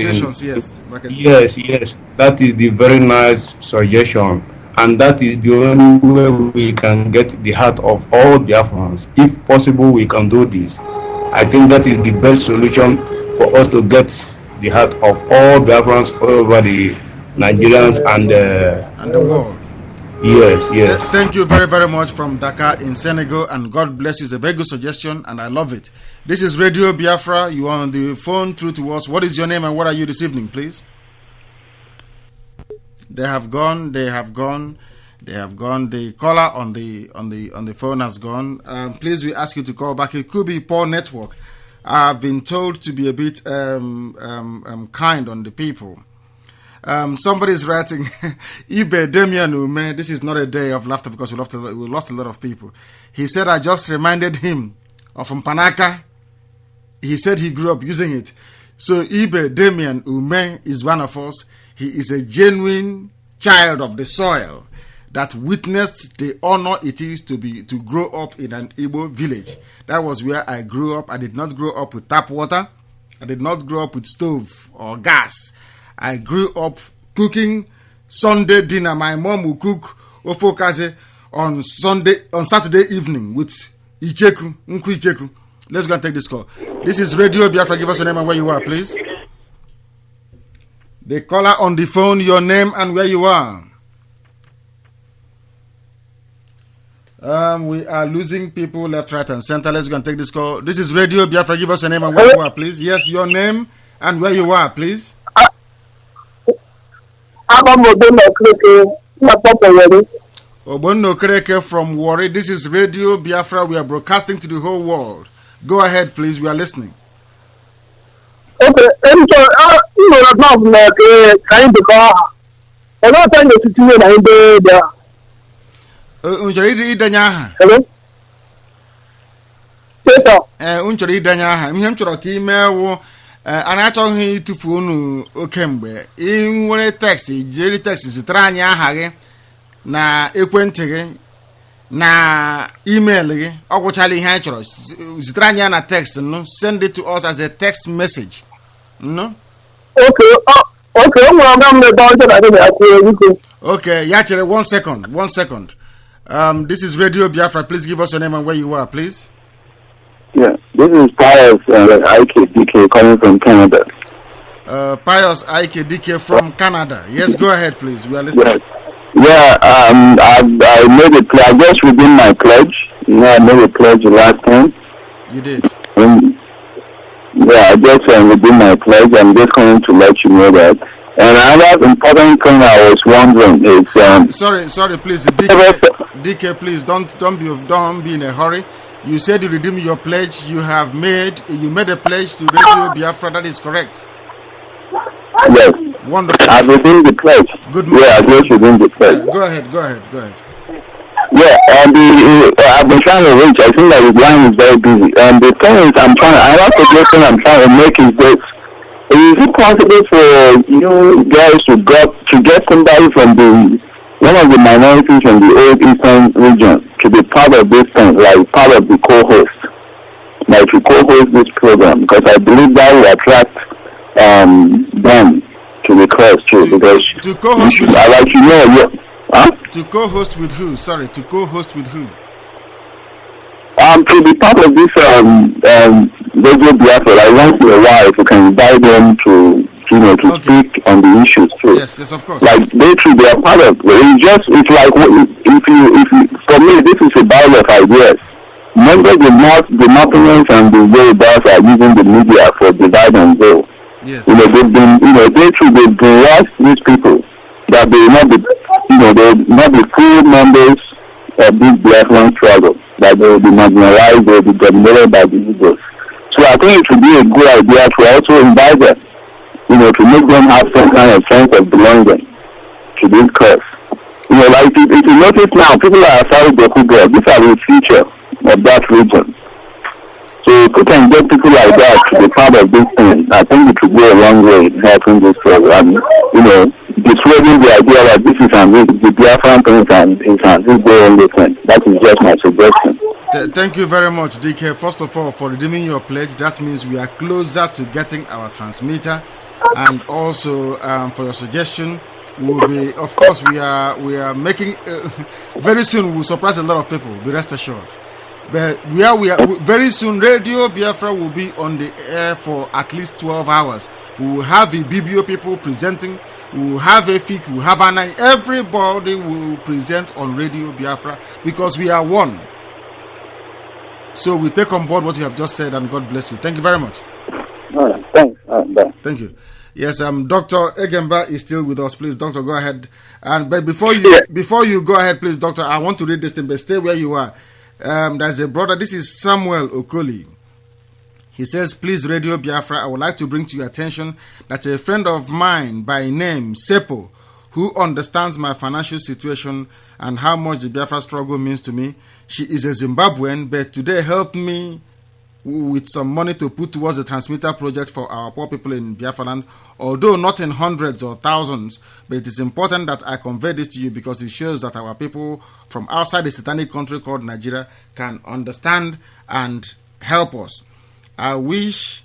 Yes, that is the very nice suggestion, and that is the only way we can get the heart of all Biafrans. If possible, we can do this. I think that is the best solution for us to get the heart of all Biafrans all over the Nigerians and the world. Yes. Thank you very, very much from Dakar in Senegal, and God bless you. It's a very good suggestion, and I love it. This is Radio Biafra. You are on the phone through to us. What is your name and what are you this evening, please? They have gone. The caller on the phone has gone. Please, we ask you to call back. It could be poor network. I've been told to be a bit kind on the people. Somebody's writing, Ibe Demian Ume, this is not a day of laughter because we lost a lot of people. He said, I just reminded him of Mpanaka. He said he grew up using it. So Ibe Demian Ume is one of us. He is a genuine child of the soil that witnessed the honor it is to grow up in an Igbo village. That was where I grew up. I did not grow up with tap water. I did not grow up with stove or gas. I grew up cooking Sunday dinner. My mom would cook ofokaze on Saturday evening with Icheku, Nku Icheku. Let's go and take this call. This is Radio Biafra. Give us your name and where you are, please. The caller on the phone, your name and where you are. We are losing people left, right, and center. Let's go and take this call. This is Radio Biafra. Give us your name and where you are, please. Yes, your name and where you are, please. Obono Kreke from Warri. This is Radio Biafra. We are broadcasting to the whole world. Go ahead, please. We are listening. Okay, Hello? Unchori idanya aha. Ihe m chọrọ ka ime wụ a na-achọghị ịtụfu unu oke mgbe ị nwere text jiri text zitere anyị aha gị na ekwentị gị na email gị ọ gwụchala ihe anyị chọrọ zitere anyị na text no send it to us as a text message no okay ya chere 1 second this is Radio Biafra. Please give us your name and where you are, please. Yeah, this is Pius IKDK coming from Canada. Pius IKDK from Canada. Yes, go ahead, please. We are listening. Yes. I made a pledge. I just within my pledge. I made a pledge last time. You did? I just within my pledge. I'm just going to let you know that. And another important thing I was wondering is sorry, please, DK, please don't be in a hurry. You said you redeemed your pledge. You made a pledge to Radio Biafra. That is correct. Yes. Wonderful. I've redeemed the pledge. Good. Yeah, I just redeemed the pledge. Go ahead. Yeah, and I've been trying to reach. I think that the line is very busy. And the thing is, another suggestion I'm trying to make is this. Is it possible for you guys to get somebody from one of the minorities from the old Eastern region to be part of this thing, like part of the co-host, like to co-host this program? Because I believe that will attract them to the cause too. Because to co-host with I like to co-host with who? Sorry, to co-host with who? To be part of this Radio Biafra, like once in a while, if you can invite them to speak on the issues too. Yes, of course. Like they are part of. It's like if you for me, this is a battle of ideas. Remember the Northerners and the Yorubas are using the media for divide and rule. Yes. They've been brainwashed these people that they will not be full members of this Biafran struggle. that they will be marginalized, they will be dominated by the Igbos. So I think it would be a good idea to also invite them, to make them have some kind of sense of belonging to this cause. Like if you notice now, people are outside the Kuga. These are the future of that region. So if we can get people like that to be part of this thing, I think it will go a long way in helping this program. Dissuading the idea that this is the Biafran thing and this go only thing. That is just my suggestion. Thank you very much, DK. First of all, for redeeming your pledge. That means we are closer to getting our transmitter, and also for your suggestion. Will be, of course, we are making very soon. We'll surprise a lot of people. Be rest assured. But we are very soon. Radio Biafra will be on the air for at least 12 hours. We will have the BBO people presenting. We will have a FIC. We will have an everybody will present on Radio Biafra because we are one. So we take on board what you have just said, and God bless you. Thank you very much. All right, thanks. Bye. Thank you. Yes, Dr. Egemba is still with us. Please, Doctor, go ahead. But before you go ahead, please, Doctor, I want to read this thing, but stay where you are. There's a brother. This is Samuel Okoli. He says, please, Radio Biafra, I would like to bring to your attention that a friend of mine by name Sepo, who understands my financial situation and how much the Biafra struggle means to me. She is a Zimbabwean, but today helped me with some money to put towards the transmitter project for our poor people in Biafra land, although not in hundreds or thousands. But it is important that I convey this to you because it shows that our people from outside the satanic country called Nigeria can understand and help us. I wish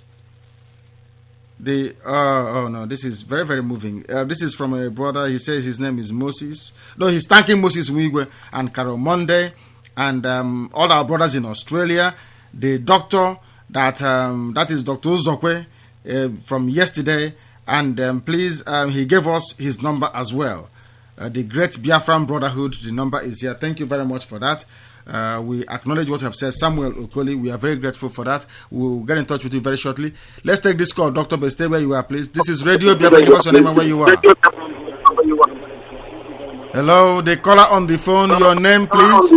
this is very, very moving. This is from a brother. He says his name is Moses. No, he's thanking Moses Mwigwe and Carol Monday and all our brothers in Australia. The doctor that is Dr. Zokwe from yesterday, and please, he gave us his number as well. The Great Biafran Brotherhood, the number is here. Thank you very much for that. We acknowledge what you have said, Samuel Okoli. We are very grateful for that. We'll get in touch with you very shortly. Let's take this call, Doctor, but stay where you are, please. This is Radio Biafra. Give us your name and where you are. Hello, the caller on the phone. Your name, please.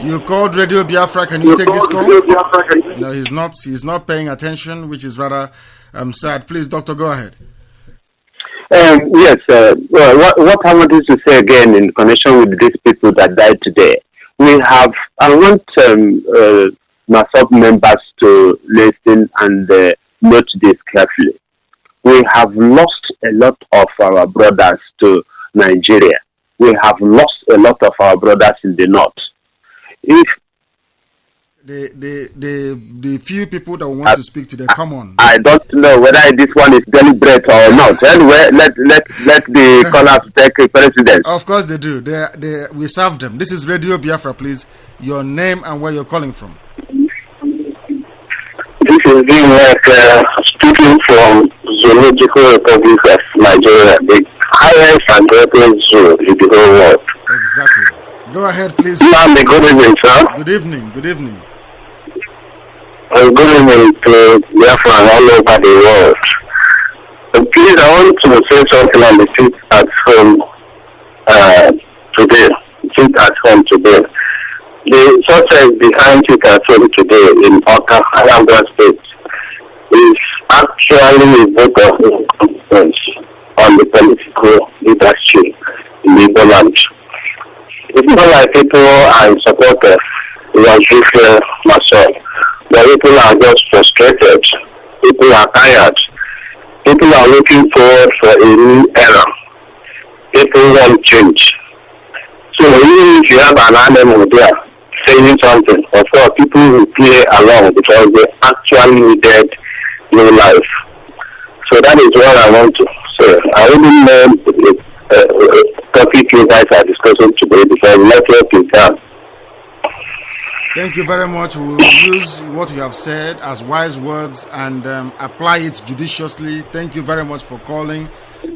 You called Radio Biafra. Can you take this call? No, he's not. He's not paying attention, which is rather sad. Please, Doctor, go ahead. Yes. What I wanted to say again in connection with these people that died today, I want my sub members to listen and note this carefully. We have lost a lot of our brothers to Nigeria. We have lost a lot of our brothers in the north. If the few people that want to speak to them, come on. I don't know whether this one is deliberate or not. Anyway, let the callers take precedence. Of course they do. We serve them. This is Radio Biafra, please. Your name and where you're calling from. This is being speaking from Zoological Republic of Nigeria, the highest and greatest zoo in the whole world. Exactly. Go ahead, please. Good evening, sir. Good evening. Good evening. Good evening to Biafra all over the world. Please, I want to say something on the sit at home today. Sit at home today. The suspect behind sit at home today in Oka, Anambra State, is actually a vote of incompetence on the political leadership in the Igbo land. It's not like people are in support of Rajikwe myself. But people are just frustrated. People are tired. People are looking forward for a new era. People want change. So even if you have an animal there saying something, of course people will play along because they actually needed new life. So that is what I want to say. I wouldn't know the topic you guys are discussing today because network is down. Thank you very much. We will use what you have said as wise words and apply it judiciously. Thank you very much for calling,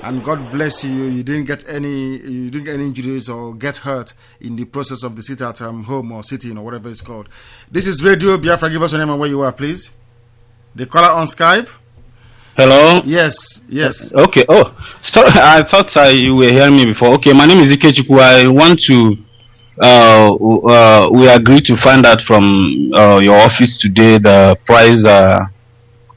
and God bless you. You didn't get any injuries or get hurt in the process of the sit at home or sitting or whatever it's called. This is Radio Biafra. Give us your name and where you are, please. The caller on Skype. Hello. Yes. Okay. Oh, sorry. I thought you were hearing me before. Okay, my name is Ikechukwu. I want to we agreed to find out from your office today the price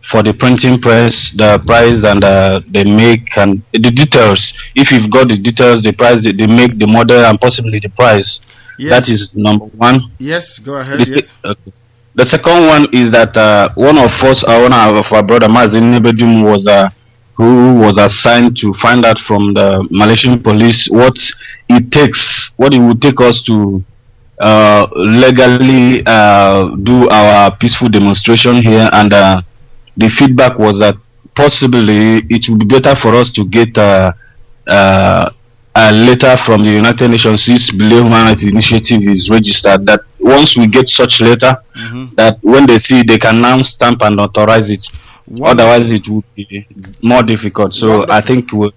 for the printing press, the price and the make and the details. If you've got the details, the price, the make, the model, and possibly the price. Yes. That is number one. Yes, go ahead. Yes. Okay. The second one is that one of us, one of our brother MAZI NNAMDI was who was assigned to find out from the Malaysian police what it takes, what it would take us to legally do our peaceful demonstration here, and the feedback was that possibly it would be better for us to get a letter from the United Nations, since Below Human Rights Initiative is registered, that once we get such letter, that when they see, they can now stamp and authorize it. Otherwise it would be more difficult. So I think we'll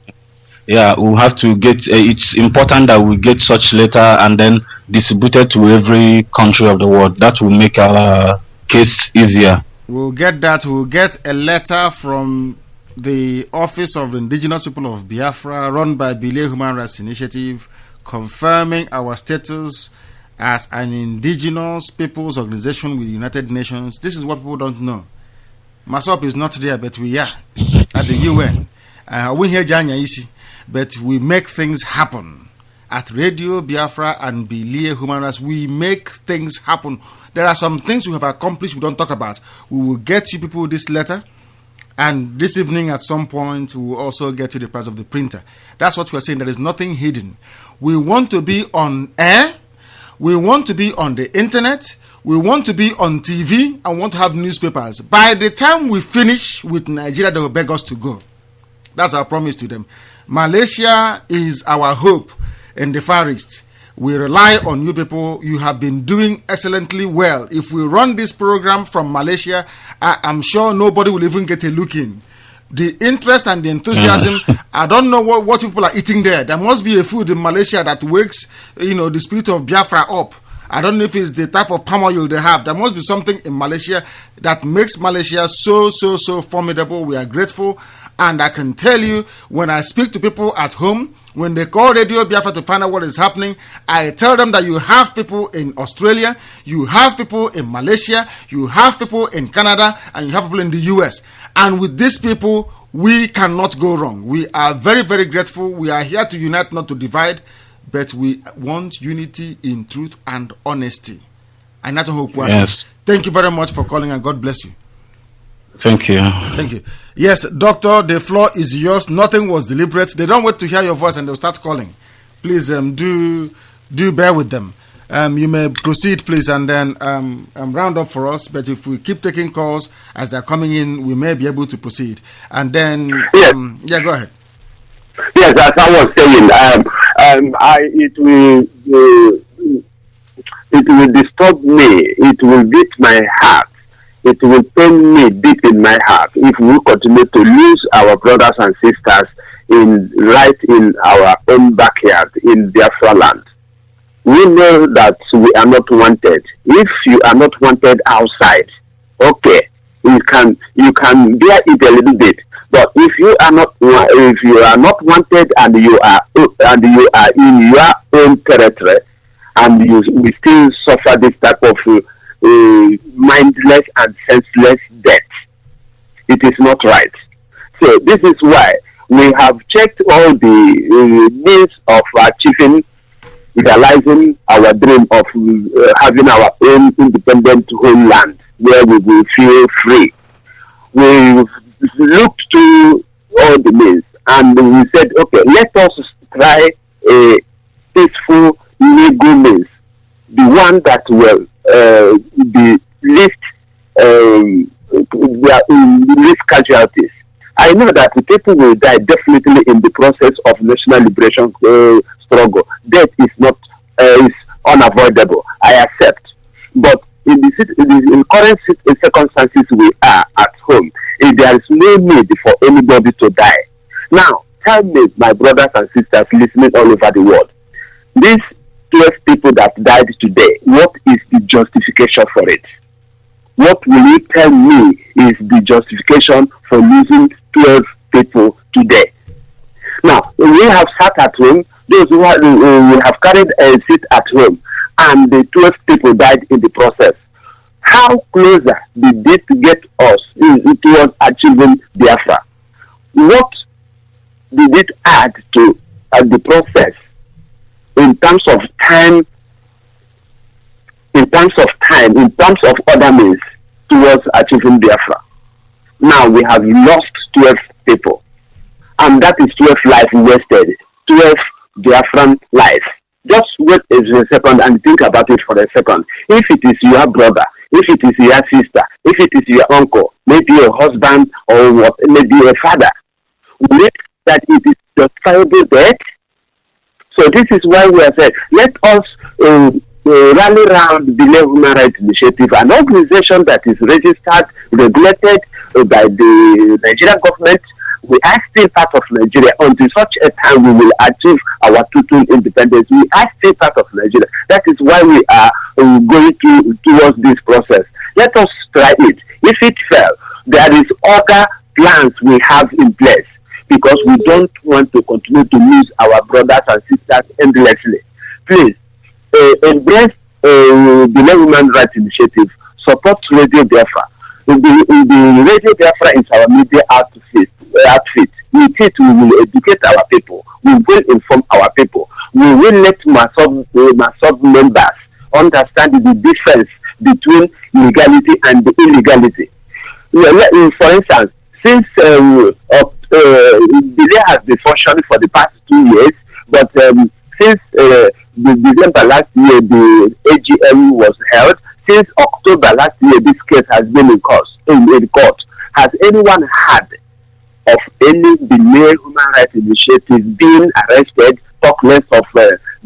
have to get it's important that we get such letter and then distribute it to every country of the world. That will make our case easier. We'll get that. We'll get a letter from the Office of Indigenous People of Biafra, run by Below Human Rights Initiative, confirming our status as an indigenous people's organization with the United Nations. This is what people don't know. MASOP is not there, but we are at the UN. We here Janya Isi, but we make things happen. At Radio Biafra and Below Human Rights, we make things happen. There are some things we have accomplished we don't talk about. We will get you people this letter, and this evening at some point we will also get you the price of the printer. That's what we're saying. There is nothing hidden. We want to be on air. We want to be on the internet. We want to be on TV and want to have newspapers. By the time we finish with Nigeria, they will beg us to go. That's our promise to them. Malaysia is our hope in the Far East. We rely on you people. You have been doing excellently well. If we run this program from Malaysia, I'm sure nobody will even get a look in. The interest and the enthusiasm, I don't know what people are eating there. There must be a food in Malaysia that wakes, the spirit of Biafra up. I don't know if it's the type of palm oil they have. There must be something in Malaysia that makes Malaysia so formidable. We are grateful. And I can tell you, when I speak to people at home, when they call Radio Biafra to find out what is happening, I tell them that you have people in Australia, you have people in Malaysia, you have people in Canada, and you have people in the US. And with these people, we cannot go wrong. We are very grateful. We are here to unite, not to divide. But we want unity in truth and honesty. And that's what we Yes. Thank you very much for calling, and God bless you. Thank you. Thank you. Yes, doctor, the floor is yours. Nothing was deliberate. They don't wait to hear your voice and they'll start calling. Please do bear with them. You may proceed, please, and then round up for us. But if we keep taking calls as they're coming in, we may be able to proceed. And then, go ahead. Yes, as I was saying, it will disturb me. It will beat my heart. It will pain me deep in my heart if we continue to lose our brothers and sisters right in our own backyard in Biafra land. We know that we are not wanted. If you are not wanted outside, okay, you can bear it a little bit. But if you are not wanted and you are in your own territory, and we still suffer this type of mindless and senseless death, it is not right. So this is why we have checked all the means of achieving, realizing our dream of having our own independent homeland where we will feel free. We've looked to all the means and we said, okay, let us try a peaceful legal means, the one that will be least casualties. I know that the people will die definitely in the process of national liberation struggle. Death is not is unavoidable. I accept, but in the current circumstances we are at home, there is no need for anybody to die. Now, tell me, my brothers and sisters listening all over the world, these 12 people that died today, what is the justification for it? What will you tell me is the justification for losing 12 people today? Now, we have sat at home, those who have carried a seat at home, and the 12 people died in the process. How closer did this get us towards achieving Biafra? What did it add to the process in terms of time, in terms of other means towards achieving Biafra? Now we have lost 12 people, and that is 12 lives wasted, 12 Biafran lives. Just wait a second and think about it for a second. If it is your brother, if it is your sister, if it is your uncle, maybe a husband or what, maybe a father, that it is justifiable death. So this is why we are saying, let us rally around the Human Rights Initiative, an organization that is registered, regulated by the Nigerian government. We are still part of Nigeria. Until such a time we will achieve our total independence, we are still part of Nigeria. That is why we are going towards this process. Let us try it. If it fails, there is other plans we have in place, because we don't want to continue to lose our brothers and sisters endlessly. Please, embrace the Human Rights Initiative, support Radio Biafra. The Radio Biafra is our media outfit. With it, we will educate our people. We will inform our people. We will let MASOB members understand the difference between legality and illegality. For instance, since delay has been functioning for the past 2 years, but since December last year the AGM was held, since October last year this case has been in court. Has anyone heard of any Benin Human Rights Initiative being arrested, talk less of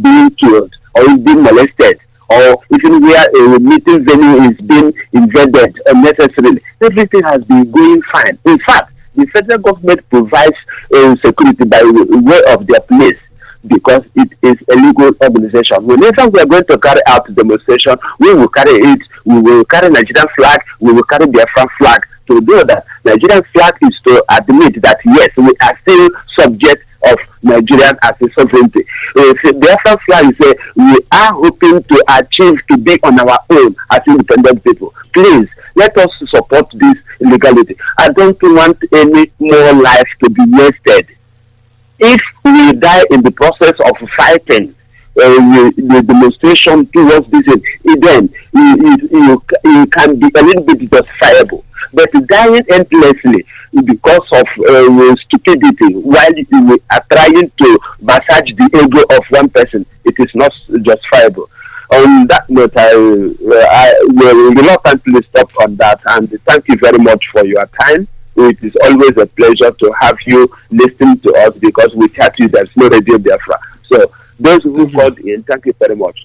being killed or being molested, or even where a meeting venue is being invaded unnecessarily? Everything has been going fine. In fact, the federal government provides security by way of their police, because it is a legal organization. Whenever we are going to carry out the demonstration, we will carry it. We will carry Nigerian flag. We will carry Biafran flag. To do that, Nigerian flag is to admit that yes, we are still subject of Nigerian as a sovereignty. The Biafran flag is we are hoping to achieve to be on our own as independent people. Please, let us support this legality. I don't want any more life to be wasted. If we die in the process of fighting the demonstration towards this, then it can be a little bit justifiable. But dying endlessly because of stupidity while we are trying to massage the ego of one person, it is not justifiable. On that note, I will reluctantly stop on that, and thank you very much for your time. It is always a pleasure to have you listen to us, because without you there's no Radio Biafra. So those who called in, thank you very much.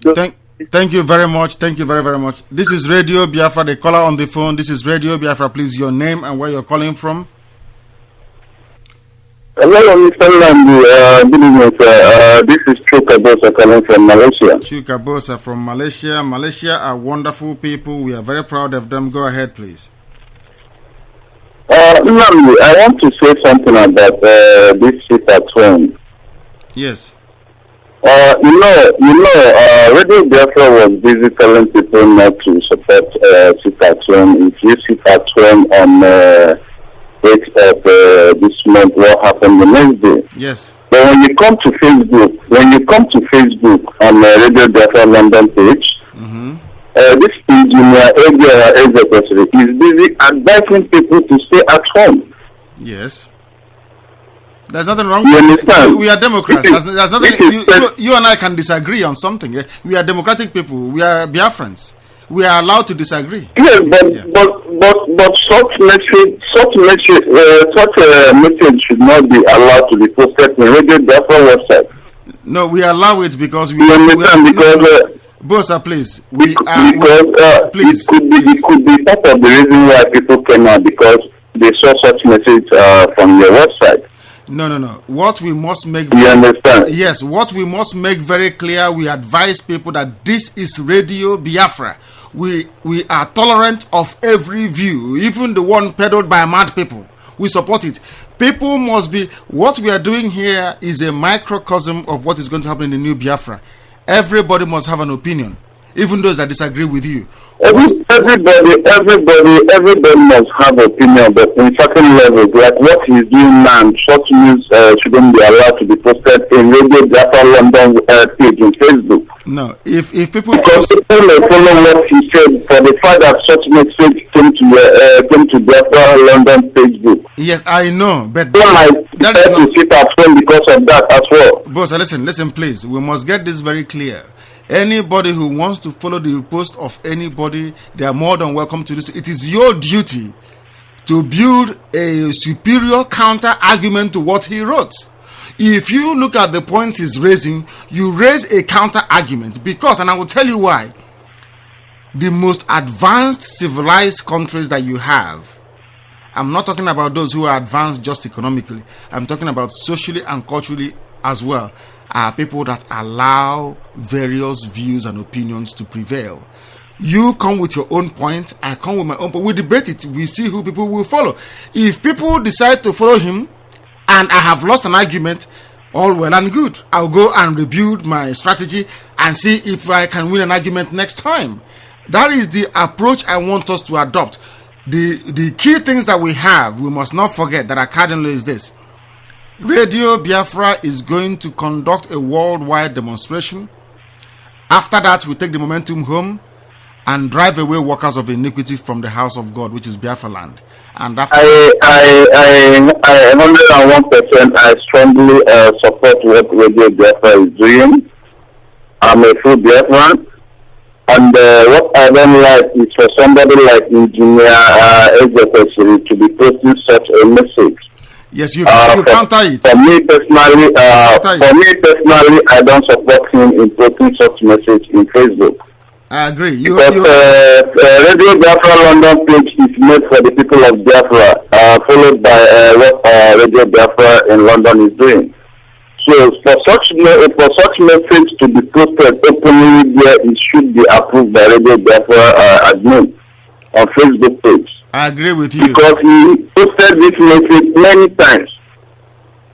Thank you very much. Thank you very, very much. This is Radio Biafra, the caller on the phone. This is Radio Biafra. Please, your name and where you're calling from. Hello, Mr. Nnamdi. Good evening, sir. This is Chuka Bosa calling from Malaysia. Chuka Bosa from Malaysia. Malaysia are wonderful people. We are very proud of them. Go ahead, please. Nnamdi, I want to say something about this sit at home. Yes. Radio Biafra was busy telling people not to support sit at home. If you sit at home on 8th of this month, what happened the next day? Yes. But when you come to Facebook on Radio Biafra London page, this engineer is busy advising people to stay at home. Yes. There's nothing wrong with it. We are Democrats. There's nothing. You and I can disagree on something. We are democratic people. We are Biafrans. We are allowed to disagree. Yes, but such message should not be allowed to be posted on Radio Biafra website. No, we allow it because we understand, because Bosa, please. Please. It could be part of the reason why people came out, because they saw such message from your website. No. What we must make... You understand? Yes, what we must make very clear, we advise people that this is Radio Biafra. We are tolerant of every view, even the one peddled by mad people. We support it. People must be... What we are doing here is a microcosm of what is going to happen in the new Biafra. Everybody must have an opinion. even those that disagree with you. Everybody must have opinion, but in certain levels, like what he's doing now, short news shouldn't be allowed to be posted in Radio Biafra London page in Facebook. No, if people because people may follow what he said for the fact that such message came to Biafra London Facebook. Yes, I know, but they might decide to sit at home because of that as well. Boss, listen, please. We must get this very clear. Anybody who wants to follow the post of anybody, they are more than welcome to this. It is your duty to build a superior counter argument to what he wrote. If you look at the points he's raising, you raise a counter argument because, and I will tell you why, the most advanced civilized countries that you have, I'm not talking about those who are advanced just economically, I'm talking about socially and culturally as well, are people that allow various views and opinions to prevail. You come with your own point, I come with my own point. We debate it, we see who people will follow. If people decide to follow him and I have lost an argument, all well and good. I'll go and rebuild my strategy and see if I can win an argument next time. That is the approach I want us to adopt. The key things that we have, we must not forget that are cardinal is this. Radio Biafra is going to conduct a worldwide demonstration. After that, we take the momentum home and drive away workers of iniquity from the house of God, which is Biafra land. And after I 101% I strongly support what Radio Biafra is doing. I'm a full Biafran, and what I don't like is for somebody like Engineer to be posting such a message. Yes, you counter it. For me personally, I don't support him in posting such message in Facebook. I agree. Radio Biafra London page is made for the people of Biafra, followed by what Radio Biafra in London is doing. So for such message to be posted openly there, it should be approved by Radio Biafra admin on Facebook page. I agree with you. Because he posted this message many times.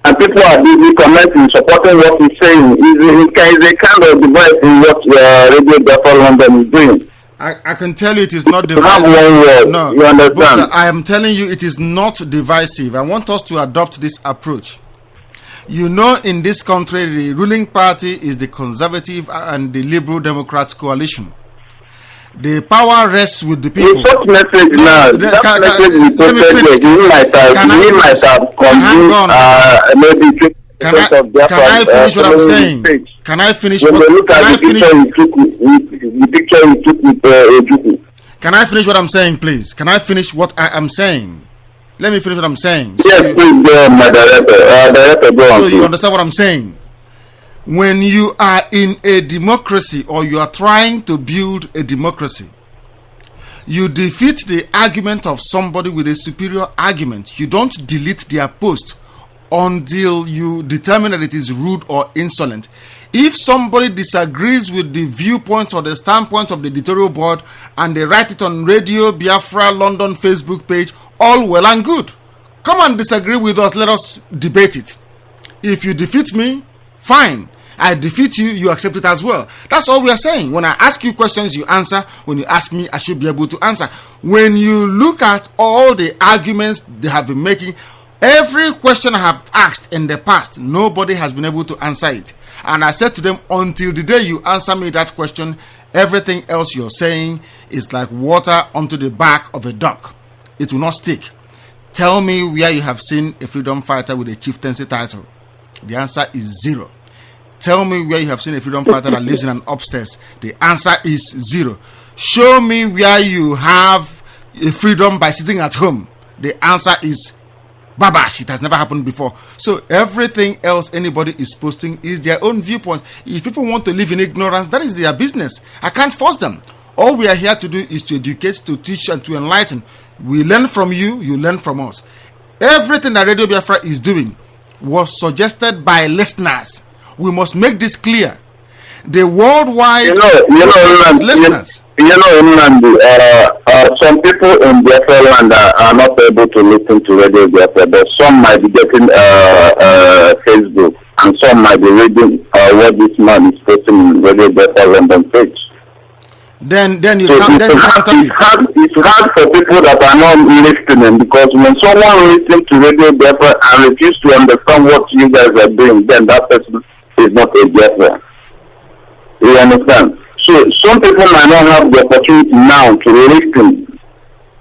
And people are busy commenting, supporting what he's saying. It's a kind of device in what Radio Biafra London is doing. I can tell you it is not divisive. Have one word, no, you understand? But I am telling you it is not divisive. I want us to adopt this approach. You know, in this country, the ruling party is the Conservative and the Liberal Democrats coalition. The power rests with the people. Such message now. That message we posted, he might have convinced maybe 50% of their Can I finish what I'm saying? Can I finish what I'm saying? Can I finish what I'm saying, please? Can I finish what I am saying? Let me finish what I'm saying. Yes, please, my director, go on. So you understand what I'm saying? When you are in a democracy or you are trying to build a democracy, you defeat the argument of somebody with a superior argument. You don't delete their post until you determine that it is rude or insolent. If somebody disagrees with the viewpoint or the standpoint of the editorial board and they write it on Radio Biafra London Facebook page, all well and good. Come and disagree with us. Let us debate it. If you defeat me, fine. I defeat you, you accept it as well. That's all we are saying. When I ask you questions, you answer. When you ask me, I should be able to answer. When you look at all the arguments they have been making, every question I have asked in the past, nobody has been able to answer it. And I said to them, until the day you answer me that question, everything else you're saying is like water onto the back of a duck. It will not stick. Tell me where you have seen a freedom fighter with a chieftaincy title. The answer is zero. Tell me where you have seen a freedom fighter that lives in an upstairs. The answer is zero. Show me where you have a freedom by sitting at home. The answer is babash. It has never happened before. So everything else anybody is posting is their own viewpoint. If people want to live in ignorance, that is their business. I can't force them. All we are here to do is to educate, to teach, and to enlighten. We learn from you, you learn from us. Everything that Radio Biafra is doing was suggested by listeners. We must make this clear. The worldwide listeners. Some people in Biafra land are not able to listen to Radio Biafra, but some might be getting Facebook, and some might be reading what this man is posting in Radio Biafra London page. then you So can't it's hard for people that are not listening, because when someone listens to Radio Biafra and refuses to understand what you guys are doing, then that person is not a Biafra. You understand? So some people might not have the opportunity now to listen,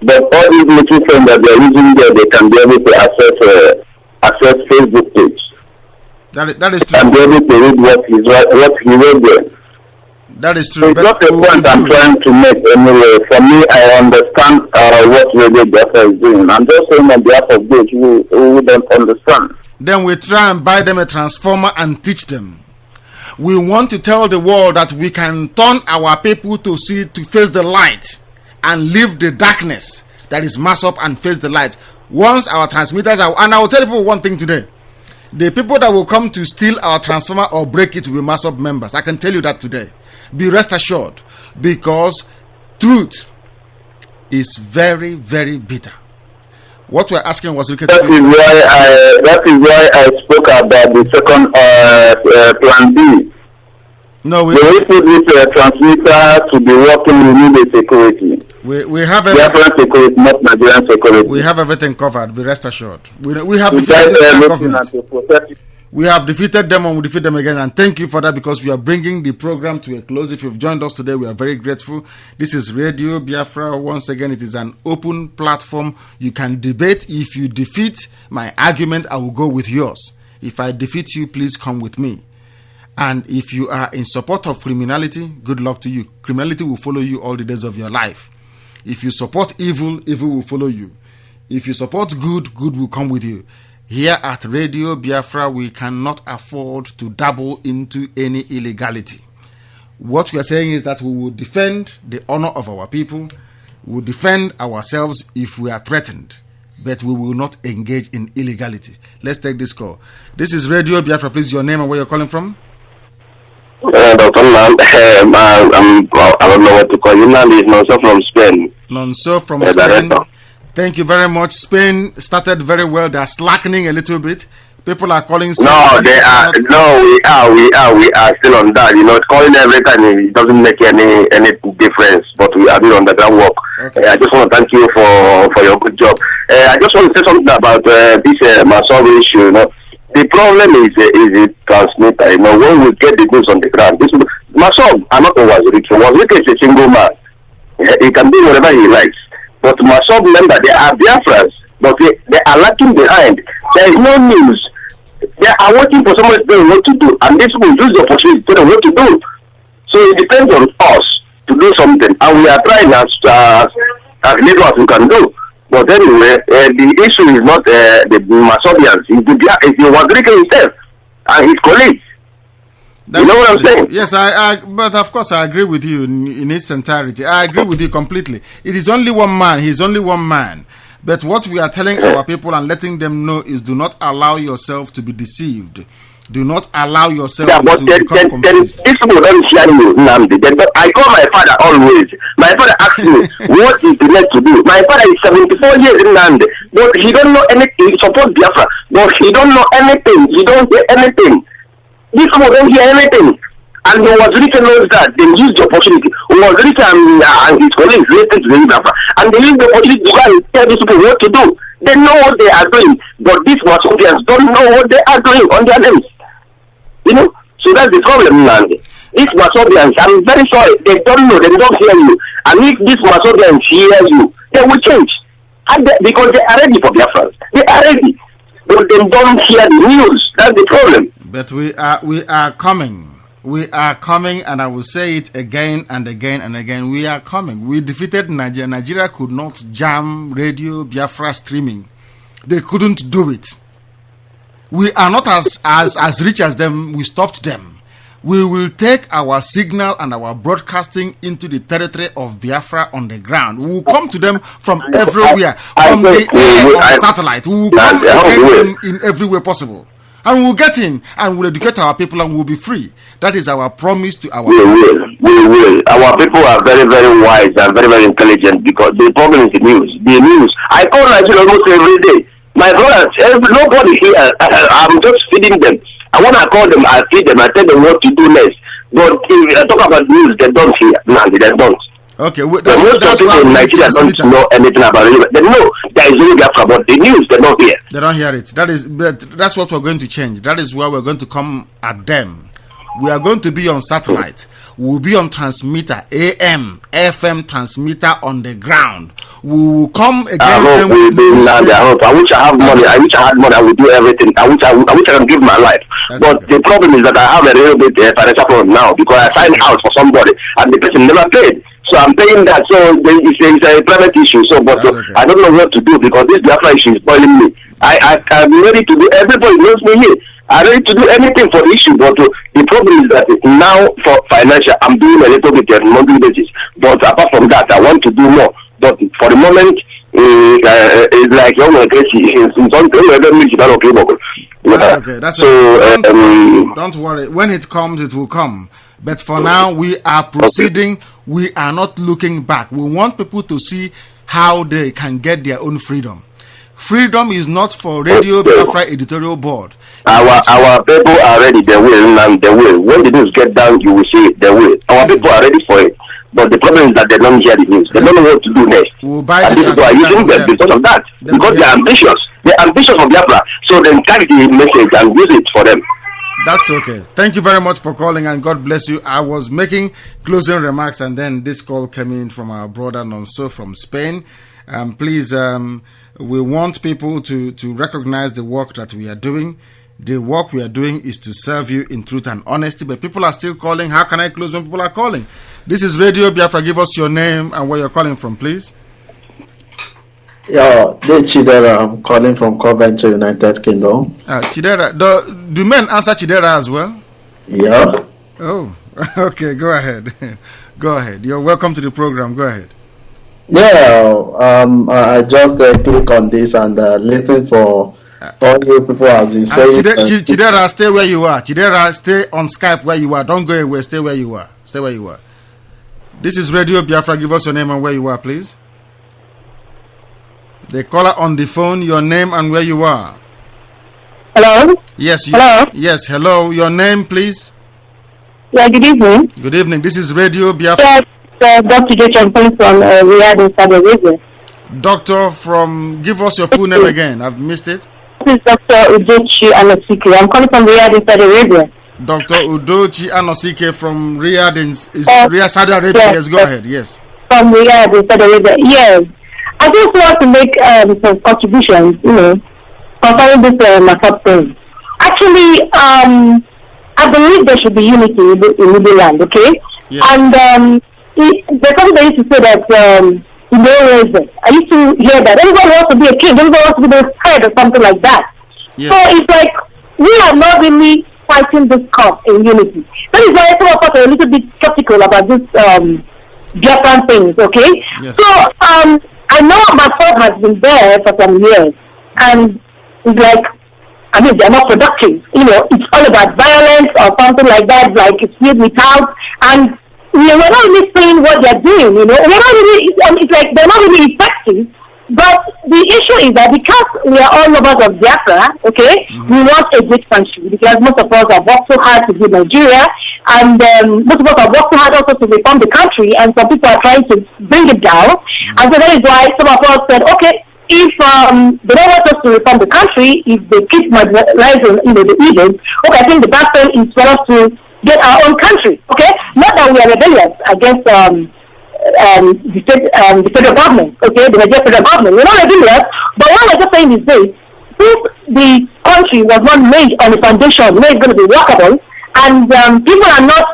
but all these little things that they're using there, they can be able to access Facebook page. That is true. And be able to read what he wrote there. That is true. So it's not a point I'm trying to make anyway. For me, I understand what Radio Biafra is doing. I'm just saying on behalf of those who don't understand. Then we try and buy them a transformer and teach them. We want to tell the world that we can turn our people to face the light and leave the darkness that is mass up and face the light. Once our transmitters are, and I will tell people one thing today. The people that will come to steal our transformer or break it will be mass up members. I can tell you that today. Be rest assured, because truth is very, very bitter. What we're asking was that is why I spoke about the second plan B. No, we need this transmitter to be working. We need a security. We have Biafran security, not Nigerian security. We have everything covered. Be rest assured. We have We have defeated them and we defeat them again. And thank you for that, because we are bringing the program to a close. If you've joined us today, we are very grateful. This is Radio Biafra. Once again, it is an open platform. You can debate. If you defeat my argument, I will go with yours. If I defeat you, please come with me. And if you are in support of criminality, good luck to you. Criminality will follow you all the days of your life. If you support evil, evil will follow you. If you support good, good will come with you. Here at Radio Biafra, we cannot afford to dabble into any illegality. What we are saying is that we will defend the honor of our people, we will defend ourselves if we are threatened, but we will not engage in illegality. Let's take this call. This is Radio Biafra. Please, your name and where you're calling from? Dr. Land, I don't know what to call you now. It's Nonso from Spain. Nonso from Spain. Thank you very much. Spain started very well. They are slackening a little bit. People are calling. No, they are. No, we are still on that. You know, calling every time, it doesn't make any difference. But we are doing underground work. Okay. I just want to thank you for your good job. I just want to say something about this Masov issue. You know, the problem is the transmitter. You know, when we get the news on the ground, this Masov, I'm not Wazirike. Wazirike is a single man. He can do whatever he likes. But Masov member, they are Biafrans, but they are lacking behind. There is no news. They are waiting for somebody to tell them what to do, and this will use the opportunity to tell them what to do. So it depends on us to do something, and we are trying as little as we can do. But anyway, the issue is not the Masovians, it's the Wazirike himself and his colleagues. You know what I'm saying? Yes, but of course I agree with you in its entirety. I agree with you completely. It is only one man. He's only one man. But what we are telling our people and letting them know is, do not allow yourself to be deceived. Do not allow yourself to become confused. These people don't share you, Nnamdi. I call my father always. My father asks me, what is the next to do? My father is 74 years in Nnamdi, but he don't know anything. He supports Biafra, but he don't know anything. He don't hear anything. These people don't hear anything. And Wazirike knows that. They use the opportunity. Wazirike and his colleagues listen to the Biafra, and they use the opportunity to go and tell these people what to do. They know what they are doing, but these Masovians don't know what they are doing on their names. You know? So that's the problem, man. These Masovians, I'm very sorry, they don't know, they don't hear you. And if these Masovians hear you, they will change. Because they are ready for Biafra. They are ready. But they don't hear the news. That's the problem. But we are coming. We are coming, and I will say it again and again and again. We are coming. We defeated Nigeria. Nigeria could not jam Radio Biafra streaming. They couldn't do it. We are not as rich as them. We stopped them. We will take our signal and our broadcasting into the territory of Biafra on the ground. We will come to them from everywhere, from the air, on satellite. We will come again in every way possible. And we'll get in and we'll educate our people and we'll be free. That is our promise to our people. We will. Our people are very, very wise and very, very intelligent, because the problem is the news. The news. I call Nigeria almost every day. My brothers, nobody here. I'm just feeding them. I want to call them, I feed them, I tell them what to do next. But if I talk about news, they don't hear. No, they don't. Okay, most of people in Nigeria don't know anything about it. They know there is only Biafra, but the news they don't hear. They don't hear it. That's what we're going to change. That is where we're going to come at them. We are going to be on satellite. We'll be on transmitter, AM, FM transmitter on the ground. We will come against them. I wish I have money. I wish I had money. I would do everything. I wish I can give my life. But the problem is that I have a little bit financial problem now because I signed out for somebody and the person never paid. So I'm paying that. So it's a private issue. So, but I don't know what to do because this Biafra issue is boiling me. I'm ready to do. Everybody knows me here. I'm ready to do anything for the issue, but the problem is that now for financial, I'm doing a little bit on a monthly basis. But apart from that, I want to do more. But for the moment, it's like okay, that's so. Don't worry. When it comes, it will come. But for now, we are proceeding. Okay. We are not looking back. We want people to see how they can get their own freedom. Freedom is not for Radio Biafra editorial board. Our people are ready. They will, and they will. When the news get down, you will see it. They will. Our people are ready for it. But the problem is that they don't hear the news. They don't know what to do next. And these people are using them because of that. Because they are ambitious. They are ambitious for Biafra. So they carry the message and use it for them. That's okay. Thank you very much for calling and God bless you. I was making closing remarks and then this call came in from our brother Nonso from Spain. Please, we want people to recognize the work that we are doing. The work we are doing is to serve you in truth and honesty, but people are still calling. How can I close when people are calling? This is Radio Biafra. Give us your name and where you're calling from, please. Yeah, this is Chidera. I'm calling from COMMENT, United Kingdom. Chidera, do men answer Chidera as well? Yeah. Oh, okay. Go ahead. Go ahead. You're welcome to the program. Go ahead. Yeah, I just click on this and listen for all you people have been saying. Chidera, stay where you are. Chidera, stay on Skype where you are. Don't go away. Stay where you are. Stay where you are. This is Radio Biafra. Give us your name and where you are, please. The caller on the phone, your name and where you are. Hello? Yes. Hello? Yes, hello. Your name, please. Yeah, good evening. Good evening. This is Radio Biafra. Yes, Dr. J. I'm calling from Riyadh in Saudi Arabia. Doctor give us your full name again. I've missed it. This is Dr. Udochi Anosike. I'm calling from Riyadh in Saudi Arabia. Dr. Udochi Anosike from Riyadh in Riyadh, Saudi Arabia. Yes, go ahead. Yes. From Riyadh in Saudi Arabia. Yes. I just want to make some contributions, concerning this matter thing. Actually, I believe there should be unity in Igbo land, okay? Yes. And there's something they used to say that I used to hear that everybody wants to be a king, everybody wants to be the head or something like that. Yes. So it's like we are not really fighting this cause in unity. That is why some of us are a little bit skeptical about this Biafran things, okay? Yes. So I know my father has been there for some years, and it's like, they're not productive. It's all about violence or something like that, like it's filled with out, and we're not really seeing what they're doing, we're not really, it's like they're not really effective. But the issue is that because we are all lovers of Biafra, okay, we want a great country because most of us have worked so hard to build Nigeria, and most of us have worked so hard also to reform the country, and some people are trying to bring it down. And so that is why some of us said, okay, if they don't want us to reform the country, if they keep marginalizing, the evils, okay, I think the best thing is for us to get our own country, okay? Not that we are rebellious against the federal government, okay, the Nigerian federal government. We're not rebellious, but what we're just saying is this: if the country was not made on a foundation where it's going to be workable, and people are not,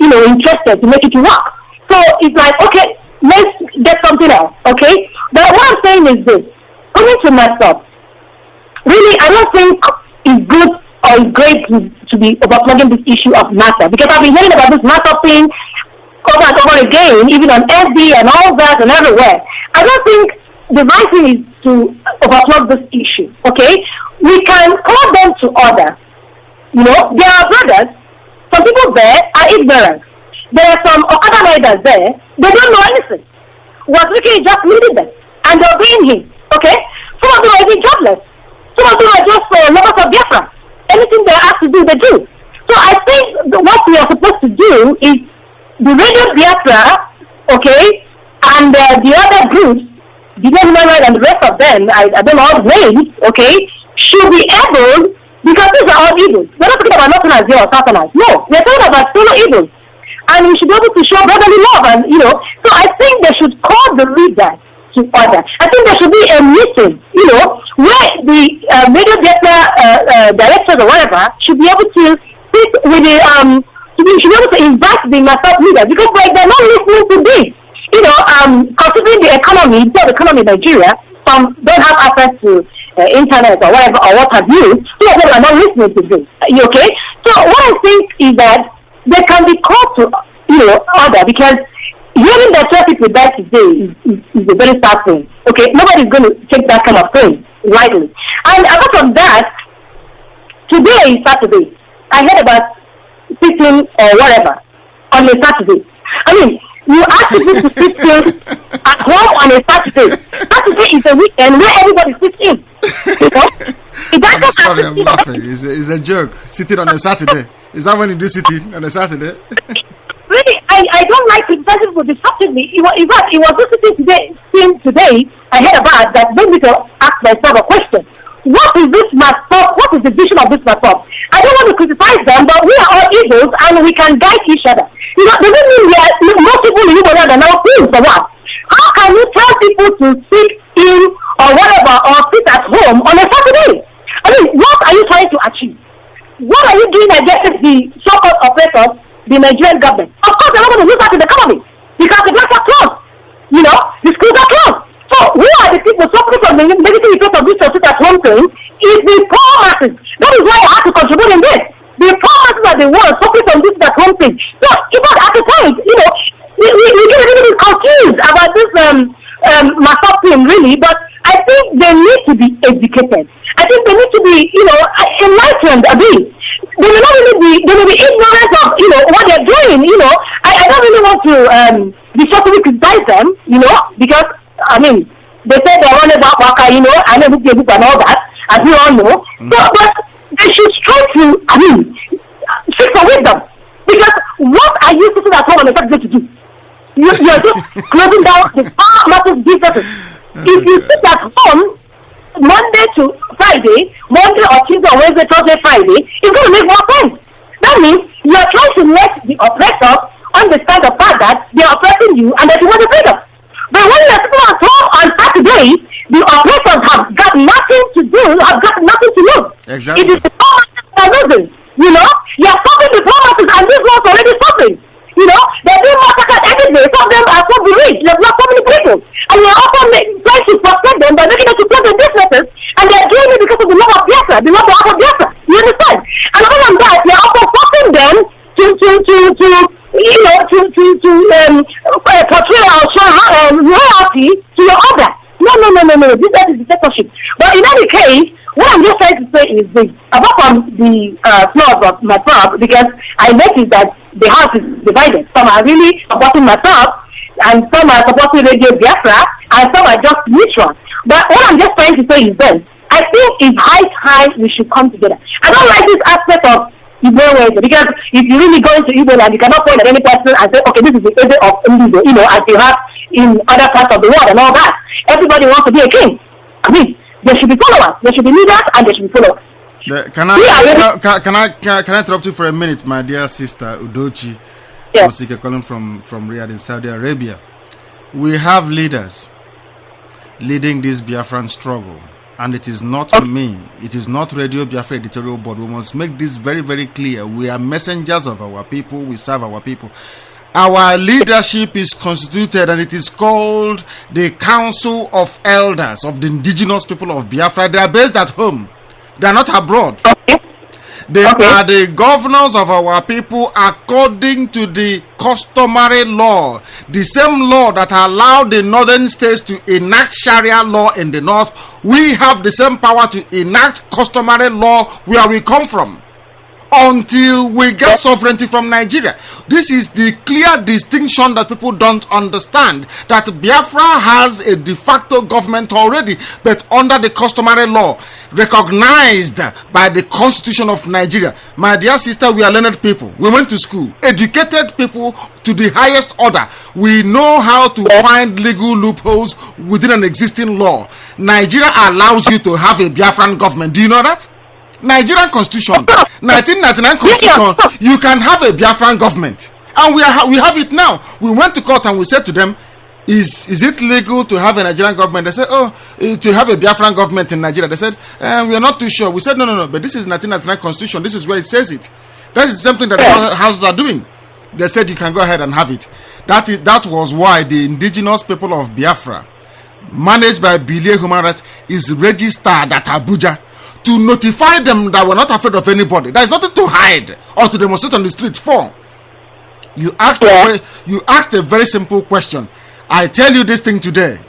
interested to make it work, so it's like, okay, let's get something else, okay? But what I'm saying is this: coming to myself, really, I don't think it's good or it's great to be overplugging this issue of matter, because I've been hearing about this matter thing over and over again, even on FB and all that and everywhere. I don't think the right thing is to overplug this issue, okay? We can call them to order. There are brothers. Some people there are ignorant. There are some other leaders there. They don't know anything. Wazirike just leading them, and they're obeying him, okay? Some of them are even jobless. Some of them are just lovers of Biafra. Anything they're asked to do, they do. So I think what we are supposed to do is the Radio Biafra, okay, and the other groups, the human rights and the rest of them, I don't know all the names, okay, should be able, because these are all evils. We're not talking about Northerners here or Southerners. No, we're talking about fellow evils. And we should be able to show brotherly love, and so I think they should call the leaders to order. I think there should be a meeting, where the radio directors or whatever should be able to sit with the should be able to invite the master leaders, because they're not listening to this. Considering the economy, the economy in Nigeria, some don't have access to internet or whatever or what have you. Some of them are not listening to this. Okay? So what I think is that they can be called to order, because hearing that 12 people die today is a very sad thing. Okay? Nobody's going to take that kind of thing lightly. And apart from that, today is Saturday. I heard about sitting or whatever on a Saturday. I mean, you ask people to sit in at home on a Saturday. Saturday is a weekend where everybody sits in. I'm sorry, I'm laughing. It's a joke. Sitting on a Saturday. Is that when you do sitting on a Saturday? Really, I don't like criticizing people disruptively. In fact, it was this sitting today I heard about that made me to ask myself a question. What is this mascot? What is the vision of this mascot? I don't want to criticize them, but we are all evils and we can guide each other. Doesn't mean most people in Igbo are now fools or what? How can you tell people to sit in or whatever or sit at home on a Saturday? I mean, what are you trying to achieve? What are you doing against the so-called oppressors, the Nigerian government? Of course, they're not going to use that in the economy because the banks are closed. The schools are closed. So who are the people suffering from the negative effects of this sit at home thing? Is the poor masses. That is why I have to contribute in this. The poor masses are the ones suffering from this at home thing. So even at the point, we get a little bit confused about this master thing really, but I think they need to be educated. I think they need to be, enlightened a bit. They may not really be, they may be ignorant of, what they're doing, I don't really want to be forcibly criticize them, because, I mean, they say they're running about Waka, and everything and all that, as we all know. So, but they should try to, seek for wisdom. Because what are you sitting at home on the Saturday to do? You're just closing down the massive businesses. If you sit at home Monday to Friday, Monday or Tuesday or Wednesday, Thursday, Friday, it's going to make more sense. That means you are trying to let the oppressors understand the fact that they are oppressing you and that you want the freedom. But when you are sitting at home on Saturday, the oppressors have got nothing to do, have got nothing to lose. Exactly. It is the poor masses that are losing. You are stopping the poor masses and these ones already suffering. They're being massacred every day. Some of them are so rich. They've lost so many people. And we are also trying to protect them by making them to close their businesses. And they're doing it because of the love of Biafra, the love of Biafra. You understand? And other than that, we are also forcing them to portray or show loyalty to your order. No. This is dictatorship. But in any case, what I'm just trying to say is this. Apart from the flaws of my prop, because I noticed that the house is divided. Some are really supporting myself, and some are supporting Radio Biafra, and some are just neutral. But what I'm just trying to say is this. I think it's high time we should come together. I don't like this aspect of Igbo ways, because if you really go into Igbo land, you cannot point at any person and say, okay, this is the age of Igbo, as you have in other parts of the world and all that. Everybody wants to be a king. I mean, there should be followers, there should be leaders, and there should be followers. Can I interrupt you for a minute, my dear sister Udochi? Yes. Calling from Riyadh in Saudi Arabia. We have leaders leading this Biafran struggle, and it is not me, it is not Radio Biafra editorial board. We must make this very, very clear. We are messengers of our people, we serve our people. Our leadership is constituted, and it is called the Council of Elders of the Indigenous people of Biafra. They are based at home. They are not abroad. They are the governors of our people according to the customary law. The same law that allowed the northern states to enact Sharia law in the north. We have the same power to enact customary law where we come from. until we get sovereignty from Nigeria. This is the clear distinction that people don't understand, that Biafra has a de facto government already, but under the customary law recognized by the Constitution of Nigeria. My dear sister, we are learned people. We went to school, educated people to the highest order. We know how to find legal loopholes within an existing law. Nigeria allows you to have a Biafran government. Do you know that? Nigerian Constitution, 1999 Constitution, you can have a Biafran government, and we have it now. We went to court and we said to them, is it legal to have a Nigerian government? They said, to have a Biafran government in Nigeria. They said, we are not too sure. We said, no, but this is 1999 Constitution. This is where it says it. That is something that the houses are doing. They said you can go ahead and have it. That was why the indigenous people of Biafra, managed by Bilie Human Rights, is registered at Abuja, to notify them that we're not afraid of anybody. There is nothing to hide or to demonstrate on the street for. You asked a very simple question. I tell you this thing today.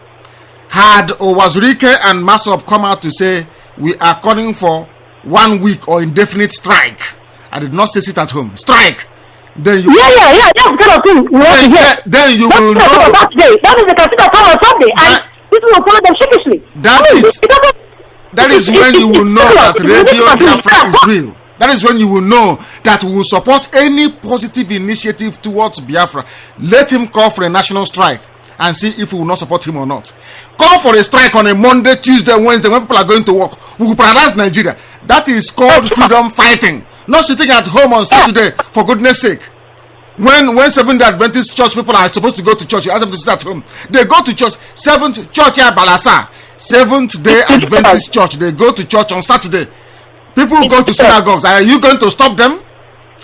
Had Owazurike and Masop come out to say we are calling for 1 week or indefinite strike, I did not say sit at home. Strike. Then you that's the kind of thing we want to hear. Then you will know. That is the consider come on Sunday, and people will follow them sheepishly. That is when you will know that Radio Biafra is real. That is when you will know that we will support any positive initiative towards Biafra. Let him call for a national strike and see if we will not support him or not. Call for a strike on a Monday, Tuesday, Wednesday when people are going to work. We will paralyze Nigeria. That is called freedom fighting. Not sitting at home on Saturday, for goodness sake. When Seventh-day Adventist church people are supposed to go to church, you ask them to sit at home. They go to church. Seventh-day Adventist church. They go to church on Saturday. People go to synagogues. Are you going to stop them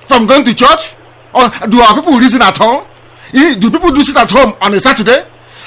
from going to church? Or do our people reason at all? Do people do sit at home on a Saturday?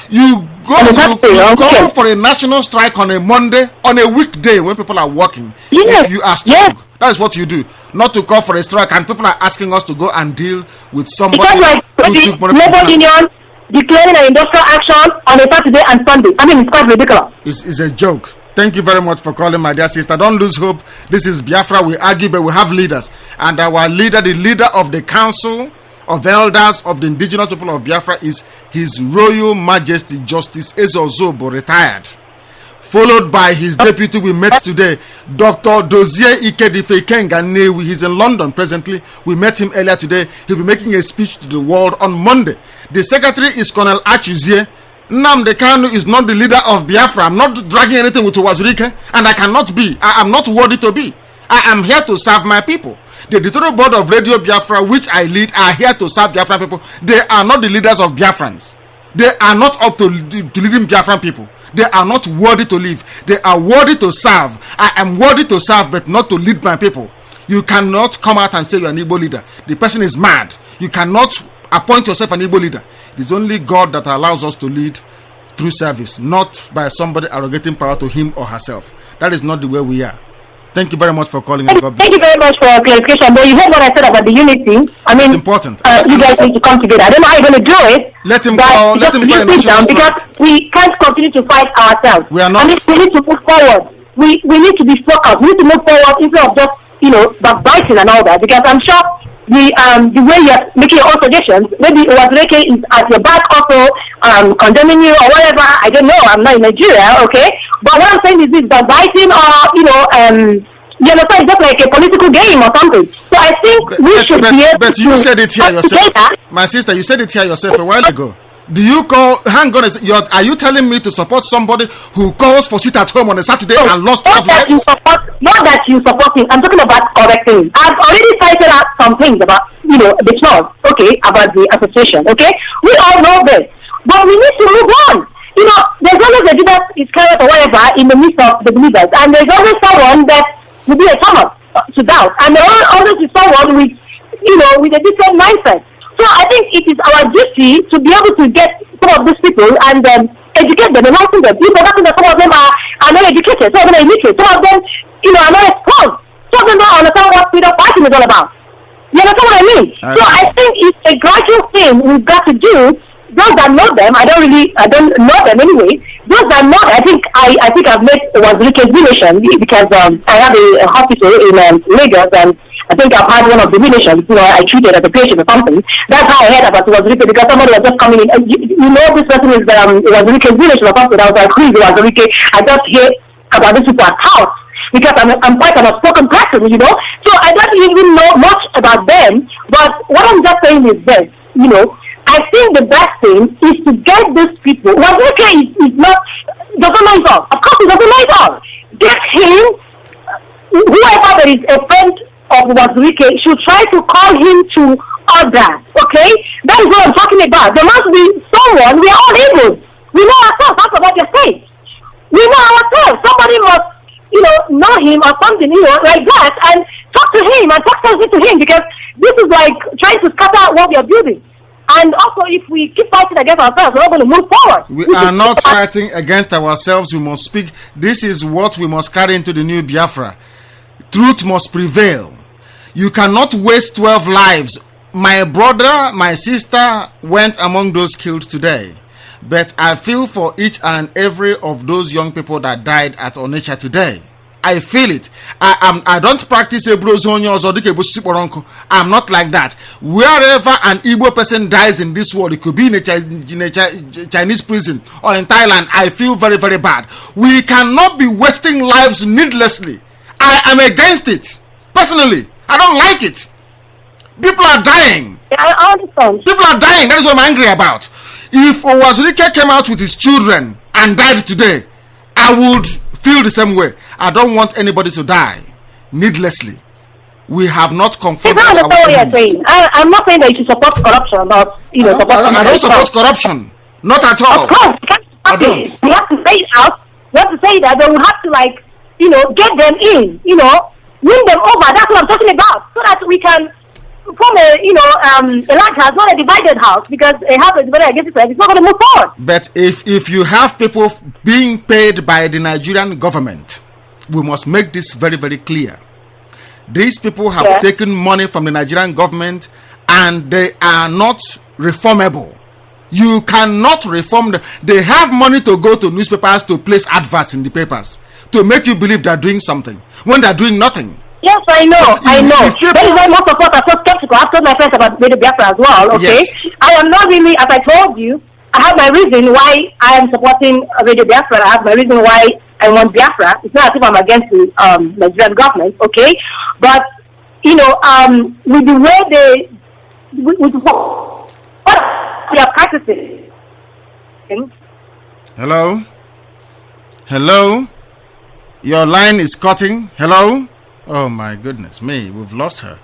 You call for a national strike on a Monday, on a weekday when people are working. If you are strong, that is what you do. Not to call for a strike and people are asking us to go and deal with somebody who took money. Labor union declaring an industrial action on a Saturday and Sunday. I mean, it's quite ridiculous. It's a joke. Thank you very much for calling, my dear sister. Don't lose hope. This is Biafra. We argue, but we have leaders. And our leader, the leader of the Council of Elders of the Indigenous People of Biafra, is His Royal Majesty Justice Ezozobo, retired. Followed by his deputy we met today, Dr. Dozie Ikedife Kenganewi. He's in London presently. We met him earlier today. He'll be making a speech to the world on Monday. The secretary is Colonel Achuzie. Nnamdi Kanu is not the leader of Biafra. I'm not dragging anything with Owazurike, and I cannot be. I am not worthy to be. I am here to serve my people. The editorial board of Radio Biafra, which I lead, are here to serve Biafran people. They are not the leaders of Biafrans. They are not up to leading Biafran people. They are not worthy to live. They are worthy to serve. I am worthy to serve, but not to lead my people. You cannot come out and say you are an Igbo leader. The person is mad. You cannot appoint yourself an Igbo leader. It is only God that allows us to lead through service, not by somebody arrogating power to him or herself. That is not the way we are. Thank you very much for calling. Thank you very much for clarification. But you heard what I said about the unity. I mean, it's important. You guys need to come together. I don't know how you're going to do it. Let him call. Let him call because we can't continue to fight ourselves. We are not. I mean, we need to move forward. We need to be focused. We need to move forward instead of just backbiting and all that. Because I'm sure the way you're making your own suggestions, maybe Owazurike is at your back also condemning you or whatever. I don't know. I'm not in Nigeria, okay? But what I'm saying is this: backbiting or you know, it's just like a political game or something. So I think we should be able to. But you said it here yourself, my sister. You said it here yourself a while ago. Do you call? Hang on, are you telling me to support somebody who calls for sit at home on a Saturday and lost 12 lives? Not that you support him. I'm talking about correcting. I've already cited out some things about the laws, okay, about the association, okay. We all know this, but we need to move on. There's always a Judas Iscariot or whatever in the midst of the believers, and there's always someone that will be a Thomas to doubt, and there always is someone with with a different mindset. So I think it is our duty to be able to get some of these people and educate them, enlighten them. You've forgotten that some of them are not educated, some of them are illiterate, some of them are not exposed, some of them don't understand what freedom fighting is all about. You understand what I mean? So I think it's a gradual thing we've got to do. Those that know them, I don't know them anyway. Those that know, I think I've met Owazurike's relation because I have a hospital in Lagos, and I think I've had one of the relations, I treated as a patient or something. That's how I heard about Wazirike, because somebody was just coming in. This person is Wazirike's relation or something. I was like, who is Wazirike? I just hear about this people's house because I'm quite an outspoken person, So I don't even know much about them. But what I'm just saying is this, I think the best thing is to get these people. Wazirike doesn't know it all. Of course, he doesn't know it all. Get him, whoever that is a friend of Wazirike should try to call him to order. Okay? That is what I'm talking about. There must be someone. We are all Igbos. We know ourselves. That's about your state. We know ourselves. Somebody must, know him or something, like that, and talk to him and talk to him, because this is like trying to scatter what we are building. And also, if we keep fighting against ourselves, we're not going to move forward. We are not fighting against ourselves. We must speak. This is what we must carry into the new Biafra. Truth must prevail. You cannot waste 12 lives. My brother, my sister went among those killed today. But I feel for each and every of those young people that died at Onitsha today. I feel it. I don't practice Ebrozonios or Dikebusiporonko. I'm not like that. Wherever an Igbo person dies in this world, it could be in a Chinese prison or in Thailand, I feel very, very bad. We cannot be wasting lives needlessly. I am against it. Personally, I don't like it. People are dying. I understand. People are dying. That is what I'm angry about. If Wazirike came out with his children and died today, I would feel the same way. I don't want anybody to die needlessly. We have not confirmed. I understand what you're saying. I'm not saying that you should support corruption, but I don't support corruption. Not at all. Of course, we have to say it out. We have to say that, but we have to get them in. Win them over. That's what I'm talking about, so that we can form a large house, not a divided house, because a house is divided against itself. It's not going to move forward. But if you have people being paid by the Nigerian government, we must make this very, very clear. These people have taken money from the Nigerian government, and they are not reformable. You cannot reform them. They have money to go to newspapers to place adverts in the papers to make you believe they're doing something when they're doing nothing. Yes, I know. That is why most of us are so skeptical. I've told my friends about RadioBiafra as well, okay? Yes. I am not really, as I told you, I have my reason why I am supporting RadioBiafra. I have my reason why I want Biafra. It's not as if I'm against the Nigerian government, okay? But, with the way with what they are practicing. Hello? Your line is cutting. Hello? Oh my goodness me, we've lost her.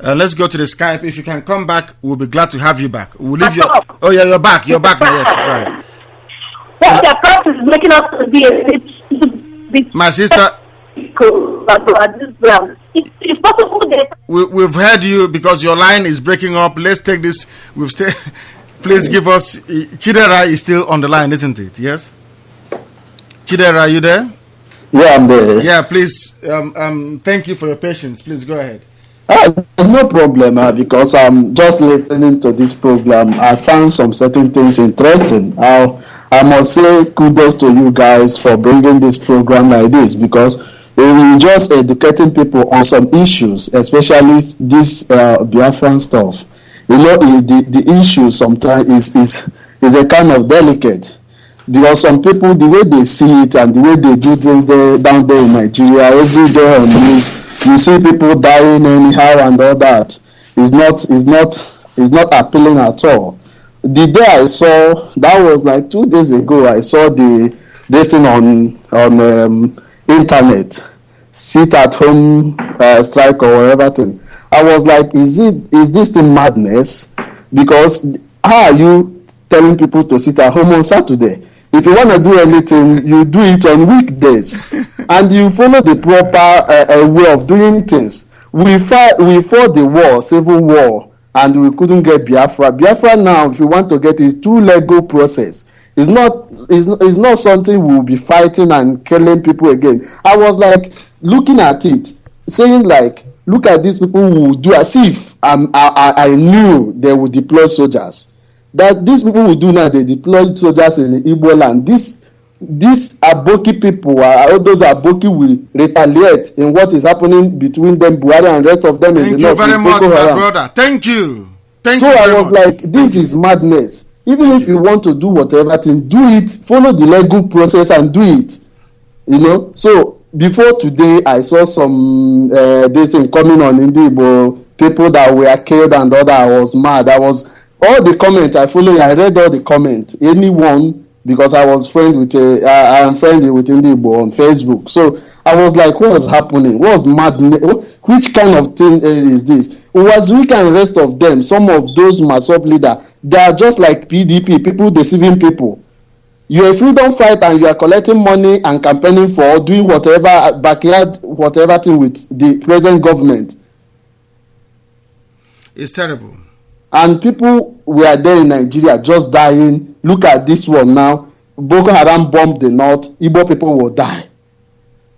Let's go to the Skype. If you can come back, we'll be glad to have you back. We'll leave you. Oh yeah, you're back. You're back now. Yes, right. Well, their practice is making us be my sister. It's possible that we've heard you because your line is breaking up. Let's take this. Please give us. Chidera is still on the line, isn't it? Yes. Chidera, are you there? Yeah, I'm there. Yeah, please. Thank you for your patience. Please go ahead. There's no problem because I'm just listening to this program. I found some certain things interesting. I must say kudos to you guys for bringing this program like this, because we're just educating people on some issues, especially this Biafran stuff. The issue sometimes is a kind of delicate. Because some people, the way they see it and the way they do things down there in Nigeria, every day on news, you see people dying anyhow and all that. It's not appealing at all. The day I saw, that was like 2 days ago, I saw this thing on internet, sit at home strike or whatever thing. I was like, is this thing madness? Because how are you telling people to sit at home on Saturday? If you want to do anything, you do it on weekdays, and you follow the proper way of doing things. We fought the war, civil war, and we couldn't get Biafra. Biafra now, if you want to get, is through legal process. It's not something we'll be fighting and killing people again. I was like looking at it, saying like, look at these people who do as if I knew they would deploy soldiers. That these people will do now, they deploy soldiers in the Igbo land. This these Aboki people, all those Aboki will retaliate in what is happening between them, Buhari and rest of them in the north. Thank you very much, my brother. Thank you. Thank you. So I was like, this is madness. Even if you want to do whatever thing, do it. Follow the legal process and do it. You know. So before today, I saw some this thing coming on Igbo, people that were killed and other. I was mad. I was all the comments I follow. I read all the comments. Anyone. Because I was I am friendly with Igbo on Facebook. So I was like, what's happening? What's madness? Which kind of thing is this? Wazirika and rest of them, some of those Masop leaders, they are just like PDP, people deceiving people. You're a freedom fighter and you are collecting money and campaigning for doing whatever, backyard, whatever thing with the present government. It's terrible. And people were there in Nigeria just dying. Look at this one now. Boko Haram bombed the north. Igbo people will die.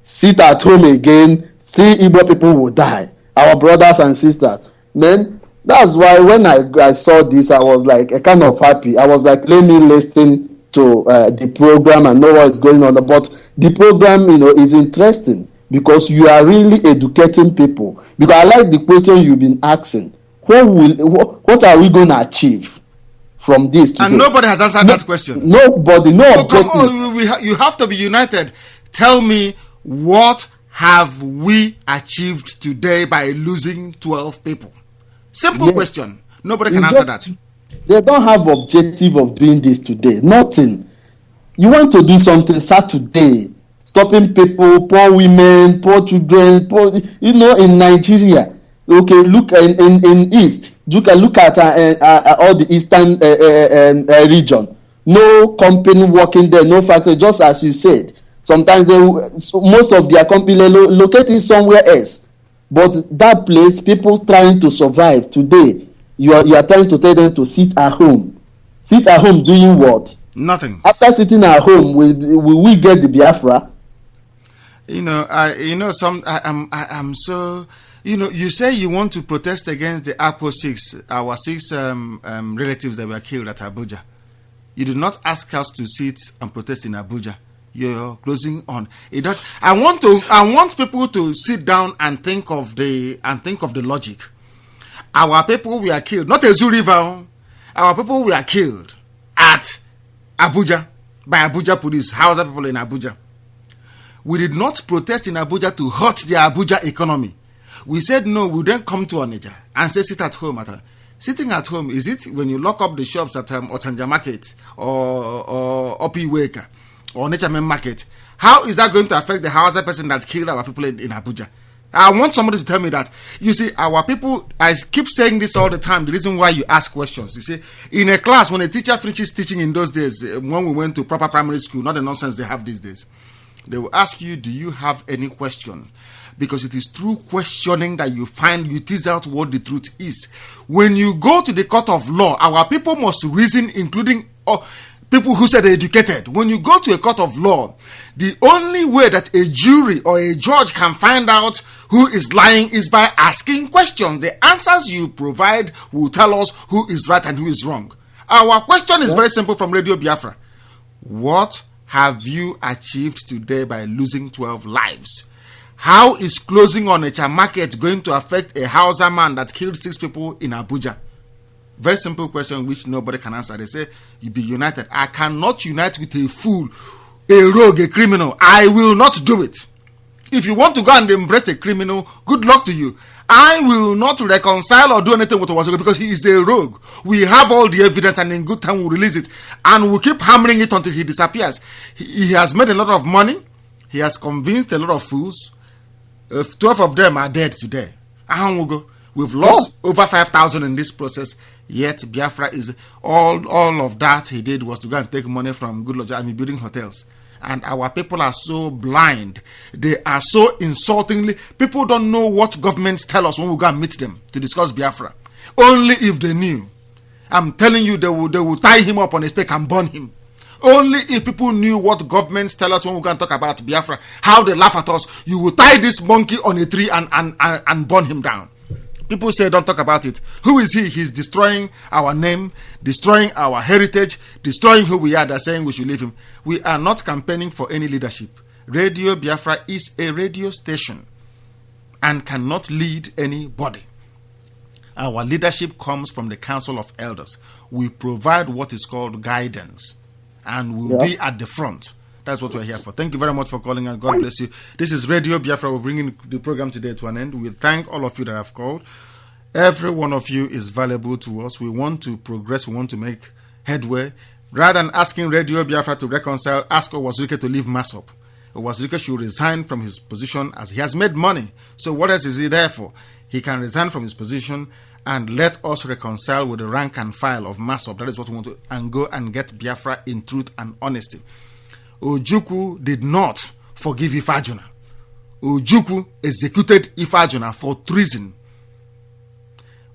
Sit at home again. Still Igbo people will die. Our brothers and sisters. Man, that's why when I saw this, I was like kind of happy. I was like, let me listen to the program and know what's going on. But the program, is interesting because you are really educating people. Because I like the question you've been asking. What are we going to achieve from this today? And nobody has answered that question. Nobody, no objective. You have to be united. Tell me, what have we achieved today by losing 12 people? Simple question. Nobody can answer that. They don't have objective of doing this today. Nothing. You want to do something Saturday, stopping people, poor women, poor children, in Nigeria. Okay, look in East. You can look at all the eastern region. No company working there, no factory. Just as you said, sometimes most of their company located somewhere else. But that place, people trying to survive today. You are trying to tell them to sit at home. Sit at home doing what? Nothing. After sitting at home, will we get the Biafra? I'm so. You say you want to protest against the APO 6, our 6 relatives that were killed at Abuja. You did not ask us to sit and protest in Abuja. You're closing on. I want people to sit down and think of the logic. Our people were killed, not a Zoo River. Our people were killed at Abuja by Abuja police. Hausa people in Abuja. We did not protest in Abuja to hurt the Abuja economy. We said no, we then come to Naija and say sit at home. Sitting at home, is it when you lock up the shops at Otanja Market or Opi Weka or Nature Market? How is that going to affect the Hausa person that killed our people in Abuja? I want somebody to tell me that. You see, our people, I keep saying this all the time, the reason why you ask questions. You see, in a class, when a teacher finishes teaching in those days, when we went to proper primary school, not the nonsense they have these days, they will ask you, do you have any question? Because it is through questioning that you tease out what the truth is. When you go to the court of law, our people must reason, including people who said they're educated. When you go to a court of law, the only way that a jury or a judge can find out who is lying is by asking questions. The answers you provide will tell us who is right and who is wrong. Our question is very simple from Radio Biafra. What have you achieved today by losing 12 lives? How is closing on a market going to affect a Hausa man that killed 6 people in Abuja? Very simple question which nobody can answer. They say, you be united. I cannot unite with a fool, a rogue, a criminal. I will not do it. If you want to go and embrace a criminal, good luck to you. I will not reconcile or do anything with Owasogo because he is a rogue. We have all the evidence and in good time we'll release it. And we'll keep hammering it until he disappears. He has made a lot of money. He has convinced a lot of fools. 12 of them are dead today. We've lost over 5,000 in this process. Yet Biafra is all of that he did was to go and take money from good lodgers and be building hotels. And our people are so blind. They are so insultingly. People don't know what governments tell us when we go and meet them to discuss Biafra. Only if they knew. I'm telling you, they will tie him up on a stake and burn him. Only if people knew what governments tell us when we go and talk about Biafra, how they laugh at us, you will tie this monkey on a tree and burn him down. People say don't talk about it. Who is he? He's destroying our name, destroying our heritage, destroying who we are. They're saying we should leave him. We are not campaigning for any leadership. Radio Biafra is a radio station and cannot lead anybody. Our leadership comes from the Council of Elders. We provide what is called guidance, and we'll be at the front. That's what we're here for. Thank you very much for calling, and God bless you. This is Radio Biafra. We're bringing the program today to an end. We thank all of you that have called. Every one of you is valuable to us. We want to progress. We want to make headway. Rather than asking Radio Biafra to reconcile, ask Owazirike to leave MASOB. Owazirike should resign from his position as he has made money. So what else is he there for? He can resign from his position and let us reconcile with the rank and file of MASOB. That is what we want to, and go and get Biafra in truth and honesty. Ojukwu did not forgive Ifajuna. Ojukwu executed Ifajuna for treason.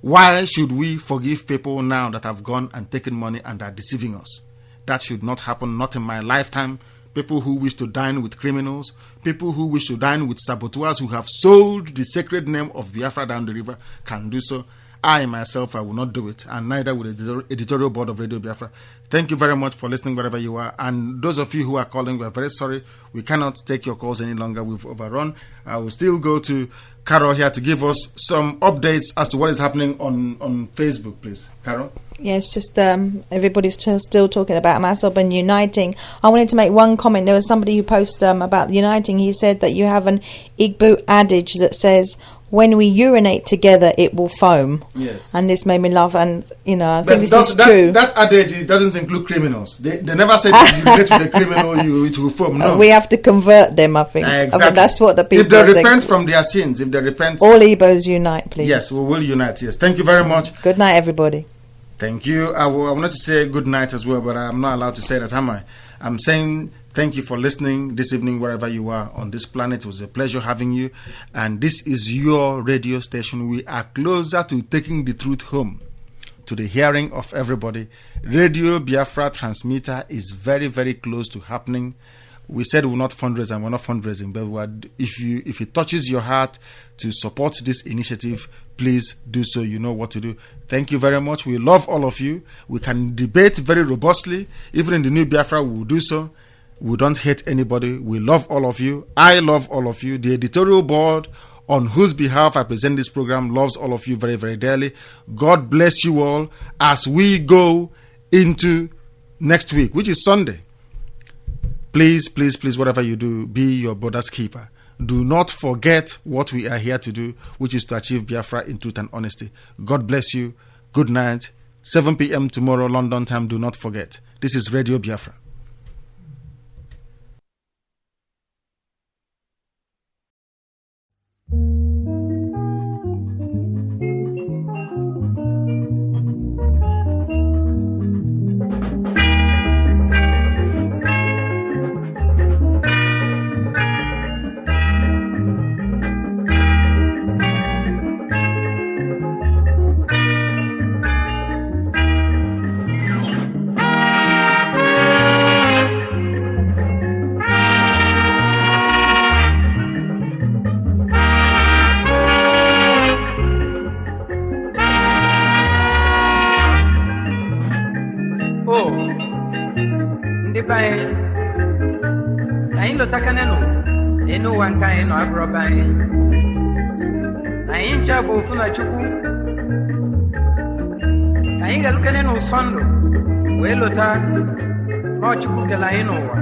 Why should we forgive people now that have gone and taken money and are deceiving us? That should not happen, not in my lifetime. People who wish to dine with criminals, people who wish to dine with saboteurs who have sold the sacred name of Biafra down the river can do so. I myself, I will not do it, and neither will the editorial board of Radio Biafra. Thank you very much for listening wherever you are. And those of you who are calling, we are very sorry. We cannot take your calls any longer. We've overrun. I will still go to Carol here to give us some updates as to what is happening on Facebook, please. Carol? Yeah, it's just everybody's still talking about MASOB and uniting. I wanted to make one comment. There was somebody who posted about uniting. He said that you have an Igbo adage that says, when we urinate together, it will foam. Yes. And this made me laugh. And, you know, I think this is true. That adage doesn't include criminals. They never said if you relate with a criminal, it will foam. No. We have to convert them, I think. Exactly. I think that's what the people If they repent from their sins, if they repent... All Igbos unite, please. Yes, we will unite, yes. Thank you very much. Good night, everybody. Thank you. I wanted to say good night as well, but I'm not allowed to say that, am I? I'm saying... thank you for listening this evening, wherever you are on this planet. It was a pleasure having you. And this is your radio station. We are closer to taking the truth home, to the hearing of everybody. Radio Biafra transmitter is very, very close to happening. We said we're not fundraising, and we're not fundraising, but if it touches your heart to support this initiative, please do so. You know what to do. Thank you very much. We love all of you. We can debate very robustly. Even in the new Biafra, we will do so. We don't hate anybody. We love all of you. I love all of you. The editorial board, on whose behalf I present this program, loves all of you very, very dearly. God bless you all as we go into next week, which is Sunday. Please, please, please, whatever you do, be your brother's keeper. Do not forget what we are here to do, which is to achieve Biafra in truth and honesty. God bless you. Good night. 7 p.m. tomorrow, London time. Do not forget. This is Radio Biafra. anyị ga-alụkene n'ụsọ ndụ wee lụta n'ọchukwu kele anyị n'ụwa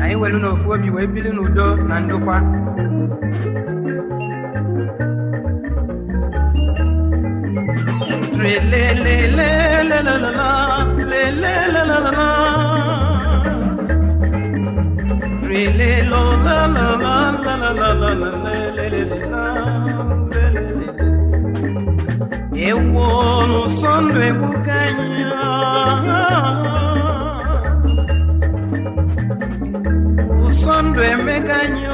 anyị welu n'ofu obi wee bili n'udo na ndokwa ewo n'ụsọ ndụ ebuka ụsọ ndụ emeka anyị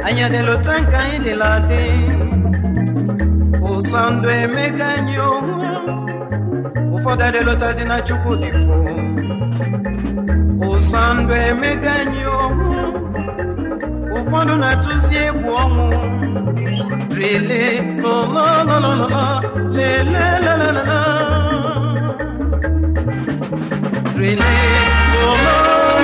anyị adịlụta nke anyị dịla adị ụsọ ndụ emeka anyị ụfọdụ adịlụtazi na chukwu dịpụ ụsọ ndụ emeka anyị ụfọdụ na-atụzi egwu ọnwụ rele lololololo lelelelelele rele lololololo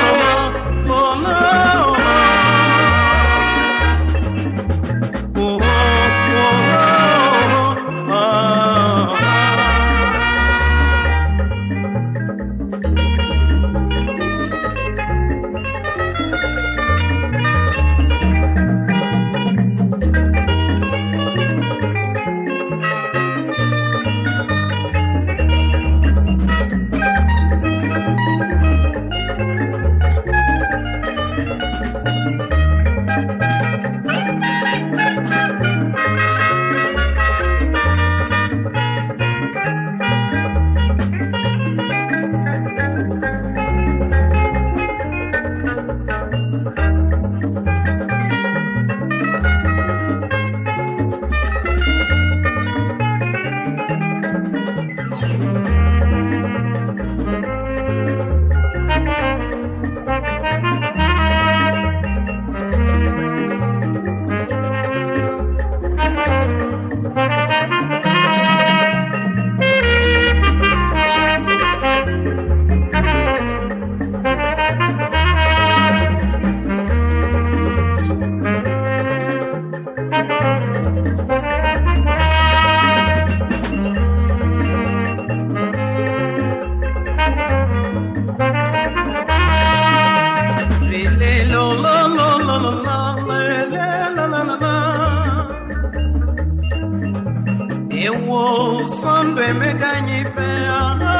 Ewo Sunday meganyi fe ana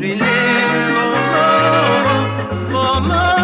Rile lo lo lo